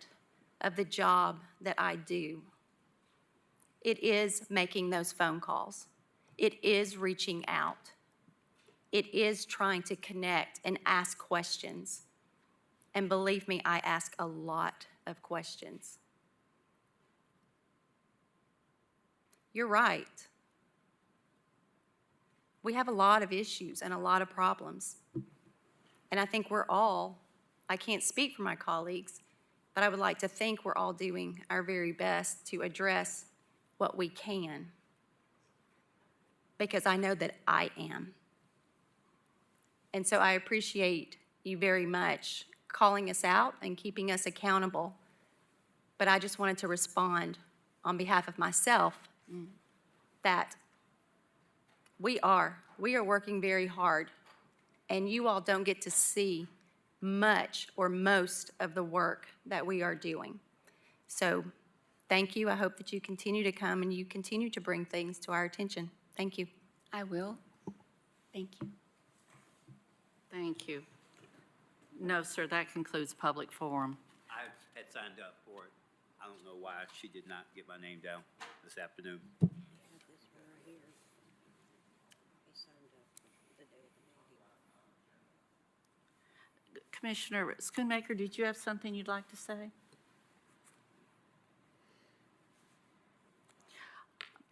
Speaker 22: of the job that I do. It is making those phone calls. It is reaching out. It is trying to connect and ask questions. And believe me, I ask a lot of questions. You're right. We have a lot of issues and a lot of problems. And I think I can't speak for my colleagues, but I would like to think we're all doing our very best to address what we can, because I know that I am. And so I appreciate you very much calling us out and keeping us accountable. But I just wanted to respond on behalf of myself that we are working very hard, and you all don't get to see much or most of the work that we are doing. So thank you. I hope that you continue to come and you continue to bring things to our attention. Thank you.
Speaker 9: I will. Thank you.
Speaker 1: Thank you. No, sir, that concludes public forum.
Speaker 10: I had signed up for it. I don't know why she did not get my name down this afternoon.
Speaker 1: Commissioner Schoonmaker, did you have something you'd like to say?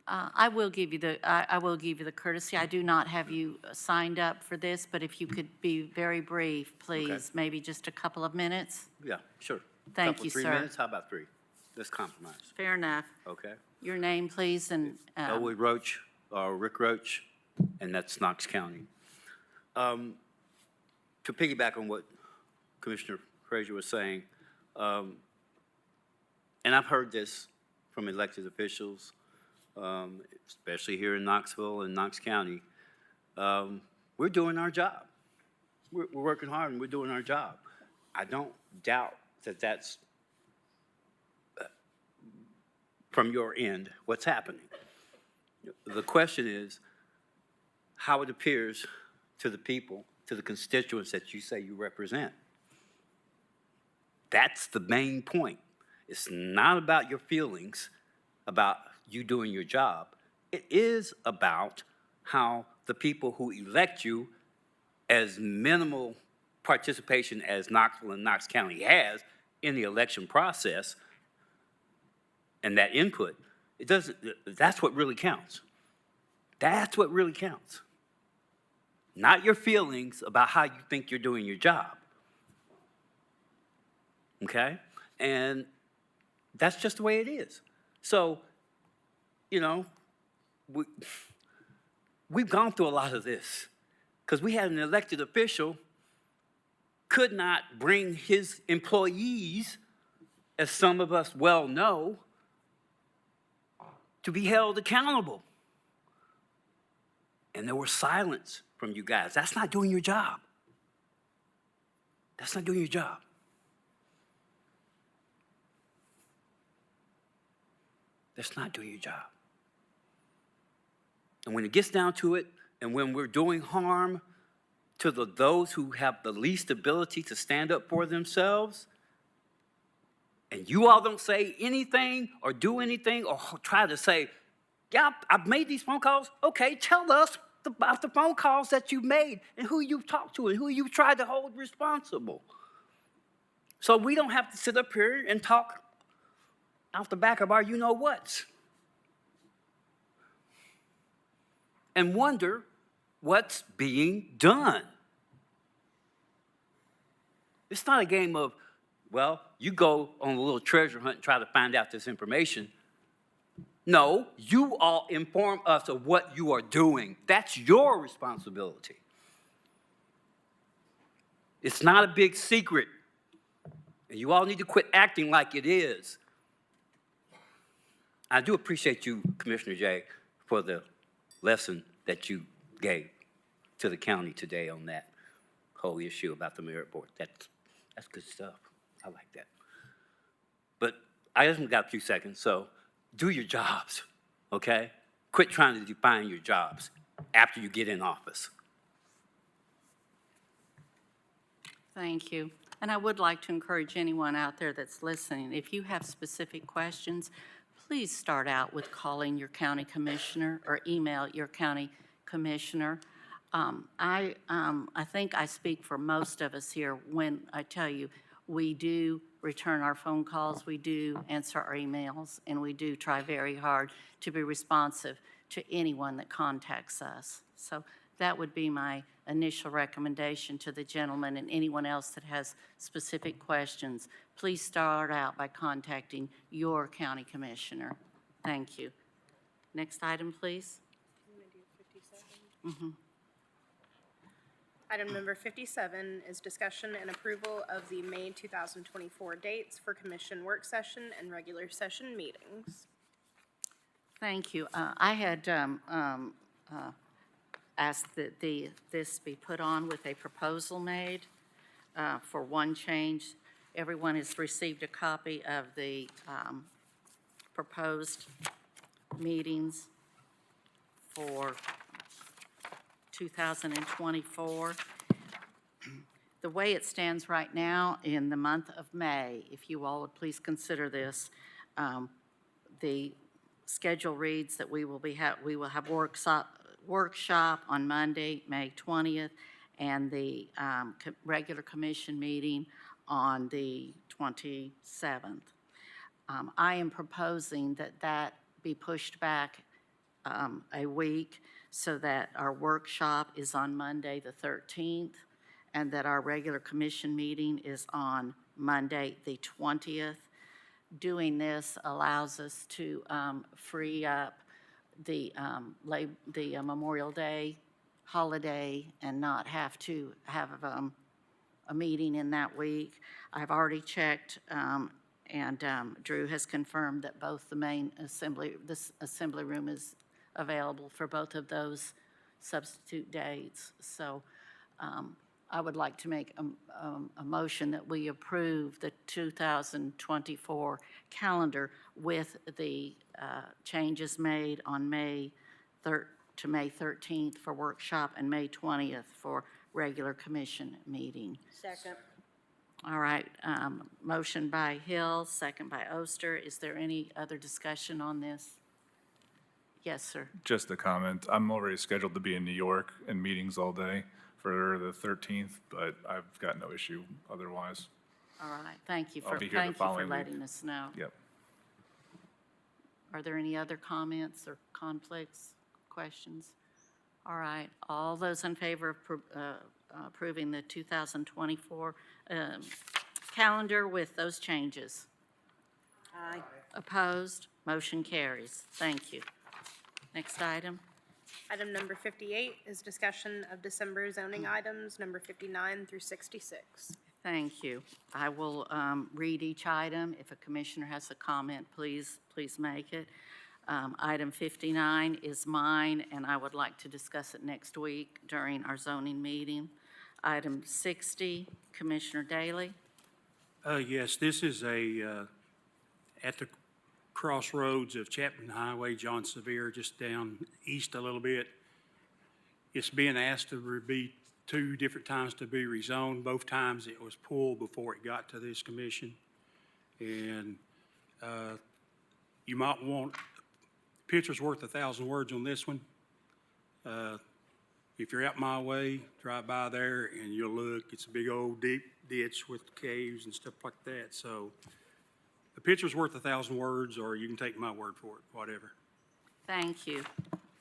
Speaker 1: I will give you the courtesy. I do not have you signed up for this, but if you could be very brief, please,
Speaker 10: Okay.
Speaker 1: maybe just a couple of minutes.
Speaker 10: Yeah, sure.
Speaker 1: Thank
Speaker 10: Couple,
Speaker 1: you,
Speaker 10: 3
Speaker 1: sir.
Speaker 10: minutes? How about 3? Let's compromise.
Speaker 1: Fair enough.
Speaker 10: Okay.
Speaker 1: Your name, please, and
Speaker 10: Elwood Roach, or Rick Roach, and that's Knox County. To piggyback on what Commissioner Frazier was saying, and I've heard this from elected officials, especially here in Knoxville and Knox County, we're doing our job. We're working hard and we're doing our job. I don't doubt that that's from your end what's happening. The question is how it appears to the people, to the constituents that you say you represent. That's the main point. It's not about your feelings about you doing your job. It is about how the people who elect you, as minimal participation as Knoxville and Knox County has in the election process, and that input, that's what really counts. That's what really counts. Not your feelings about how you think you're doing your job. Okay? And that's just the way it is. So, you know, we've gone through a lot of this because we had an elected official could not bring his employees, as some of us well know, to be held accountable. And there was silence from you guys. That's not doing your job. That's not doing your job. That's not doing your job. And when it gets down to it, and when we're doing harm to those who have the least ability to stand up for themselves, and you all don't say anything or do anything or try to say, yeah, I've made these phone calls. Okay, tell us about the phone calls that you made and who you've talked to and who you've tried to hold responsible. So we don't have to sit up here and talk out the back of our you-know-whats and wonder what's being done. It's not a game of, well, you go on a little treasure hunt and try to find out this information. No, you all inform us of what you are doing. That's your responsibility. It's not a big secret. And you all need to quit acting like it is. I do appreciate you, Commissioner Jay, for the lesson that you gave to the county today on that whole issue about the merit board. That's good stuff. I like that. But I just got a few seconds, so do your jobs, okay? Quit trying to define your jobs after you get in office.
Speaker 1: Thank you. And I would like to encourage anyone out there that's listening, if you have specific questions, please start out with calling your county commissioner or email your county commissioner. I think I speak for most of us here when I tell you we do return our phone calls, we do answer our emails, and we do try very hard to be responsive to anyone that contacts us. So that would be my initial recommendation to the gentleman and anyone else that has specific questions. Please start out by contacting your county commissioner. Thank you. Next item, please. Mm-hmm.
Speaker 2: Item number 57 is discussion and approval of the May 2024 dates for commission work session and regular session meetings.
Speaker 1: Thank you. I had asked that this be put on with a proposal made for one change. Everyone has received a copy of the proposed meetings for 2024. The way it stands right now in the month of May, if you all would please consider this, the schedule reads that we will have workshop on Monday, May 20th, and the regular commission meeting on the 27th. I am proposing that be pushed back a week so that our workshop is on Monday the 13th and that our regular commission meeting is on Monday the 20th. Doing this allows us to free up the Memorial Day holiday and not have to have a meeting in that week. I've already checked and Drew has confirmed that both the main assembly, this assembly room is available for both of those substitute dates. So I would like to make a motion that we approve the 2024 calendar with the changes made on May 13th for workshop and May 20th for regular commission meeting.
Speaker 17: Second.
Speaker 1: All right, motion by Hill, second by Oster. Is there any other discussion on this? Yes, sir.
Speaker 4: Just a comment. I'm already scheduled to be in New York in meetings all day for the 13th, but I've got no issue otherwise.
Speaker 1: All right, thank you
Speaker 4: I'll
Speaker 1: for
Speaker 4: be here the following week.
Speaker 1: letting us know.
Speaker 4: Yep.
Speaker 1: Are there any other comments or conflicts, questions? All right, all those in favor of approving the 2024 calendar with those changes?
Speaker 17: Aye.
Speaker 1: Opposed? Motion carries. Thank you. Next item.
Speaker 2: Item number 58 is discussion of December zoning items, number 59 through 66.
Speaker 1: Thank you. I will read each item. If a commissioner has a comment, please make it. Item 59 is mine, and I would like to discuss it next week during our zoning meeting. Item 60, Commissioner Daley.
Speaker 12: Yes, this is at the crossroads of Chapman Highway, John Sevier, just down east a little bit. It's being asked to be 2 different times to be rezoned. Both times it was pulled before it got to this commission. And you might want, picture's worth 1,000 words on this one. If you're out my way, drive by there and you'll look. It's a big old deep ditch with caves and stuff like that. So the picture's worth 1,000 words, or you can take my word for it, whatever.
Speaker 1: Thank you.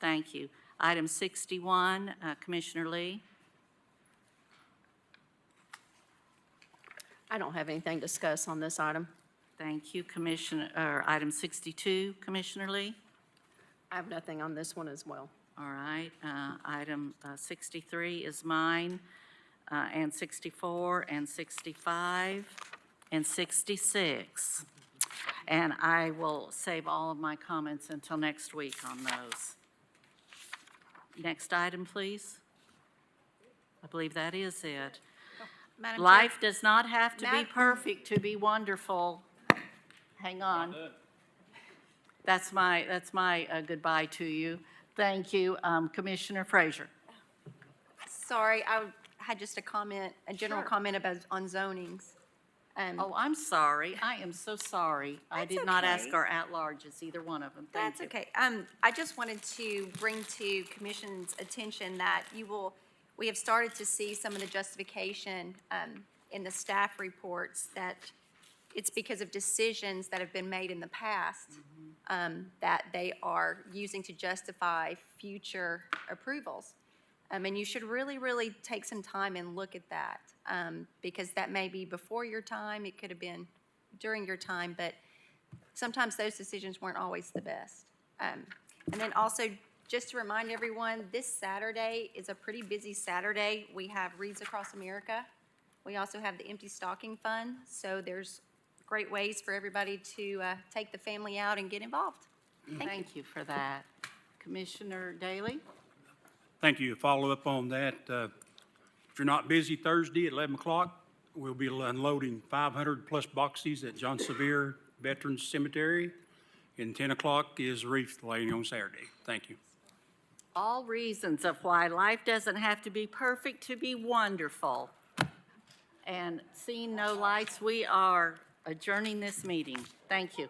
Speaker 1: Thank you. Item 61, Commissioner Lee.
Speaker 21: I don't have anything to discuss on this item.
Speaker 1: Thank you, Commissioner, item 62, Commissioner Lee.
Speaker 21: I have nothing on this one as well.
Speaker 1: All right, item 63 is mine, and 64, and 65, and 66. And I will save all of my comments until next week on those. Next item, please. I believe that is it.
Speaker 22: Madam Chair.
Speaker 1: Life does not have to be
Speaker 22: Madam-
Speaker 1: perfect to be wonderful. Hang on. That's my goodbye to you. Thank you, Commissioner Frazier.
Speaker 22: Sorry, I had just a comment, a general
Speaker 1: Sure.
Speaker 22: comment about on zonings.
Speaker 1: Oh, I'm sorry. I am so sorry. I
Speaker 22: That's
Speaker 1: did not ask
Speaker 22: okay.
Speaker 1: our at-larges, either one of them. Thank
Speaker 22: That's
Speaker 1: you.
Speaker 22: okay. I just wanted to bring to Commission's attention that we have started to see some of the justification in the staff reports that it's because of decisions that have been made in the past that they are using to justify future approvals. And you should really, really take some time and look at that, because that may be before your time, it could have been during your time, but sometimes those decisions weren't always the best. And then also, just to remind everyone, this Saturday is a pretty busy Saturday. We have Reads Across America. We also have the Empty Stocking Fund, so there's great ways for everybody to take the family out and get involved.
Speaker 1: Thank you for that. Commissioner Daley?
Speaker 12: Thank you. Follow up on that. If you're not busy Thursday at 11 o'clock, we'll be unloading 500-plus boxes at John Sevier Veterans Cemetery, and 10 o'clock is wreath laying on Saturday. Thank you.
Speaker 1: All reasons of why life doesn't have to be perfect to be wonderful. And seeing no lights, we are adjourning this meeting. Thank you.